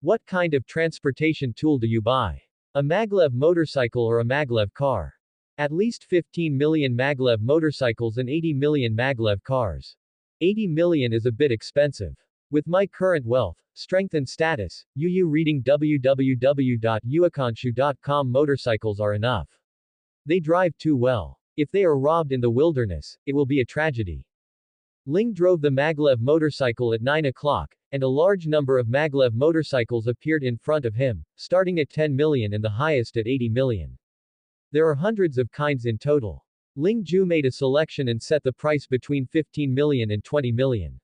What kind of transportation tool do you buy? A maglev motorcycle or a maglev car? At least 15 million maglev motorcycles and 80 million maglev cars. 80 million is a bit expensive. With my current wealth, strength and status, reading www.yuakanshu.com, motorcycles are enough. They drive too well. If they are robbed in the wilderness, it will be a tragedy. Ling drove the maglev motorcycle at 9 o'clock, and a large number of maglev motorcycles appeared in front of him, starting at 10 million and the highest at 80 million. There are hundreds of kinds in total. Ling Ju made a selection and set the price between 15 million and 20 million.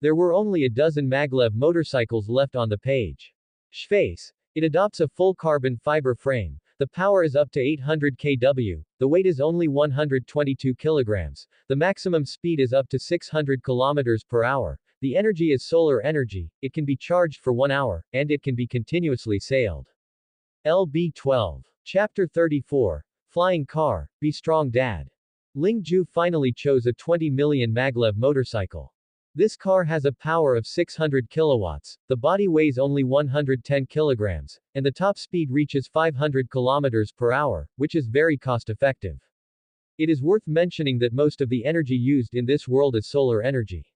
There were only a dozen maglev motorcycles left on the page. Schface. It adopts a full carbon fiber frame. The power is up to 800 kW, the weight is only 122 kilograms, the maximum speed is up to 600 kilometers per hour, the energy is solar energy, it can be charged for 1 hour, and it can be continuously sailed. LB12. Chapter 34. Flying Car, Be Strong Dad. Ling Ju finally chose a 20 million maglev motorcycle. This car has a power of 600 kilowatts, the body weighs only 110 kilograms, and the top speed reaches 500 kilometers per hour, which is very cost-effective. It is worth mentioning that most of the energy used in this world is solar energy.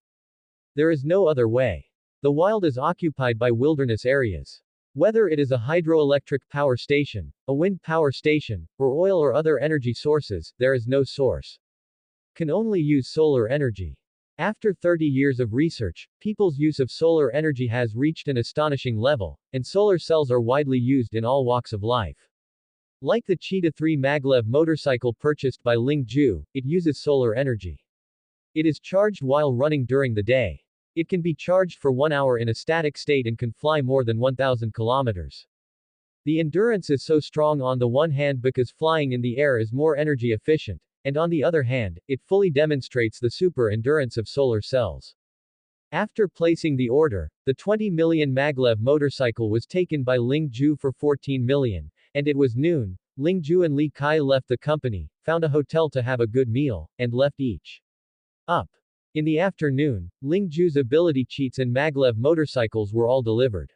There is no other way. The wild is occupied by wilderness areas. Whether it is a hydroelectric power station, a wind power station, or oil or other energy sources, there is no source. Can only use solar energy. After 30 years of research, people's use of solar energy has reached an astonishing level, and solar cells are widely used in all walks of life. Like the Cheetah 3 maglev motorcycle purchased by Ling Ju, it uses solar energy. It is charged while running during the day. It can be charged for 1 hour in a static state and can fly more than 1,000 kilometers. The endurance is so strong on the one hand because flying in the air is more energy efficient, and on the other hand, it fully demonstrates the super endurance of solar cells. After placing the order, the 20 million maglev motorcycle was taken by Ling Ju for 14 million, and it was noon. Ling Ju and Li Kai left the company, found a hotel to have a good meal, and left each up. In the afternoon, Ling Ju's ability cheats and maglev motorcycles were all delivered.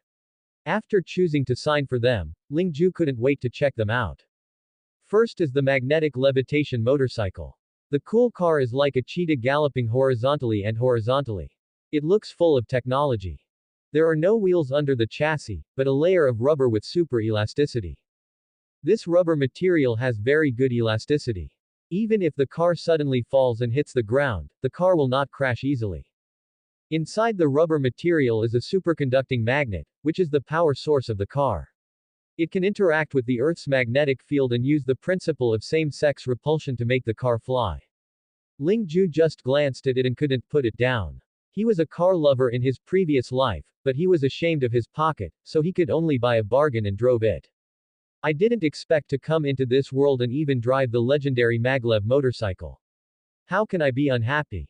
After choosing to sign for them, Ling Ju couldn't wait to check them out. First is the magnetic levitation motorcycle. The cool car is like a cheetah galloping horizontally and horizontally. It looks full of technology. There are no wheels under the chassis, but a layer of rubber with super elasticity. This rubber material has very good elasticity. Even if the car suddenly falls and hits the ground, the car will not crash easily. Inside the rubber material is a superconducting magnet, which is the power source of the car. It can interact with the Earth's magnetic field and use the principle of same-sex repulsion to make the car fly. Ling Ju just glanced at it and couldn't put it down. He was a car lover in his previous life, but he was ashamed of his pocket, so he could only buy a bargain and drove it. I didn't expect to come into this world and even drive the legendary maglev motorcycle. How can I be unhappy?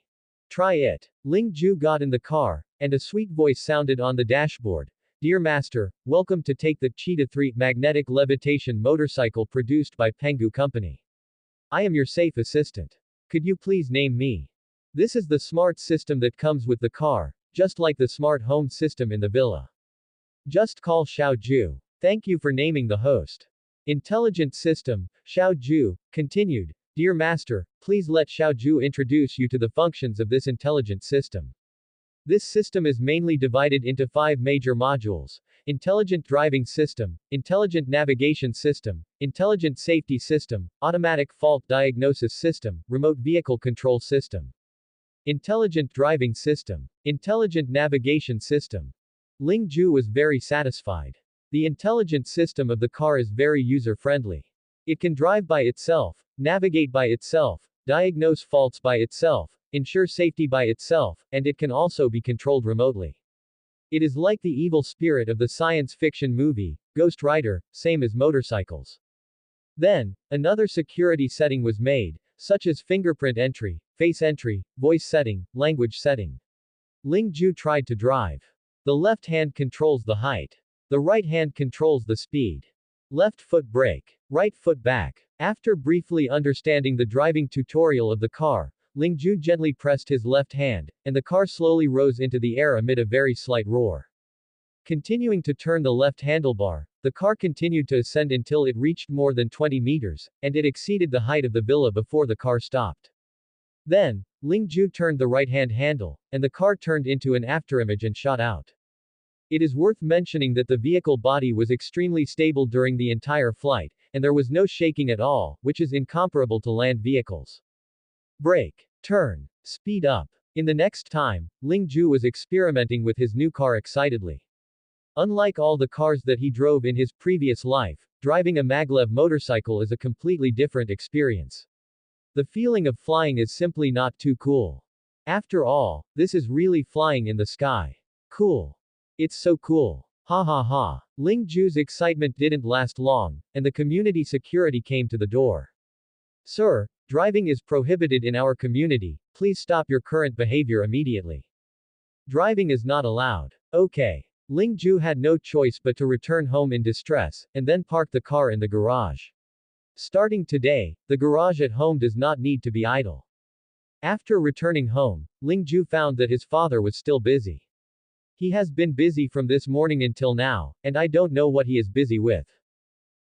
Try it. Ling Ju got in the car, and a sweet voice sounded on the dashboard. Dear Master, welcome to take the Cheetah 3 magnetic levitation motorcycle produced by Pengu Company. I am your safe assistant. Could you please name me? This is the smart system that comes with the car, just like the smart home system in the villa. Just call Xiao Ju. Thank you for naming the host. Intelligent system, Xiao Ju, continued. Dear Master, please let Xiao Ju introduce you to the functions of this intelligent system. This system is mainly divided into 5 major modules: intelligent driving system, intelligent navigation system, intelligent safety system, automatic fault diagnosis system, remote vehicle control system. Intelligent driving system. Intelligent navigation system. Ling Ju was very satisfied. The intelligent system of the car is very user-friendly. It can drive by itself, navigate by itself, diagnose faults by itself, ensure safety by itself, and it can also be controlled remotely. It is like the evil spirit of the science fiction movie, Ghost Rider, same as motorcycles. Then, another security setting was made, such as fingerprint entry, face entry, voice setting, language setting. Ling Ju tried to drive. The left hand controls the height. The right hand controls the speed. Left foot brake. Right foot back. After briefly understanding the driving tutorial of the car, Ling Ju gently pressed his left hand, and the car slowly rose into the air amid a very slight roar. Continuing to turn the left handlebar, the car continued to ascend until it reached more than 20 meters, and it exceeded the height of the villa before the car stopped. Then, Ling Ju turned the right-hand handle, and the car turned into an afterimage and shot out. It is worth mentioning that the vehicle body was extremely stable during the entire flight, and there was no shaking at all, which is incomparable to land vehicles. Brake. Turn. Speed up. In the next time, Ling Ju was experimenting with his new car excitedly. Unlike all the cars that he drove in his previous life, driving a maglev motorcycle is a completely different experience. The feeling of flying is simply not too cool. After all, this is really flying in the sky. Cool. It's so cool. Ha ha ha. Ling Ju's excitement didn't last long, and the community security came to the door. Sir, driving is prohibited in our community, please stop your current behavior immediately. Driving is not allowed. Okay. Ling Ju had no choice but to return home in distress, and then park the car in the garage. Starting today, the garage at home does not need to be idle. After returning home, Ling Ju found that his father was still busy. He has been busy from this morning until now, and I don't know what he is busy with.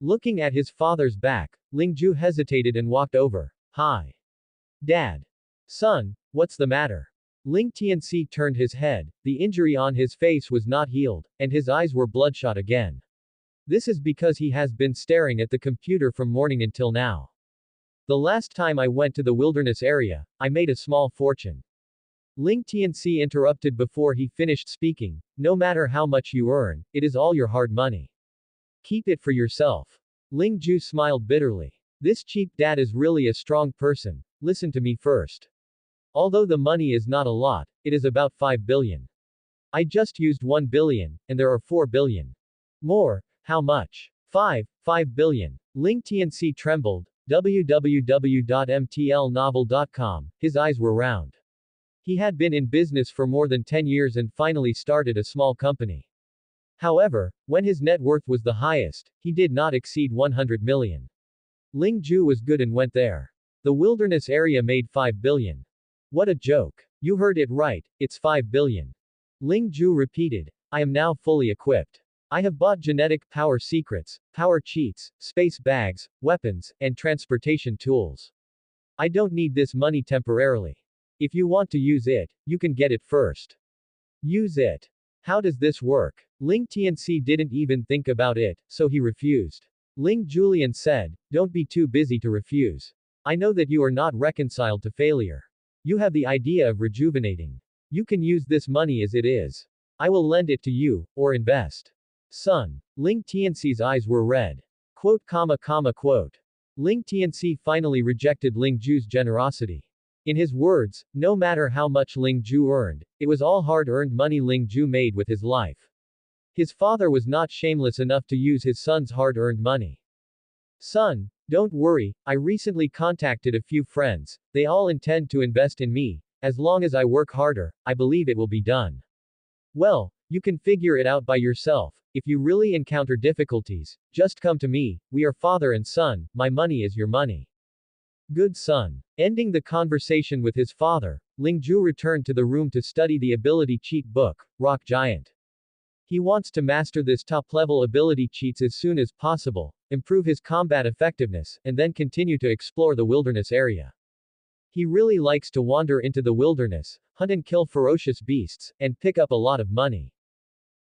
Looking at his father's back, Ling Ju hesitated and walked over. Hi. Dad. Son, what's the matter? Ling Tianxi turned his head. The injury on his face was not healed, and his eyes were bloodshot again. This is because he has been staring at the computer from morning until now. The last time I went to the wilderness area, I made a small fortune. Ling Tianxi interrupted before he finished speaking. No matter how much you earn, it is all your hard money. Keep it for yourself. Ling Ju smiled bitterly. This cheap dad is really a strong person. Listen to me first. Although the money is not a lot, it is about 5 billion. I just used 1 billion, and there are 4 billion. More. How much? 5 billion. Ling Tianxi trembled. www.mtlnovel.com. His eyes were round. He had been in business for more than 10 years and finally started a small company. However, when his net worth was the highest, he did not exceed 100 million. Ling Ju was good and went there. The wilderness area made 5 billion. What a joke. You heard it right, it's 5 billion. Ling Ju repeated. I am now fully equipped. I have bought genetic power secrets, power cheats, space bags, weapons, and transportation tools. I don't need this money temporarily. If you want to use it, you can get it first. Use it. How does this work? Ling Tianxi didn't even think about it, so he refused. Ling Julian said, don't be too busy to refuse. I know that you are not reconciled to failure. You have the idea of rejuvenating. You can use this money as it is. I will lend it to you, or invest. Son. Ling Tianxi's eyes were red. Quote. Ling Tianxi finally rejected Ling Ju's generosity. In his words, no matter how much Ling Ju earned, it was all hard-earned money Ling Ju made with his life. His father was not shameless enough to use his son's hard-earned money. Son, don't worry, I recently contacted a few friends, they all intend to invest in me. As long as I work harder, I believe it will be done. Well, you can figure it out by yourself. If you really encounter difficulties, just come to me. We are father and son, my money is your money. Good son. Ending the conversation with his father, Ling Ju returned to the room to study the ability cheat book, Rock Giant. He wants to master this top-level ability cheats as soon as possible, improve his combat effectiveness, and then continue to explore the wilderness area. He really likes to wander into the wilderness, hunt and kill ferocious beasts, and pick up a lot of money.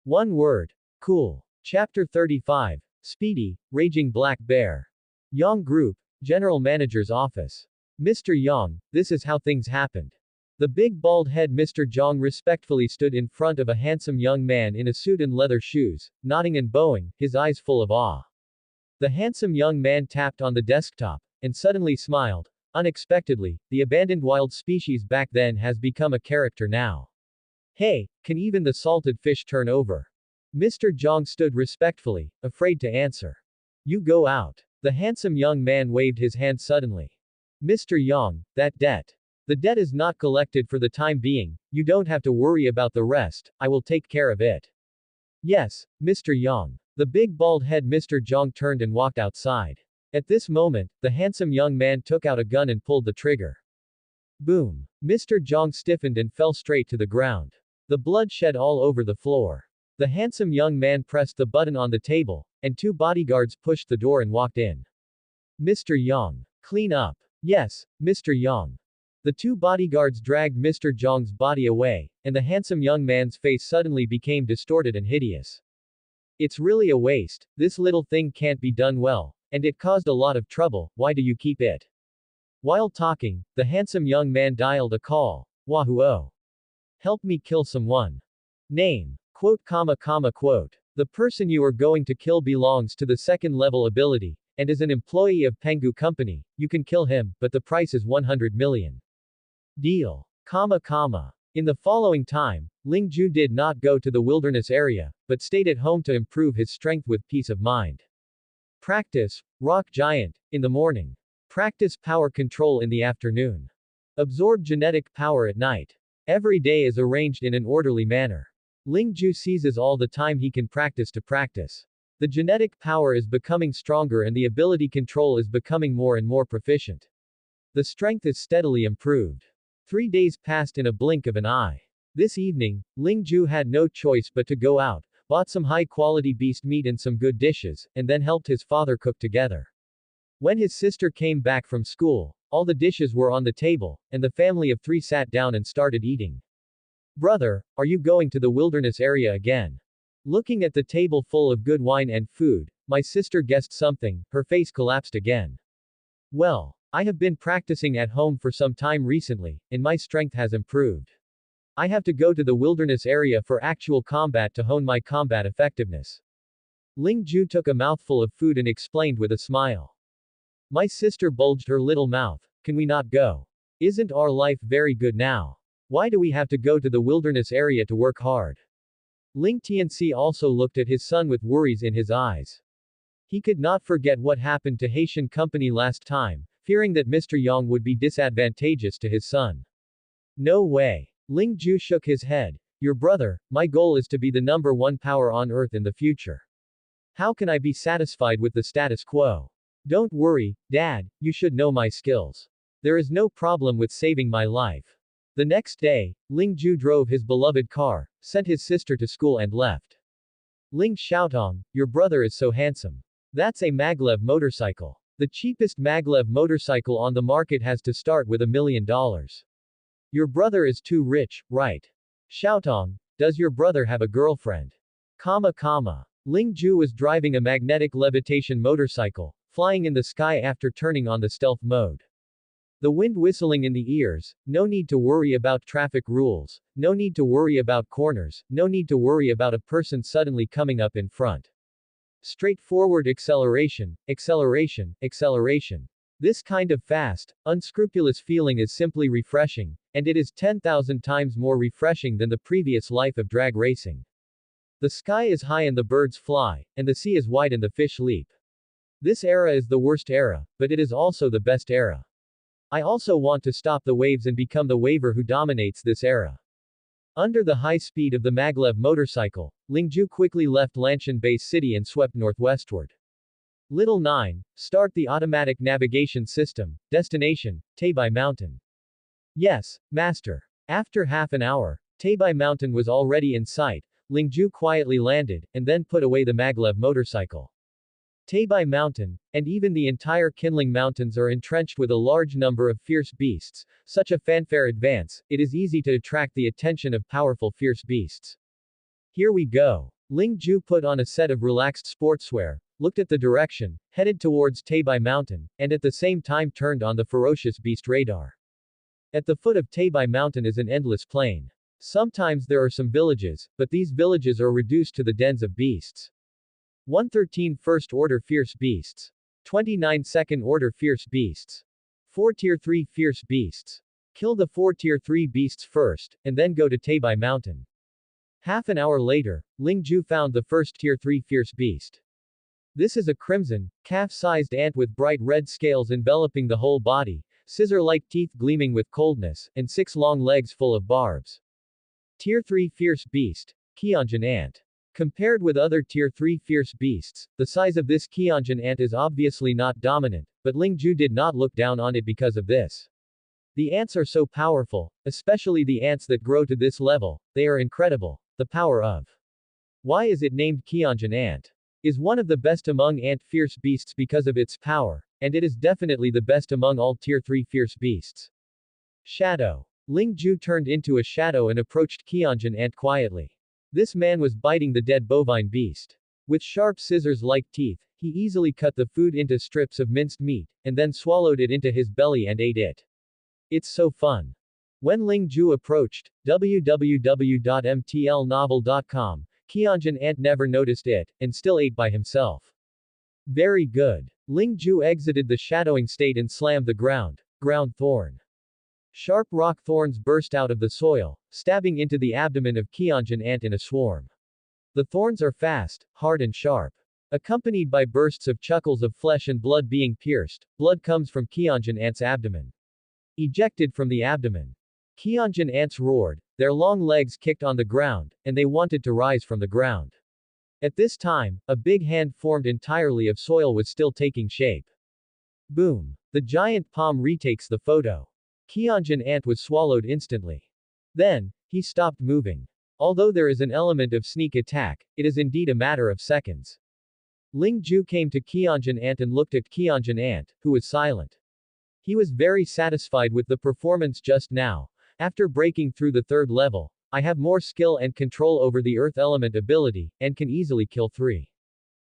One word. Cool. Chapter 35. Speedy, Raging Black Bear. Yang Group, General Manager's Office. Mr. Yang, this is how things happened. The big bald head Mr. Zhang respectfully stood in front of a handsome young man in a suit and leather shoes, nodding and bowing, his eyes full of awe. The handsome young man tapped on the desktop, and suddenly smiled. Unexpectedly, the abandoned wild species back then has become a character now. Hey, can even the salted fish turn over? Mr. Zhang stood respectfully, afraid to answer. You go out. The handsome young man waved his hand suddenly. Mr. Yang, that debt. The debt is not collected for the time being, you don't have to worry about the rest, I will take care of it. Yes, Mr. Yang. The big bald head Mr. Zhang turned and walked outside. At this moment, the handsome young man took out a gun and pulled the trigger. Boom. Mr. Zhang stiffened and fell straight to the ground. The blood shed all over the floor. The handsome young man pressed the button on the table, and two bodyguards pushed the door and walked in. Mr. Yang. Clean up. Yes, Mr. Yang. The two bodyguards dragged Mr. Zhang's body away, and the handsome young man's face suddenly became distorted and hideous. It's really a waste, this little thing can't be done well, and it caused a lot of trouble, why do you keep it? While talking, the handsome young man dialed a call. Wahoo! Help me kill someone. Name. Quote. The person you are going to kill belongs to the second level ability, and is an employee of Pengu Company, you can kill him, but the price is 100 million. Deal. In the following time, Ling Ju did not go to the wilderness area, but stayed at home to improve his strength with peace of mind. Practice, Rock Giant, in the morning. Practice power control in the afternoon. Absorb genetic power at night. Every day is arranged in an orderly manner. Ling Ju seizes all the time he can practice to practice. The genetic power is becoming stronger and the ability control is becoming more and more proficient. The strength is steadily improved. 3 days passed in a blink of an eye. This evening, Ling Ju had no choice but to go out, bought some high-quality beast meat and some good dishes, and then helped his father cook together. When his sister came back from school, all the dishes were on the table, and the family of 3 sat down and started eating. Brother, are you going to the wilderness area again? Looking at the table full of good wine and food, my sister guessed something, her face collapsed again. Well, I have been practicing at home for some time recently, and my strength has improved. I have to go to the wilderness area for actual combat to hone my combat effectiveness. Ling Ju took a mouthful of food and explained with a smile. My sister bulged her little mouth, can we not go? Isn't our life very good now? Why do we have to go to the wilderness area to work hard? Ling Tianxi also looked at his son with worries in his eyes. He could not forget what happened to Haitian company last time, fearing that Mr. Yang would be disadvantageous to his son. No way. Ling Ju shook his head. Your brother, my goal is to be the number one power on Earth in the future. How can I be satisfied with the status quo? Don't worry, Dad, you should know my skills. There is no problem with saving my life. The next day, Ling Ju drove his beloved car, sent his sister to school and left. Ling Xiaotong, your brother is so handsome. That's a maglev motorcycle. The cheapest maglev motorcycle on the market has to start with $1 million. Your brother is too rich, right? Xiaotong, does your brother have a girlfriend? Ling Ju was driving a magnetic levitation motorcycle, flying in the sky after turning on the stealth mode. The wind whistling in the ears, no need to worry about traffic rules, no need to worry about corners, no need to worry about a person suddenly coming up in front. Straightforward acceleration, acceleration, acceleration. This kind of fast, unscrupulous feeling is simply refreshing, and it is 10,000 times more refreshing than the previous life of drag racing. The sky is high and the birds fly, and the sea is wide and the fish leap. This era is the worst era, but it is also the best era. I also want to stop the waves and become the waver who dominates this era. Under the high speed of the maglev motorcycle, Ling Ju quickly left Lanshan Base City and swept northwestward. Little 9, start the automatic navigation system, destination, Taebai Mountain. Yes, master. After half an hour, Taebai Mountain was already in sight. Ling Ju quietly landed, and then put away the maglev motorcycle. Taebai Mountain, and even the entire Qinling Mountains are entrenched with a large number of fierce beasts. Such a fanfare advance, it is easy to attract the attention of powerful fierce beasts. Here we go. Ling Ju put on a set of relaxed sportswear, looked at the direction, headed towards Taebai Mountain, and at the same time turned on the ferocious beast radar. At the foot of Taebai Mountain is an endless plain. Sometimes there are some villages, but these villages are reduced to the dens of beasts. 113 First-Order Fierce Beasts. 29 Second-Order Fierce Beasts. 4 Tier 3 Fierce Beasts. Kill the 4 Tier 3 beasts first, and then go to Taebai Mountain. Half an hour later, Ling Ju found the first Tier 3 Fierce Beast. This is a crimson, calf-sized ant with bright red scales enveloping the whole body, scissor-like teeth gleaming with coldness, and 6 long legs full of barbs. Tier 3 Fierce Beast, Qianjun Ant. Compared with other Tier 3 fierce beasts, the size of this Qianjun ant is obviously not dominant, but Ling Ju did not look down on it because of this. The ants are so powerful, especially the ants that grow to this level, they are incredible. The power of. Why is it named Qianjun ant? Is one of the best among ant fierce beasts because of its power, and it is definitely the best among all Tier 3 fierce beasts. Shadow. Ling Ju turned into a shadow and approached Qianjun ant quietly. This man was biting the dead bovine beast. With sharp scissors-like teeth, he easily cut the food into strips of minced meat, and then swallowed it into his belly and ate it. It's so fun. When Ling Ju approached, www.mtlnovel.com, Qianjun ant never noticed it, and still ate by himself. Very good. Ling Ju exited the shadowing state and slammed the ground thorn. Sharp rock thorns burst out of the soil, stabbing into the abdomen of Qianjun ant in a swarm. The thorns are fast, hard and sharp. Accompanied by bursts of chuckles of flesh and blood being pierced, blood comes from Qianjun ant's abdomen. Ejected from the abdomen. Qianjun ants roared, their long legs kicked on the ground, and they wanted to rise from the ground. At this time, a big hand formed entirely of soil was still taking shape. Boom. The giant palm retakes the photo. Qianjun ant was swallowed instantly. Then, he stopped moving. Although there is an element of sneak attack, it is indeed a matter of seconds. Ling Ju came to Qianjun ant and looked at Qianjun ant, who was silent. He was very satisfied with the performance just now. After breaking through the 3rd level, I have more skill and control over the earth element ability, and can easily kill 3.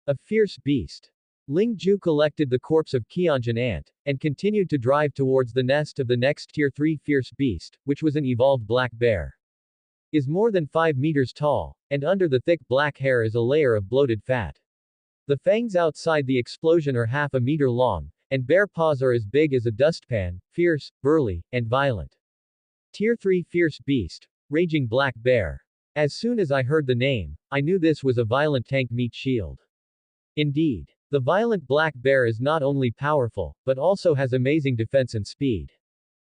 A fierce beast. Ling Ju collected the corpse of Qianjun ant, and continued to drive towards the nest of the next Tier 3 fierce beast, which was an evolved black bear. Is more than 5 meters tall, and under the thick black hair is a layer of bloated fat. The fangs outside the explosion are half a meter long, and bear paws are as big as a dustpan, fierce, burly, and violent. Tier 3 fierce beast, raging black bear. As soon as I heard the name, I knew this was a violent tank meat shield. Indeed. The violent black bear is not only powerful, but also has amazing defense and speed.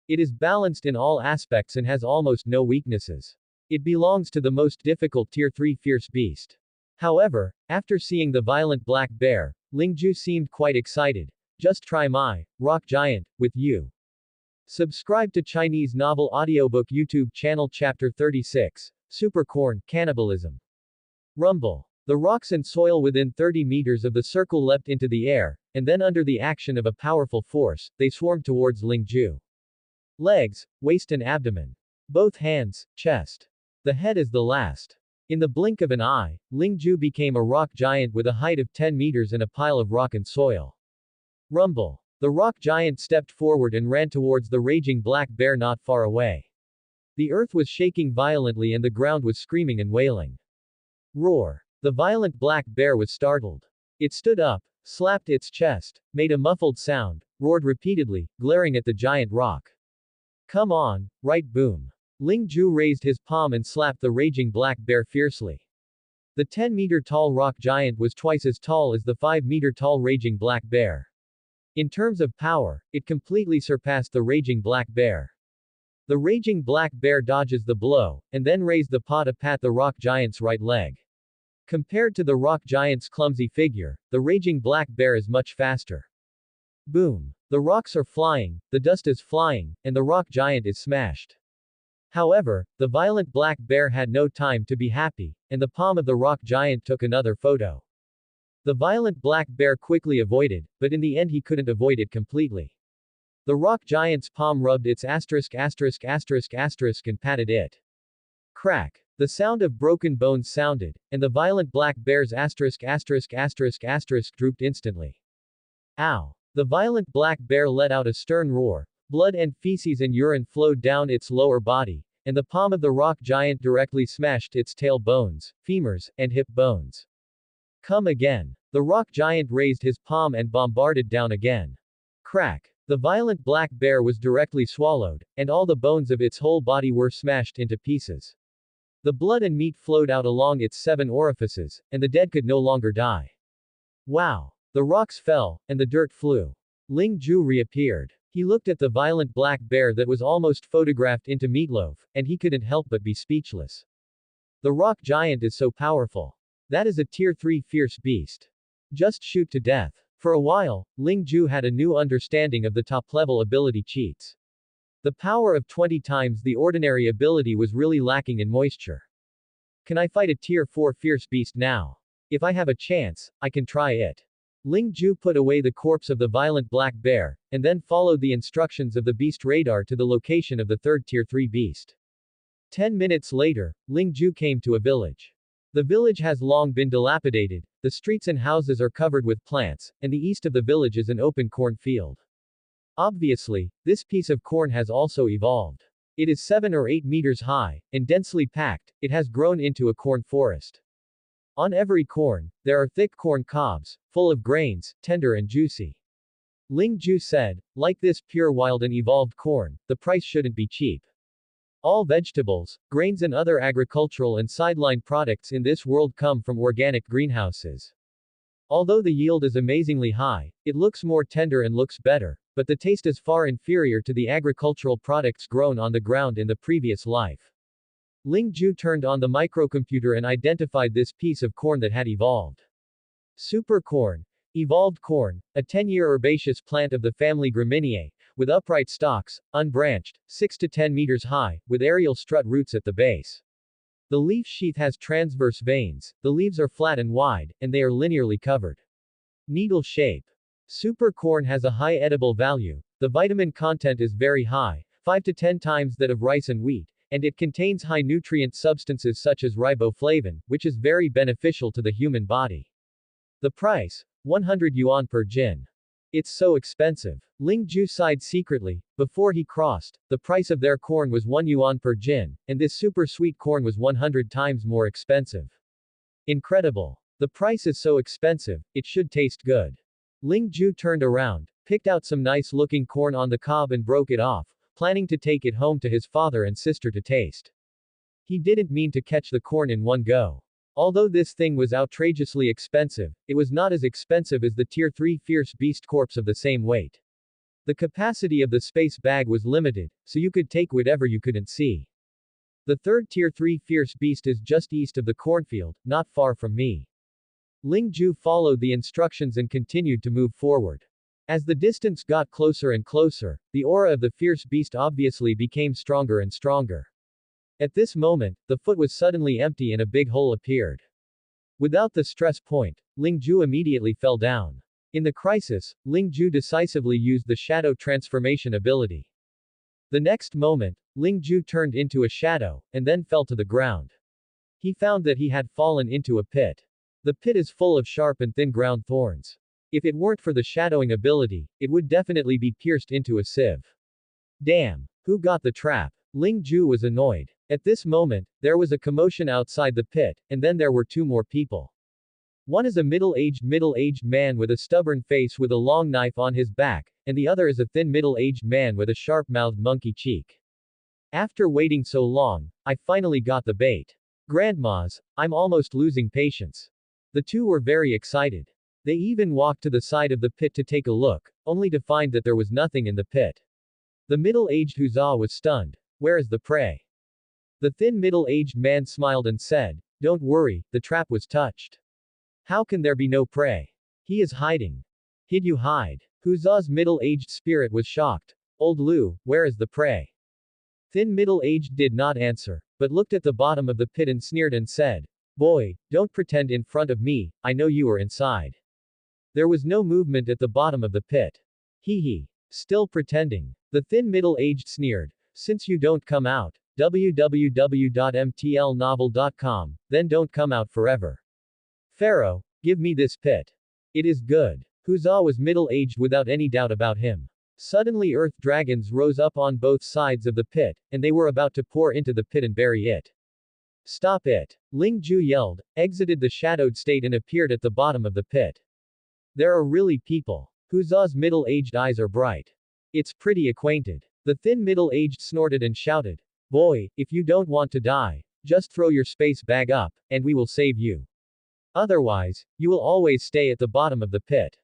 It is balanced in all aspects and has almost no weaknesses. It belongs to the most difficult Tier 3 fierce beast. However, after seeing the violent black bear, Lingju seemed quite excited. Just try my rock giant with you. Subscribe to Chinese Novel Audiobook YouTube channel Chapter 36, Supercorn, Cannibalism. Rumble. The rocks and soil within 30 meters of the circle leapt into the air, and then under the action of a powerful force, they swarmed towards Lingju. Legs, waist and abdomen. Both hands, chest. The head is the last. In the blink of an eye, Lingju became a rock giant with a height of 10 meters and a pile of rock and soil. Rumble. The rock giant stepped forward and ran towards the raging black bear not far away. The earth was shaking violently and the ground was screaming and wailing. Roar. The violent black bear was startled. It stood up, slapped its chest, made a muffled sound, roared repeatedly, glaring at the giant rock. Come on, right boom. Lingju raised his palm and slapped the raging black bear fiercely. The 10-meter-tall rock giant was twice as tall as the 5-meter-tall raging black bear. In terms of power, it completely surpassed the raging black bear. The raging black bear dodges the blow, and then raised the paw to pat the rock giant's right leg. Compared to the rock giant's clumsy figure, the raging black bear is much faster. Boom. The rocks are flying, the dust is flying, and the rock giant is smashed. However, the violent black bear had no time to be happy, and the palm of the rock giant took another photo. The violent black bear quickly avoided, but in the end he couldn't avoid it completely. The rock giant's palm rubbed its asterisk and patted it. Crack. The sound of broken bones sounded, and the violent black bear's asterisk drooped instantly. Ow. The violent black bear let out a stern roar, blood and feces and urine flowed down its lower body, and the palm of the rock giant directly smashed its tail bones, femurs, and hip bones. Come again. The rock giant raised his palm and bombarded down again. Crack. The violent black bear was directly swallowed, and all the bones of its whole body were smashed into pieces. The blood and meat flowed out along its 7 orifices, and the dead could no longer die. Wow. The rocks fell, and the dirt flew. Lingju reappeared. He looked at the violent black bear that was almost photographed into meatloaf, and he couldn't help but be speechless. The rock giant is so powerful. That is a Tier 3 fierce beast. Just shoot to death. For a while, Lingju had a new understanding of the top-level ability cheats. The power of 20 times the ordinary ability was really lacking in moisture. Can I fight a Tier 4 fierce beast now? If I have a chance, I can try it. Lingju put away the corpse of the violent black bear, and then followed the instructions of the beast radar to the location of the third Tier 3 beast. 10 minutes later, Lingju came to a village. The village has long been dilapidated, the streets and houses are covered with plants, and the east of the village is an open corn field. Obviously, this piece of corn has also evolved. It is 7 or 8 meters high, and densely packed, it has grown into a corn forest. On every corn, there are thick corn cobs, full of grains, tender and juicy. Lingju said, like this pure wild and evolved corn, the price shouldn't be cheap. All vegetables, grains and other agricultural and sideline products in this world come from organic greenhouses. Although the yield is amazingly high, it looks more tender and looks better, but the taste is far inferior to the agricultural products grown on the ground in the previous life. Lingju turned on the microcomputer and identified this piece of corn that had evolved. Super corn. Evolved corn, a 10-year herbaceous plant of the family Gramineae, with upright stalks, unbranched, 6 to 10 meters high, with aerial strut roots at the base. The leaf sheath has transverse veins, the leaves are flat and wide, and they are linearly covered. Needle shape. Super corn has a high edible value, the vitamin content is very high, 5 to 10 times that of rice and wheat, and it contains high nutrient substances such as riboflavin, which is very beneficial to the human body. The price? 100 yuan per jin. It's so expensive. Lingju sighed secretly. Before he crossed, the price of their corn was 1 yuan per jin, and this super sweet corn was 100 times more expensive. Incredible. The price is so expensive, it should taste good. Lingju turned around, picked out some nice looking corn on the cob and broke it off, planning to take it home to his father and sister to taste. He didn't mean to catch the corn in one go. Although this thing was outrageously expensive, it was not as expensive as the Tier 3 Fierce Beast corpse of the same weight. The capacity of the space bag was limited, so you could take whatever you couldn't see. The third Tier 3 Fierce Beast is just east of the cornfield, not far from me. Ling Ju followed the instructions and continued to move forward. As the distance got closer and closer, the aura of the fierce beast obviously became stronger and stronger. At this moment, the foot was suddenly empty and a big hole appeared. Without the stress point, Ling Ju immediately fell down. In the crisis, Ling Ju decisively used the shadow transformation ability. The next moment, Ling Ju turned into a shadow, and then fell to the ground. He found that he had fallen into a pit. The pit is full of sharp and thin ground thorns. If it weren't for the shadowing ability, it would definitely be pierced into a sieve. Damn! Who got the trap? Ling Ju was annoyed. At this moment, there was a commotion outside the pit, and then there were two more people. One is a middle-aged man with a stubborn face with a long knife on his back, and the other is a thin middle-aged man with a sharp-mouthed monkey cheek. After waiting so long, I finally got the bait. Grandmas, I'm almost losing patience. The two were very excited. They even walked to the side of the pit to take a look, only to find that there was nothing in the pit. The middle-aged huzzah was stunned. Where is the prey? The thin middle-aged man smiled and said, "Don't worry, the trap was touched. How can there be no prey? He is hiding." "Did you hide?" Huzzah's middle-aged spirit was shocked. "Old Lu, where is the prey?" Thin middle-aged did not answer, but looked at the bottom of the pit and sneered and said, "Boy, don't pretend in front of me, I know you are inside." There was no movement at the bottom of the pit. Hee hee. Still pretending. The thin middle-aged sneered. "Since you don't come out, www.mtlnovel.com, then don't come out forever. Pharaoh, give me this pit. It is good." Huzzah was middle-aged without any doubt about him. Suddenly earth dragons rose up on both sides of the pit, and they were about to pour into the pit and bury it. "Stop it!" Ling Ju yelled, exited the shadowed state and appeared at the bottom of the pit. "There are really people." Huzzah's middle-aged eyes are bright. "It's pretty acquainted." The thin middle-aged snorted and shouted, "Boy, if you don't want to die, just throw your space bag up, and we will save you. Otherwise, you will always stay at the bottom of the pit."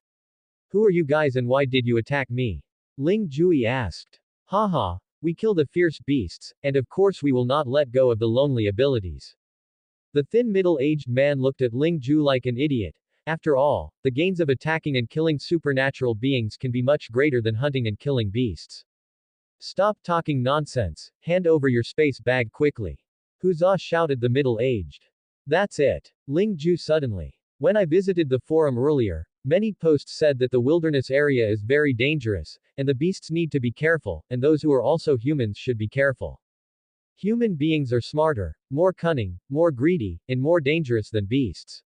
"Who are you guys and why did you attack me?" Ling Jui asked. "Haha, we kill the fierce beasts, and of course we will not let go of the lonely abilities." The thin middle-aged man looked at Ling Ju like an idiot. After all, the gains of attacking and killing supernatural beings can be much greater than hunting and killing beasts. "Stop talking nonsense, hand over your space bag quickly." Huzzah shouted the middle-aged. "That's it." Ling Ju suddenly. "When I visited the forum earlier, many posts said that the wilderness area is very dangerous, and the beasts need to be careful, and those who are also humans should be careful. Human beings are smarter, more cunning, more greedy, and more dangerous than beasts.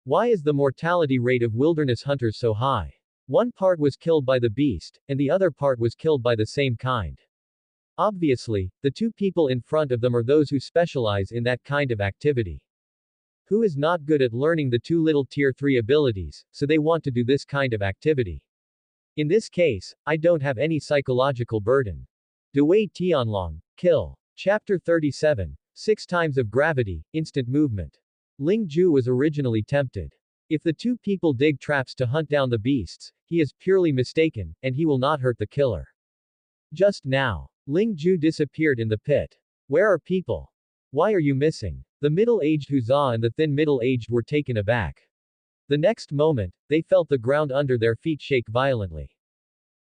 Why is the mortality rate of wilderness hunters so high? One part was killed by the beast, and the other part was killed by the same kind. Obviously, the two people in front of them are those who specialize in that kind of activity. Who is not good at learning the two little tier 3 abilities, so they want to do this kind of activity. In this case, I don't have any psychological burden. Dewei Tianlong, kill. Chapter 37, 6 times of gravity, instant movement. Ling Ju was originally tempted. If the two people dig traps to hunt down the beasts, he is purely mistaken, and he will not hurt the killer. Just now, Ling Ju disappeared in the pit. Where are people? Why are you missing? The middle-aged Huzzah and the thin middle-aged were taken aback. The next moment, they felt the ground under their feet shake violently.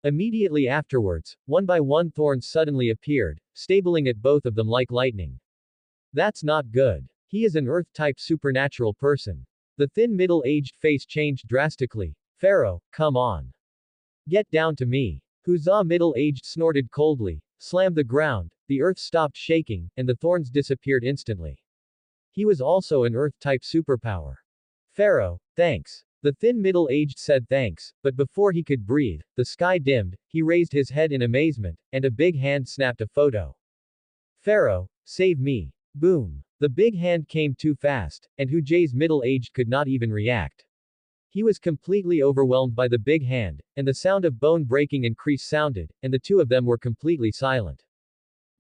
Immediately afterwards, one by one thorns suddenly appeared, stabling at both of them like lightning. That's not good. He is an Earth-type supernatural person. The thin middle-aged face changed drastically. Pharaoh, come on. Get down to me. Huzzah middle-aged snorted coldly, slammed the ground, the earth stopped shaking, and the thorns disappeared instantly. He was also an Earth-type superpower. Pharaoh, thanks. The thin middle-aged said thanks, but before he could breathe, the sky dimmed, he raised his head in amazement, and a big hand snapped a photo. Pharaoh, save me. Boom. The big hand came too fast, and Hujae's middle-aged could not even react. He was completely overwhelmed by the big hand, and the sound of bone breaking and crease sounded, and the two of them were completely silent.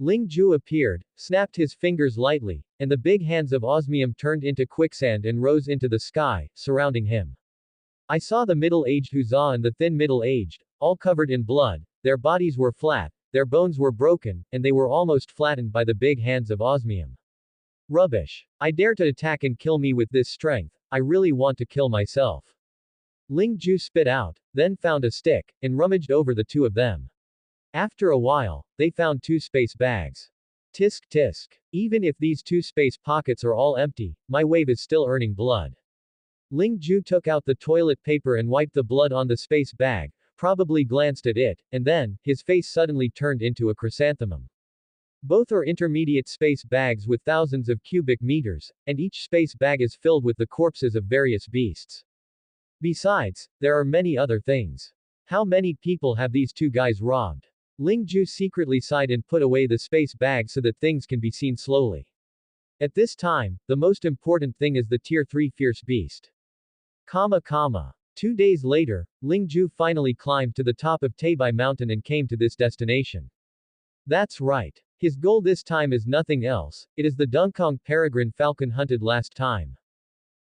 Ling Ju appeared, snapped his fingers lightly, and the big hands of osmium turned into quicksand and rose into the sky, surrounding him. I saw the middle-aged huzzah and the thin middle-aged, all covered in blood, their bodies were flat, their bones were broken, and they were almost flattened by the big hands of osmium. Rubbish. I dare to attack and kill me with this strength, I really want to kill myself. Ling Ju spit out, then found a stick, and rummaged over the two of them. After a while, they found 2 space bags. Tisk tisk. Even if these 2 space pockets are all empty, my wave is still earning blood. Ling Ju took out the toilet paper and wiped the blood on the space bag, probably glanced at it, and then, his face suddenly turned into a chrysanthemum. Both are intermediate space bags with thousands of cubic meters, and each space bag is filled with the corpses of various beasts. Besides, there are many other things. How many people have these 2 guys robbed? Ling Ju secretly sighed and put away the space bag so that things can be seen slowly. At this time, the most important thing is the Tier 3 fierce beast. 2 days later, Ling Ju finally climbed to the top of Taebai Mountain and came to this destination. That's right. His goal this time is nothing else, it is the Dunkong peregrine falcon hunted last time.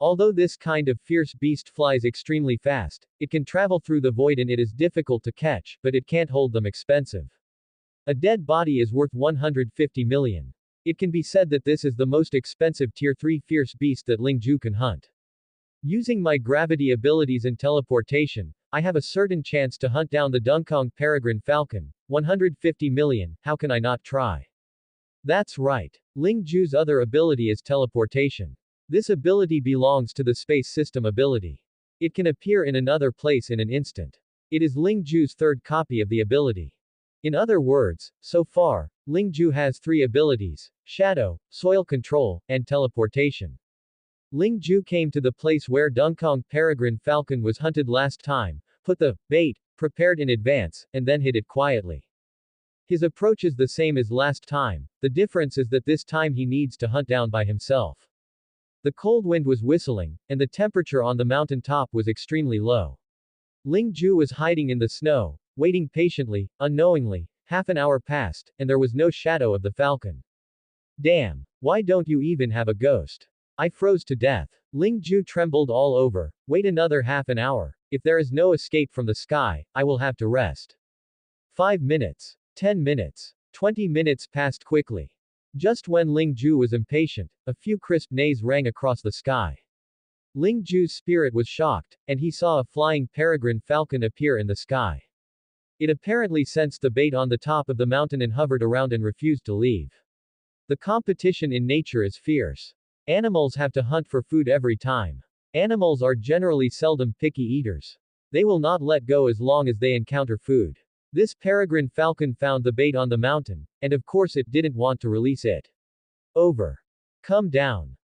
Although this kind of fierce beast flies extremely fast, it can travel through the void and it is difficult to catch, but it can't hold them expensive. A dead body is worth 150 million. It can be said that this is the most expensive Tier 3 fierce beast that Ling Ju can hunt. Using my gravity abilities and teleportation, I have a certain chance to hunt down the Dunkong peregrine falcon. 150 million, how can I not try? That's right. Ling Ju's other ability is teleportation. This ability belongs to the space system ability. It can appear in another place in an instant. It is Ling Ju's 3rd copy of the ability. In other words, so far, Ling Ju has 3 abilities: shadow, soil control, and teleportation. Ling Ju came to the place where Dunkong peregrine falcon was hunted last time, put the bait, prepared in advance, and then hid it quietly. His approach is the same as last time, the difference is that this time he needs to hunt down by himself. The cold wind was whistling, and the temperature on the mountain top was extremely low. Ling Ju was hiding in the snow, waiting patiently, unknowingly. Half an hour passed, and there was no shadow of the falcon. Damn, why don't you even have a ghost? I froze to death. Ling Ju trembled all over. Wait another half an hour. If there is no escape from the sky, I will have to rest. 5 minutes. 10 minutes. 20 minutes passed quickly. Just when Ling Ju was impatient, a few crisp neighs rang across the sky. Ling Ju's spirit was shocked, and he saw a flying peregrine falcon appear in the sky. It apparently sensed the bait on the top of the mountain and hovered around and refused to leave. The competition in nature is fierce. Animals have to hunt for food every time. Animals are generally seldom picky eaters. They will not let go as long as they encounter food. This peregrine falcon found the bait on the mountain, and of course it didn't want to release it. Over. Come down,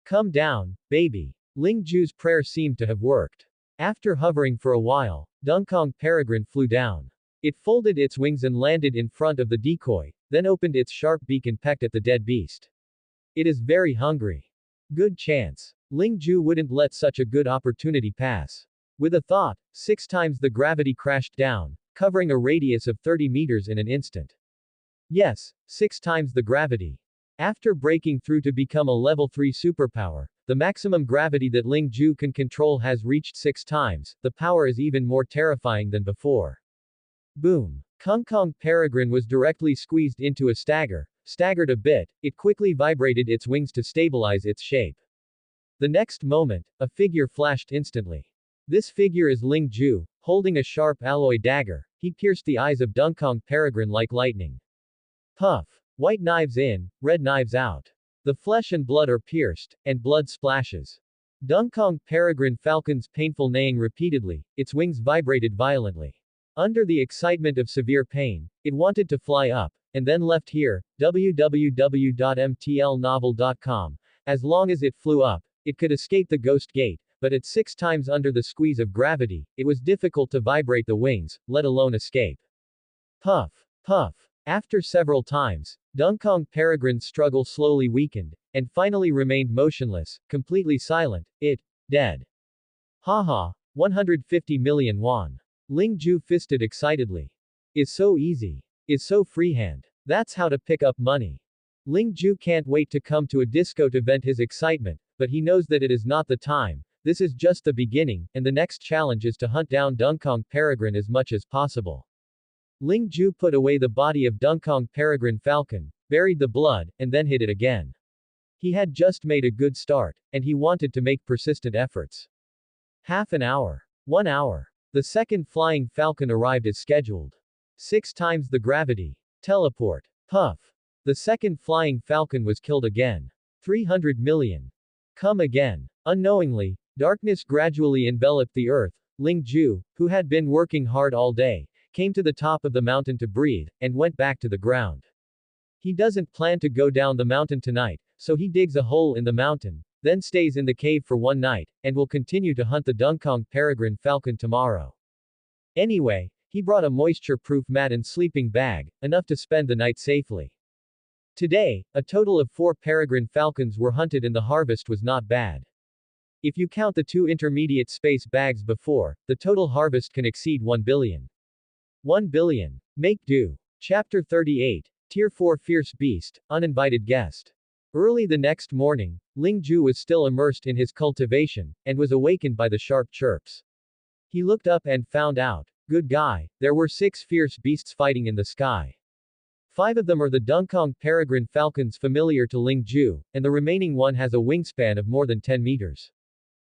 baby. Ling Ju's prayer seemed to have worked. After hovering for a while, Dunkong peregrine flew down. It folded its wings and landed in front of the decoy, then opened its sharp beak and pecked at the dead beast. It is very hungry. Good chance. Ling Ju wouldn't let such a good opportunity pass. With a thought, 6 times the gravity crashed down, covering a radius of 30 meters in an instant. Yes, 6 times the gravity. After breaking through to become a level 3 superpower, the maximum gravity that Ling Ju can control has reached 6 times, the power is even more terrifying than before. Boom. Dunkong peregrine was directly squeezed into a staggered a bit, it quickly vibrated its wings to stabilize its shape. The next moment, a figure flashed instantly. This figure is Ling Ju, holding a sharp alloy dagger. He pierced the eyes of Dunkong peregrine like lightning. Puff. White knives in, red knives out. The flesh and blood are pierced, and blood splashes. Dunkong peregrine falcon's painful neighing repeatedly, its wings vibrated violently. Under the excitement of severe pain, it wanted to fly up, and then left here, www.mtlnovel.com. As long as it flew up, it could escape the ghost gate, but at 6 times under the squeeze of gravity, it was difficult to vibrate the wings, let alone escape. Puff. Puff. After several times, Dunkong peregrine's struggle slowly weakened, and finally remained motionless, completely silent, dead. Haha, 150 million won. Ling Ju fisted excitedly. Is so easy. Is so freehand. That's how to pick up money. Ling Ju can't wait to come to a disco to vent his excitement, but he knows that it is not the time. This is just the beginning, and the next challenge is to hunt down Dunkong Peregrine as much as possible. Ling Ju put away the body of Dunkong Peregrine Falcon, buried the blood, and then hid it again. He had just made a good start, and he wanted to make persistent efforts. Half an hour. 1 hour. The second flying falcon arrived as scheduled. 6 times the gravity. Teleport. Puff. The second flying falcon was killed again. 300 million. Come again. Unknowingly, darkness gradually enveloped the earth. Ling Ju, who had been working hard all day, came to the top of the mountain to breathe, and went back to the ground. He doesn't plan to go down the mountain tonight, so he digs a hole in the mountain, then stays in the cave for 1 night, and will continue to hunt the Dunkong Peregrine Falcon tomorrow. Anyway, he brought a moisture-proof mat and sleeping bag, enough to spend the night safely. Today, a total of 4 peregrine falcons were hunted and the harvest was not bad. If you count the 2 intermediate space bags before, the total harvest can exceed 1 billion. 1 billion. Make do. Chapter 38. Tier 4 Fierce Beast, Uninvited Guest. Early the next morning, Ling Ju was still immersed in his cultivation, and was awakened by the sharp chirps. He looked up and found out, good guy, there were 6 fierce beasts fighting in the sky. 5 of them are the Dunkong Peregrine Falcons familiar to Ling Ju, and the remaining one has a wingspan of more than 10 meters.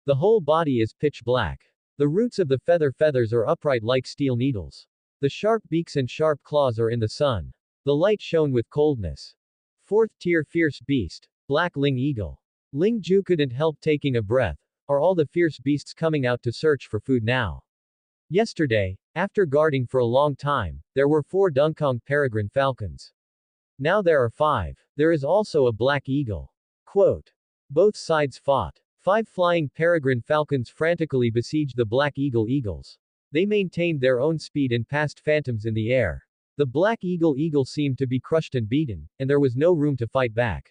The whole body is pitch black. The roots of the feathers are upright like steel needles. The sharp beaks and sharp claws are in the sun. The light shone with coldness. 4th tier Fierce Beast, Black Ling Eagle. Ling Ju couldn't help taking a breath. Are all the fierce beasts coming out to search for food now? Yesterday, after guarding for a long time, there were 4 Dunkong Peregrine Falcons. Now there are 5. There is also a Black Eagle. Quote. Both sides fought. 5 flying peregrine falcons frantically besieged the Black Eagles. They maintained their own speed and passed phantoms in the air. The Black Eagle seemed to be crushed and beaten, and there was no room to fight back.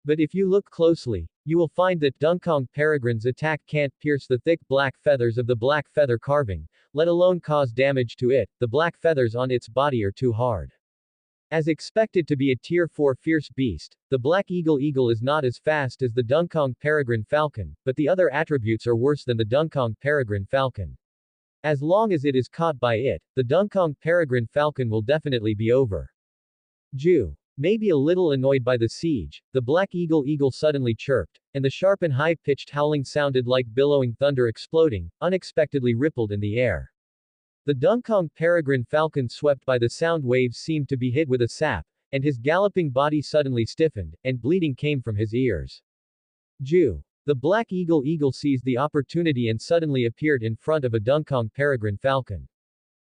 But if you look closely, you will find that Dunkong Peregrine's attack can't pierce the thick black feathers of the black feather carving, let alone cause damage to it. The black feathers on its body are too hard. As expected to be a tier 4 fierce beast, the Black Eagle is not as fast as the Dunkong Peregrine Falcon, but the other attributes are worse than the Dunkong Peregrine Falcon. As long as it is caught by it, the Dunkong Peregrine Falcon will definitely be over. Ju. Maybe a little annoyed by the siege, the Black Eagle suddenly chirped, and the sharp and high-pitched howling sounded like billowing thunder exploding, unexpectedly rippled in the air. The Dunkong Peregrine Falcon swept by the sound waves seemed to be hit with a sap, and his galloping body suddenly stiffened, and bleeding came from his ears. Ju. The Black Eagle seized the opportunity and suddenly appeared in front of a Dunkong Peregrine Falcon.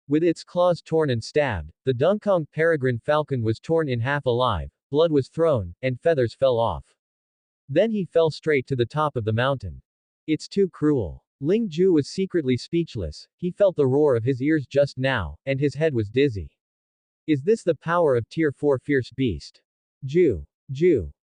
With its claws torn and stabbed, the Dunkong Peregrine Falcon was torn in half alive, blood was thrown, and feathers fell off. Then he fell straight to the top of the mountain. It's too cruel. Ling Ju was secretly speechless. He felt the roar of his ears just now, and his head was dizzy. Is this the power of Tier 4 Fierce Beast? Ju.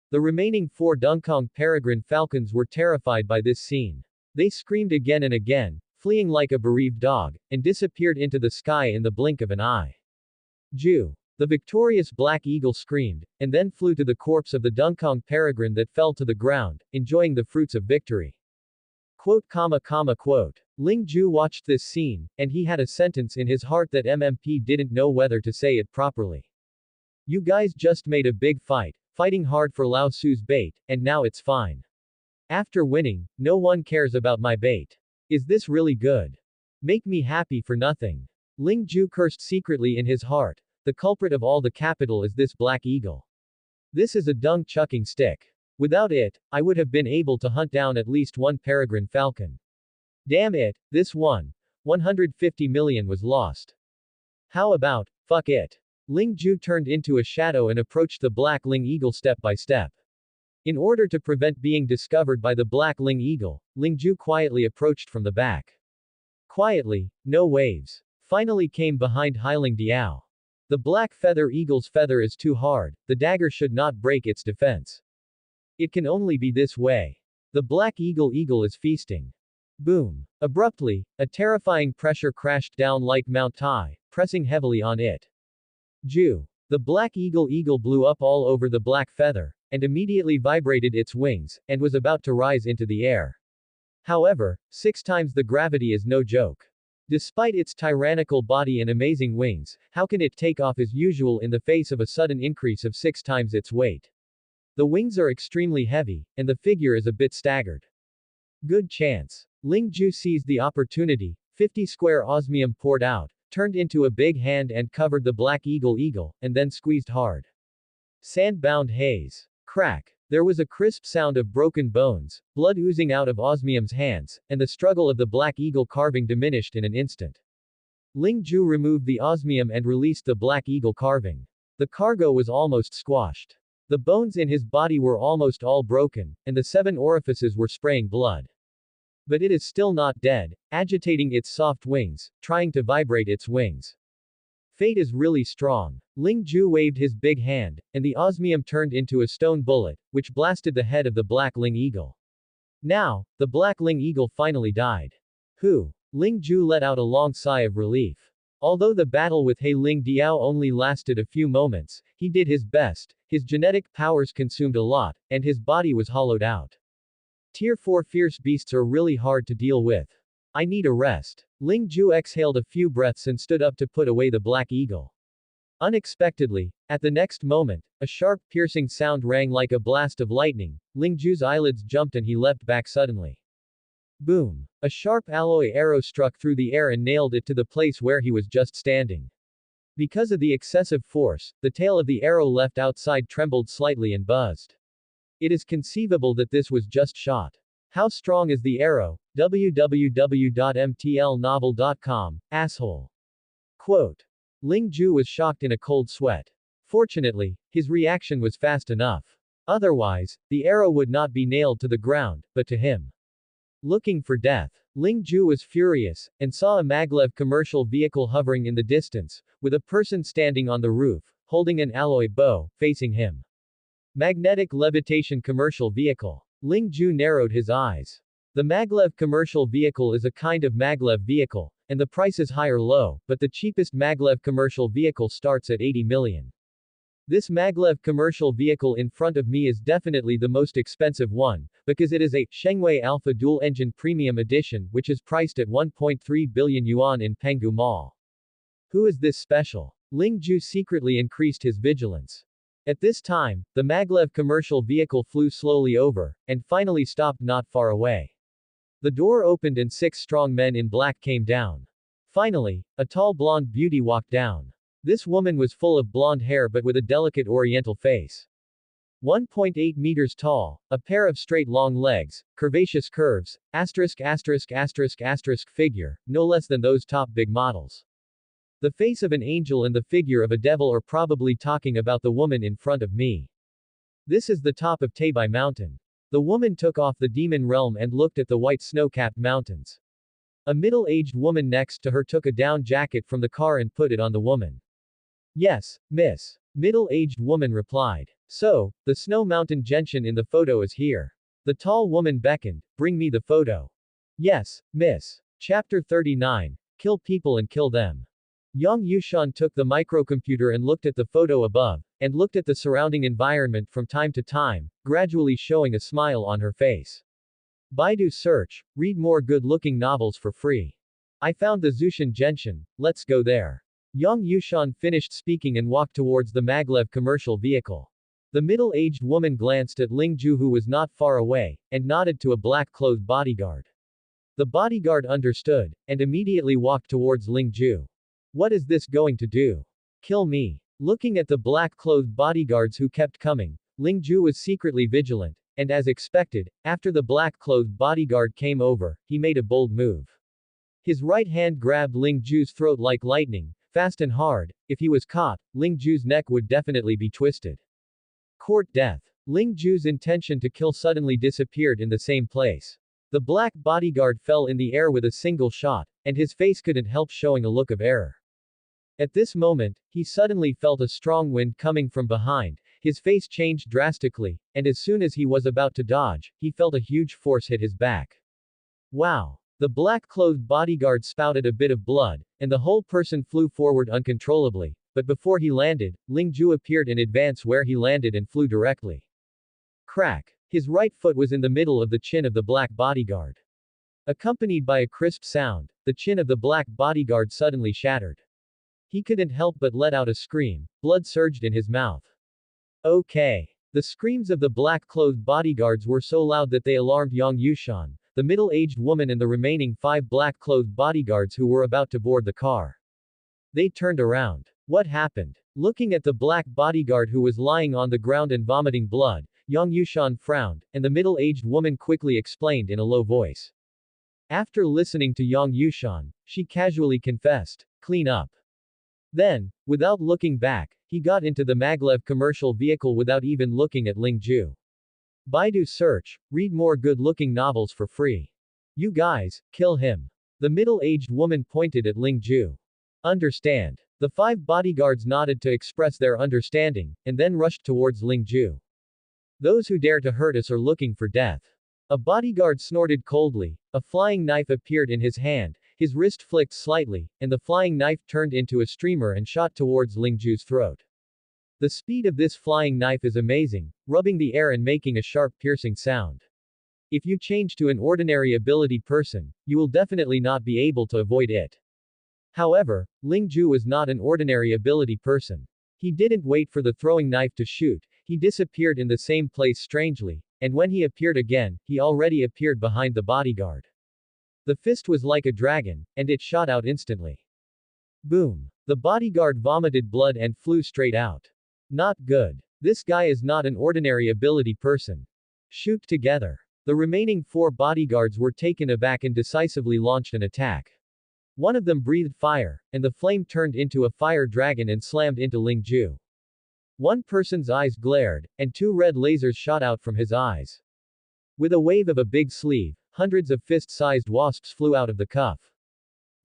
The remaining 4 Dunkong Peregrine Falcons were terrified by this scene. They screamed again and again, fleeing like a bereaved dog, and disappeared into the sky in the blink of an eye. Ju. The victorious Black Eagle screamed, and then flew to the corpse of the Dunkong Peregrine that fell to the ground, enjoying the fruits of victory. Quote. Ling Ju watched this scene, and he had a sentence in his heart that MMP didn't know whether to say it properly. You guys just made a big fight, fighting hard for Lao Su's bait, and now it's fine. After winning, no one cares about my bait. Is this really good? Make me happy for nothing. Ling Ju cursed secretly in his heart. The culprit of all the capital is this Black Eagle. This is a dung-chucking stick. Without it, I would have been able to hunt down at least 1 peregrine falcon. Damn it, this 150 million was lost. How about, fuck it. Ling Ju turned into a shadow and approached the Black Ling Eagle step by step. In order to prevent being discovered by the Black Ling Eagle, Ling Ju quietly approached from the back. Quietly, no waves. Finally came behind Hiling Diao. The Black Feather Eagle's feather is too hard, the dagger should not break its defense. It can only be this way. The Black Eagle is feasting. Boom. Abruptly, a terrifying pressure crashed down like Mount Tai, pressing heavily on it. Ju. The black eagle blew up all over the black feather, and immediately vibrated its wings, and was about to rise into the air. However, 6 times the gravity is no joke. Despite its tyrannical body and amazing wings, how can it take off as usual in the face of a sudden increase of 6 times its weight? The wings are extremely heavy, and the figure is a bit staggered. Good chance. Ling Ju seized the opportunity, 50 square osmium poured out, turned into a big hand and covered the black eagle, and then squeezed hard. Sand-bound haze. Crack. There was a crisp sound of broken bones, blood oozing out of osmium's hands, and the struggle of the black eagle carving diminished in an instant. Ling Ju removed the osmium and released the black eagle carving. The cargo was almost squashed. The bones in his body were almost all broken, and the 7 orifices were spraying blood. But it is still not dead, agitating its soft wings, trying to vibrate its wings. Fate is really strong. Ling Ju waved his big hand, and the osmium turned into a stone bullet, which blasted the head of the black ling eagle. Now, the black ling eagle finally died. Whew. Ling Ju let out a long sigh of relief. Although the battle with He Ling Diao only lasted a few moments, he did his best, his genetic powers consumed a lot, and his body was hollowed out. Tier 4 fierce beasts are really hard to deal with. I need a rest. Ling Ju exhaled a few breaths and stood up to put away the black eagle. Unexpectedly, at the next moment, a sharp piercing sound rang like a blast of lightning. Ling Ju's eyelids jumped and he leapt back suddenly. Boom! A sharp alloy arrow struck through the air and nailed it to the place where he was just standing. Because of the excessive force, the tail of the arrow left outside trembled slightly and buzzed. It is conceivable that this was just shot. How strong is the arrow? www.mtlnovel.com, asshole. Quote. Ling Ju was shocked in a cold sweat. Fortunately, his reaction was fast enough. Otherwise, the arrow would not be nailed to the ground, but to him. Looking for death. Ling Ju was furious, and saw a maglev commercial vehicle hovering in the distance, with a person standing on the roof, holding an alloy bow, facing him. Magnetic levitation commercial vehicle. Ling Ju narrowed his eyes. The maglev commercial vehicle is a kind of maglev vehicle, and the price is high or low, but the cheapest maglev commercial vehicle starts at 80 million. This maglev commercial vehicle in front of me is definitely the most expensive one, because it is a Shengwei Alpha dual-engine premium edition which is priced at 1.3 billion yuan in Penghu Mall. Who is this special? Ling Ju secretly increased his vigilance. At this time, the maglev commercial vehicle flew slowly over, and finally stopped not far away. The door opened and 6 strong men in black came down. Finally, a tall blonde beauty walked down. This woman was full of blonde hair but with a delicate oriental face. 1.8 meters tall, a pair of straight long legs, curvaceous curves, figure, no less than those top big models. The face of an angel and the figure of a devil are probably talking about the woman in front of me. This is the top of Tabai Mountain. The woman took off the demon realm and looked at the white snow-capped mountains. A middle-aged woman next to her took a down jacket from the car and put it on the woman. Yes, miss. Middle-aged woman replied. So, the snow mountain gentian in the photo is here. The tall woman beckoned, bring me the photo. Yes, miss. Chapter 39, Kill people and kill them. Yang Yushan took the microcomputer and looked at the photo above, and looked at the surrounding environment from time to time, gradually showing a smile on her face. Baidu search, read more good-looking novels for free. I found the Zushan Gentian, let's go there. Yang Yushan finished speaking and walked towards the maglev commercial vehicle. The middle-aged woman glanced at Ling Ju who was not far away, and nodded to a black-clothed bodyguard. The bodyguard understood, and immediately walked towards Ling Ju. What is this going to do? Kill me. Looking at the black-clothed bodyguards who kept coming, Ling Ju was secretly vigilant, and as expected, after the black-clothed bodyguard came over, he made a bold move. His right hand grabbed Ling Ju's throat like lightning, fast and hard. If he was caught, Ling Ju's neck would definitely be twisted. Court death. Ling Ju's intention to kill suddenly disappeared in the same place. The black bodyguard fell in the air with a single shot, and his face couldn't help showing a look of error. At this moment, he suddenly felt a strong wind coming from behind, his face changed drastically, and as soon as he was about to dodge, he felt a huge force hit his back. Wow! The black-clothed bodyguard spouted a bit of blood, and the whole person flew forward uncontrollably, but before he landed, Ling Ju appeared in advance where he landed and flew directly. Crack. His right foot was in the middle of the chin of the black bodyguard. Accompanied by a crisp sound, the chin of the black bodyguard suddenly shattered. He couldn't help but let out a scream. Blood surged in his mouth. Okay. The screams of the black-clothed bodyguards were so loud that they alarmed Yang Yushan, the middle-aged woman and the remaining 5 black-clothed bodyguards who were about to board the car. They turned around. What happened? Looking at the black bodyguard who was lying on the ground and vomiting blood, Yang Yushan frowned, and the middle-aged woman quickly explained in a low voice. After listening to Yang Yushan, she casually confessed, "Clean up." Then, without looking back, he got into the maglev commercial vehicle without even looking at Ling Ju. Baidu search, read more good-looking novels for free. You guys, kill him. The middle-aged woman pointed at Ling Ju. Understand. The 5 bodyguards nodded to express their understanding, and then rushed towards Ling Ju. Those who dare to hurt us are looking for death. A bodyguard snorted coldly, a flying knife appeared in his hand, his wrist flicked slightly, and the flying knife turned into a streamer and shot towards Ling Ju's throat. The speed of this flying knife is amazing, rubbing the air and making a sharp piercing sound. If you change to an ordinary ability person, you will definitely not be able to avoid it. However, Ling Ju was not an ordinary ability person. He didn't wait for the throwing knife to shoot, he disappeared in the same place strangely, and when he appeared again, he already appeared behind the bodyguard. The fist was like a dragon, and it shot out instantly. Boom. The bodyguard vomited blood and flew straight out. Not good. This guy is not an ordinary ability person. Shoot together. The remaining 4 bodyguards were taken aback and decisively launched an attack. One of them breathed fire, and the flame turned into a fire dragon and slammed into Ling Ju. One person's eyes glared, and 2 red lasers shot out from his eyes. With a wave of a big sleeve, hundreds of fist-sized wasps flew out of the cuff.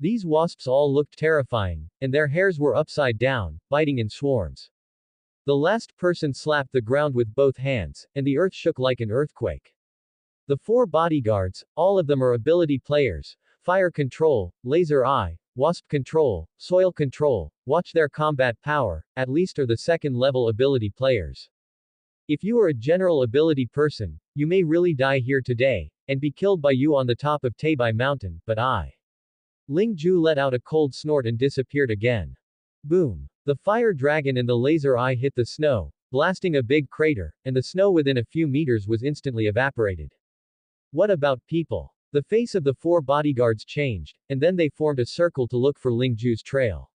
These wasps all looked terrifying, and their hairs were upside down, biting in swarms. The last person slapped the ground with both hands, and the earth shook like an earthquake. The 4 bodyguards, all of them are ability players: fire control, laser eye, wasp control, soil control, watch their combat power, at least are the 2nd level ability players. If you are a general ability person, you may really die here today, and be killed by you on the top of Taebai Mountain, but I. Ling Ju let out a cold snort and disappeared again. Boom. The fire dragon and the laser eye hit the snow, blasting a big crater, and the snow within a few meters was instantly evaporated. What about people? The face of the 4 bodyguards changed, and then they formed a circle to look for Ling Ju's trail.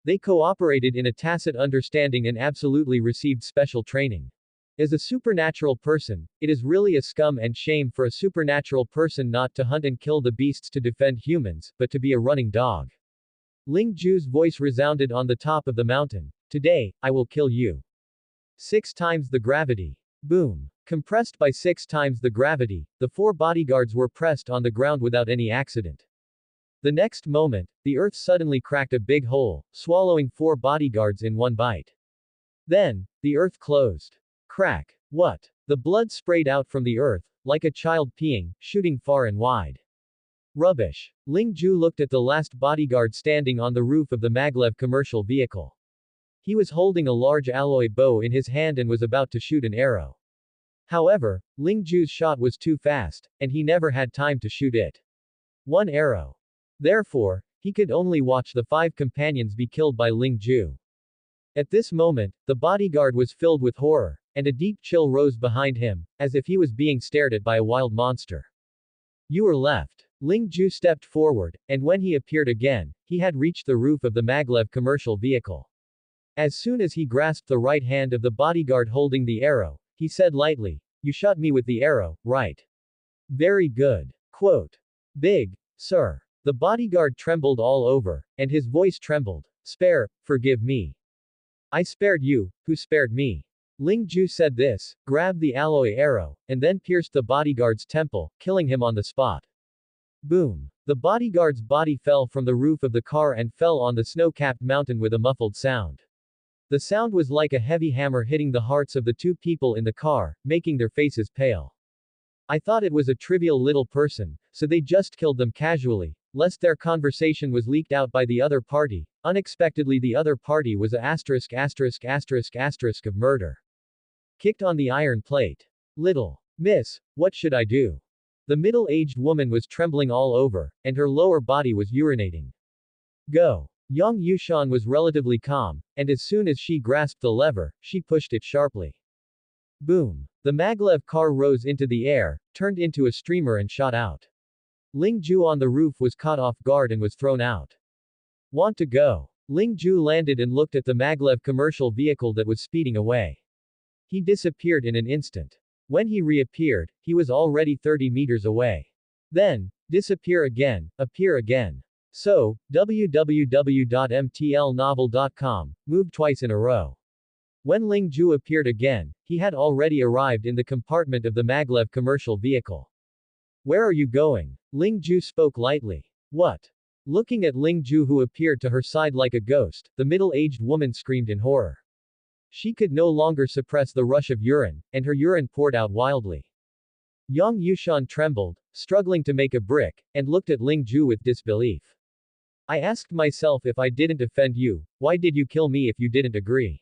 They cooperated in a tacit understanding and absolutely received special training. As a supernatural person, it is really a scum and shame for a supernatural person not to hunt and kill the beasts to defend humans, but to be a running dog. Ling Ju's voice resounded on the top of the mountain. Today, I will kill you. 6 times the gravity. Boom. Compressed by 6 times the gravity, the 4 bodyguards were pressed on the ground without any accident. The next moment, the earth suddenly cracked a big hole, swallowing 4 bodyguards in one bite. Then, the earth closed. Crack. What? The blood sprayed out from the earth, like a child peeing, shooting far and wide. Rubbish. Ling Ju looked at the last bodyguard standing on the roof of the maglev commercial vehicle. He was holding a large alloy bow in his hand and was about to shoot an arrow. However, Ling Ju's shot was too fast, and he never had time to shoot it. 1 arrow. Therefore, he could only watch the 5 companions be killed by Ling Ju. At this moment, the bodyguard was filled with horror, and a deep chill rose behind him, as if he was being stared at by a wild monster. You are left. Ling Ju stepped forward, and when he appeared again, he had reached the roof of the maglev commercial vehicle. As soon as he grasped the right hand of the bodyguard holding the arrow, he said lightly, "You shot me with the arrow, right? Very good." Quote. "Big, sir." The bodyguard trembled all over, and his voice trembled. Forgive me. I spared you, who spared me?" Ling Ju said this, grabbed the alloy arrow, and then pierced the bodyguard's temple, killing him on the spot. Boom. The bodyguard's body fell from the roof of the car and fell on the snow-capped mountain with a muffled sound. The sound was like a heavy hammer hitting the hearts of the 2 people in the car, making their faces pale. I thought it was a trivial little person, so they just killed them casually, lest their conversation was leaked out by the other party. Unexpectedly, the other party was a of murder. Kicked on the iron plate. Little miss, what should I do? The middle-aged woman was trembling all over, and her lower body was urinating. Go. Yang Yushan was relatively calm, and as soon as she grasped the lever, she pushed it sharply. Boom. The maglev car rose into the air, turned into a streamer and shot out. Ling Ju on the roof was caught off guard and was thrown out. Want to go? Ling Ju landed and looked at the maglev commercial vehicle that was speeding away. He disappeared in an instant. When he reappeared, he was already 30 meters away. Then, disappear again, appear again. So, www.mtlnovel.com, moved twice in a row. When Ling Ju appeared again, he had already arrived in the compartment of the maglev commercial vehicle. Where are you going? Ling Ju spoke lightly. What? Looking at Ling Ju, who appeared to her side like a ghost, the middle-aged woman screamed in horror. She could no longer suppress the rush of urine, and her urine poured out wildly. Yang Yushan trembled, struggling to make a brick, and looked at Ling Ju with disbelief. I asked myself, if I didn't offend you, why did you kill me if you didn't agree?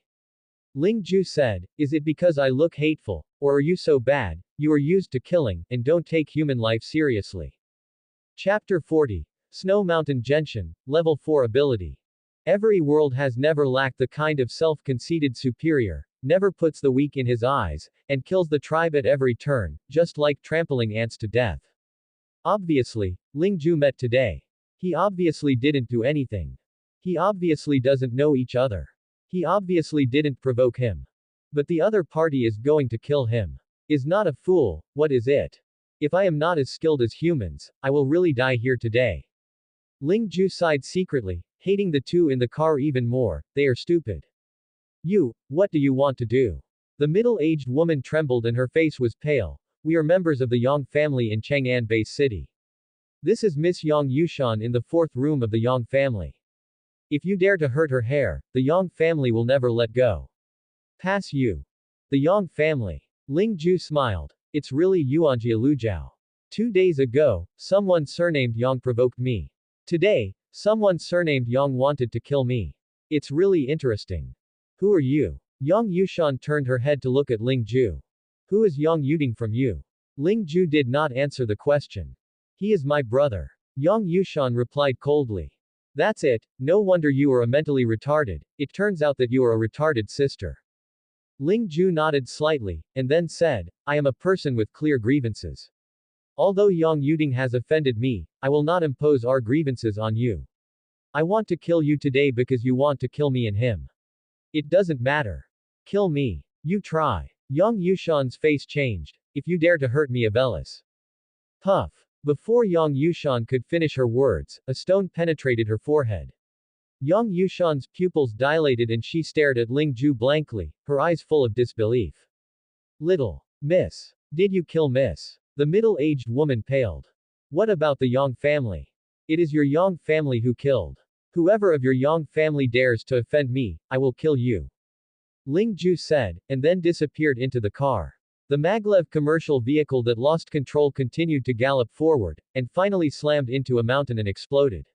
Ling Ju said, is it because I look hateful, or are you so bad, you are used to killing, and don't take human life seriously? Chapter 40. Snow Mountain Genshin, Level 4 Ability. Every world has never lacked the kind of self-conceited superior, never puts the weak in his eyes, and kills the tribe at every turn, just like trampling ants to death. Obviously, Ling Ju met today. He obviously didn't do anything. He obviously doesn't know each other. He obviously didn't provoke him. But the other party is going to kill him. Is not a fool, what is it? If I am not as skilled as humans, I will really die here today. Ling Ju sighed secretly, hating the two in the car even more. They are stupid. You, what do you want to do? The middle-aged woman trembled and her face was pale. We are members of the Yang family in Chang'an Base City. This is Miss Yang Yushan in the 4th room of the Yang family. If you dare to hurt her hair, the Yang family will never let go. Pass you. The Yang family. Ling Ju smiled. It's really Yuanjia Lujiao. 2 days ago, someone surnamed Yang provoked me. Today, someone surnamed Yang wanted to kill me. It's really interesting. Who are you? Yang Yushan turned her head to look at Ling Ju. Who is Yang Yuding from you? Ling Ju did not answer the question. He is my brother. Yang Yushan replied coldly. That's it, no wonder you are a mentally retarded, it turns out that you are a retarded sister. Ling Ju nodded slightly, and then said, I am a person with clear grievances. Although Yang Yuding has offended me, I will not impose our grievances on you. I want to kill you today because you want to kill me and him. It doesn't matter. Kill me. You try. Yang Yushan's face changed. If you dare to hurt me, Abelis. Puff. Before Yang Yushan could finish her words, a stone penetrated her forehead. Yang Yushan's pupils dilated and she stared at Ling Ju blankly, her eyes full of disbelief. Little miss. Did you kill Miss? The middle-aged woman paled. What about the Yang family? It is your Yang family who killed. Whoever of your Yang family dares to offend me, I will kill you. Ling Ju said, and then disappeared into the car. The maglev commercial vehicle that lost control continued to gallop forward, and finally slammed into a mountain and exploded.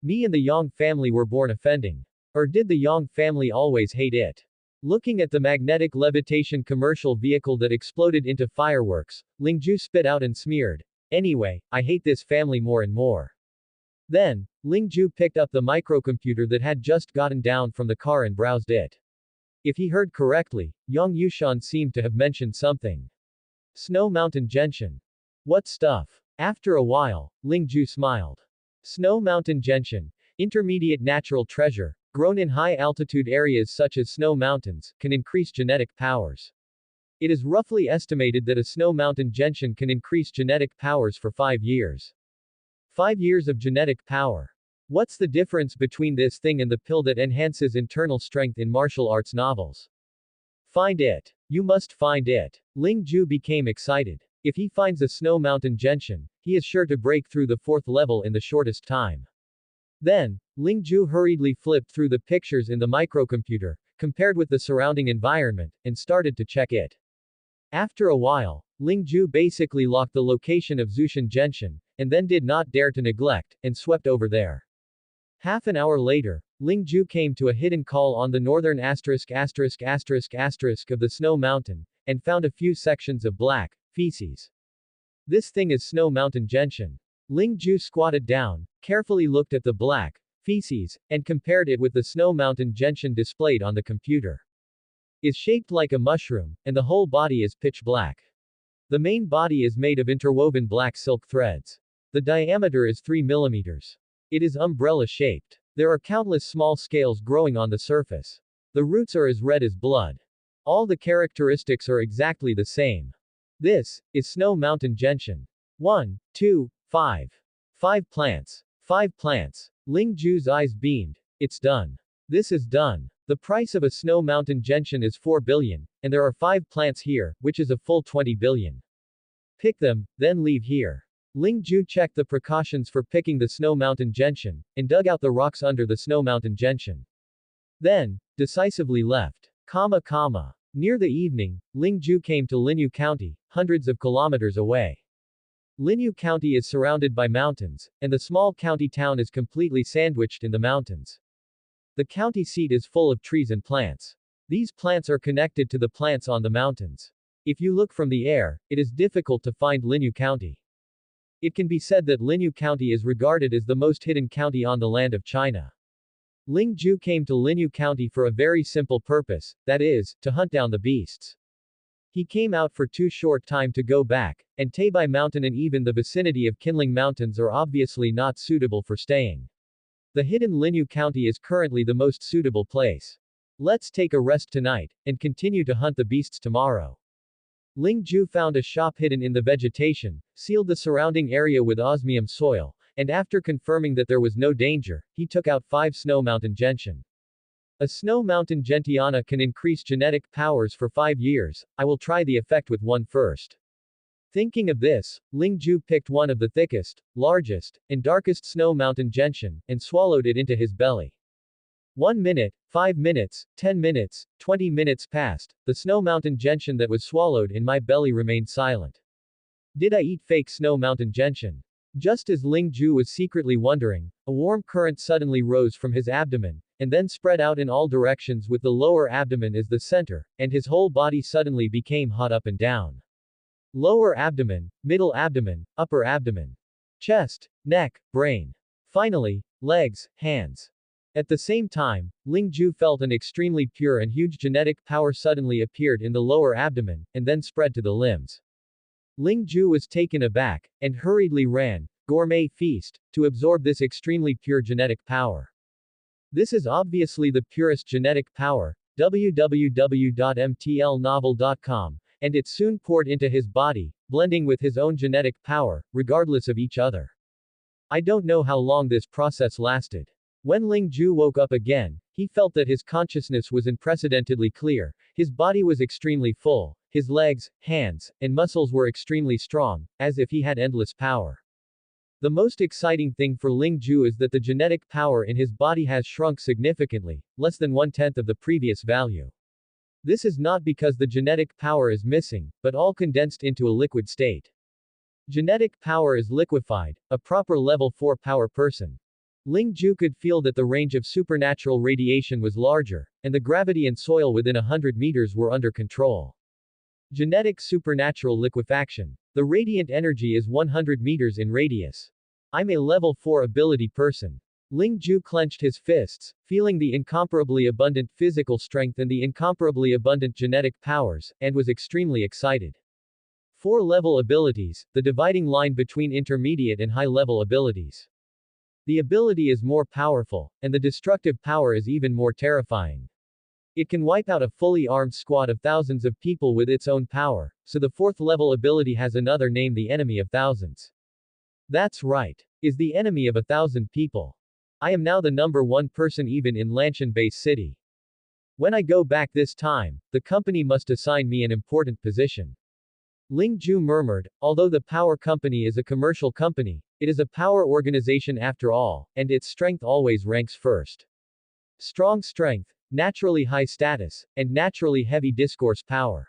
Me and the Yang family were born offending. Or did the Yang family always hate it? Looking at the magnetic levitation commercial vehicle that exploded into fireworks, Ling Ju spit out and smeared. Anyway, I hate this family more and more. Then, Ling Ju picked up the microcomputer that had just gotten down from the car and browsed it. If he heard correctly, Yang Yushan seemed to have mentioned something. Snow Mountain Genshin. What stuff? After a while, Ling Ju smiled. Snow Mountain Genshin, intermediate natural treasure, grown in high-altitude areas such as snow mountains, can increase genetic powers. It is roughly estimated that a Snow Mountain Genshin can increase genetic powers for 5 years. 5 years of genetic power. What's the difference between this thing and the pill that enhances internal strength in martial arts novels? Find it. You must find it. Ling Ju became excited. If he finds a Snow Mountain Genshin, he is sure to break through the 4th level in the shortest time. Then, Ling Ju hurriedly flipped through the pictures in the microcomputer, compared with the surrounding environment, and started to check it. After a while, Ling Ju basically locked the location of Zushin Genshin, and then did not dare to neglect, and swept over there. Half an hour later, Ling Ju came to a hidden call on the northern asterisk of the snow mountain, and found a few sections of black feces. This thing is snow mountain gentian. Ling Ju squatted down, carefully looked at the black feces, and compared it with the snow mountain gentian displayed on the computer. Is shaped like a mushroom, and the whole body is pitch black. The main body is made of interwoven black silk threads. The diameter is 3 millimeters. It is umbrella-shaped. There are countless small scales growing on the surface. The roots are as red as blood. All the characteristics are exactly the same. This is snow mountain gentian. 1, 2, 5. 5 plants. 5 plants. Ling Ju's eyes beamed. It's done. This is done. The price of a snow mountain gentian is 4 billion, and there are 5 plants here, which is a full 20 billion. Pick them, then leave here. Ling Ju checked the precautions for picking the snow mountain gentian, and dug out the rocks under the snow mountain gentian. Then, decisively left. Near the evening, Ling Ju came to Linyu County, hundreds of kilometers away. Linyu County is surrounded by mountains, and the small county town is completely sandwiched in the mountains. The county seat is full of trees and plants. These plants are connected to the plants on the mountains. If you look from the air, it is difficult to find Linyu County. It can be said that Linyu County is regarded as the most hidden county on the land of China. Ling Ju came to Linyu County for a very simple purpose, that is, to hunt down the beasts. He came out for too short time to go back, and Taebai Mountain and even the vicinity of Qinling Mountains are obviously not suitable for staying. The hidden Linyu County is currently the most suitable place. Let's take a rest tonight, and continue to hunt the beasts tomorrow. Ling Ju found a shop hidden in the vegetation, sealed the surrounding area with osmium soil, and after confirming that there was no danger, he took out 5 snow mountain gentian. A snow mountain gentiana can increase genetic powers for 5 years. I will try the effect with one first. Thinking of this, Ling Ju picked one of the thickest, largest, and darkest snow mountain gentian, and swallowed it into his belly. 1 minute, 5 minutes, 10 minutes, 20 minutes passed. The snow mountain gentian that was swallowed in my belly remained silent. Did I eat fake snow mountain gentian? Just as Ling Ju was secretly wondering, a warm current suddenly rose from his abdomen, and then spread out in all directions with the lower abdomen as the center, and his whole body suddenly became hot up and down. Lower abdomen, middle abdomen, upper abdomen, chest, neck, brain. Finally, legs, hands. At the same time, Ling Ju felt an extremely pure and huge genetic power suddenly appeared in the lower abdomen, and then spread to the limbs. Ling Ju was taken aback, and hurriedly ran, gourmet feast, to absorb this extremely pure genetic power. This is obviously the purest genetic power, www.mtlnovel.com, and it soon poured into his body, blending with his own genetic power, regardless of each other. I don't know how long this process lasted. When Ling Ju woke up again, he felt that his consciousness was unprecedentedly clear, his body was extremely full, his legs, hands, and muscles were extremely strong, as if he had endless power. The most exciting thing for Ling Ju is that the genetic power in his body has shrunk significantly, less than 1/10 of the previous value. This is not because the genetic power is missing, but all condensed into a liquid state. Genetic power is liquefied, a proper level 4 power person. Ling Ju could feel that the range of supernatural radiation was larger, and the gravity and soil within 100 meters were under control. Genetic supernatural liquefaction. The radiant energy is 100 meters in radius. I'm a level 4 ability person. Ling Ju clenched his fists, feeling the incomparably abundant physical strength and the incomparably abundant genetic powers, and was extremely excited. 4-level abilities, the dividing line between intermediate and high-level abilities. The ability is more powerful, and the destructive power is even more terrifying. It can wipe out a fully armed squad of thousands of people with its own power, so the 4th-level ability has another name, the enemy of thousands. That's right. Is the enemy of 1,000 people. I am now the number 1 person even in Lanshan Base City. When I go back this time, the company must assign me an important position. Ling Ju murmured, although the power company is a commercial company, it is a power organization after all, and its strength always ranks first. Strong strength, naturally high status, and naturally heavy discourse power.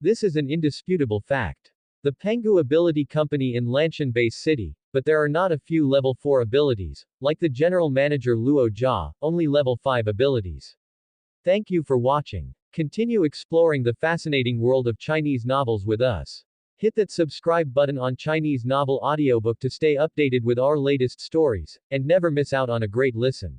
This is an indisputable fact. The Penghu Ability Company in Lanshan Base City, but there are not a few level 4 abilities, like the General Manager Luo Jia, only level 5 abilities. Thank you for watching. Continue exploring the fascinating world of Chinese novels with us. Hit that subscribe button on Chinese Novel Audiobook to stay updated with our latest stories, and never miss out on a great listen.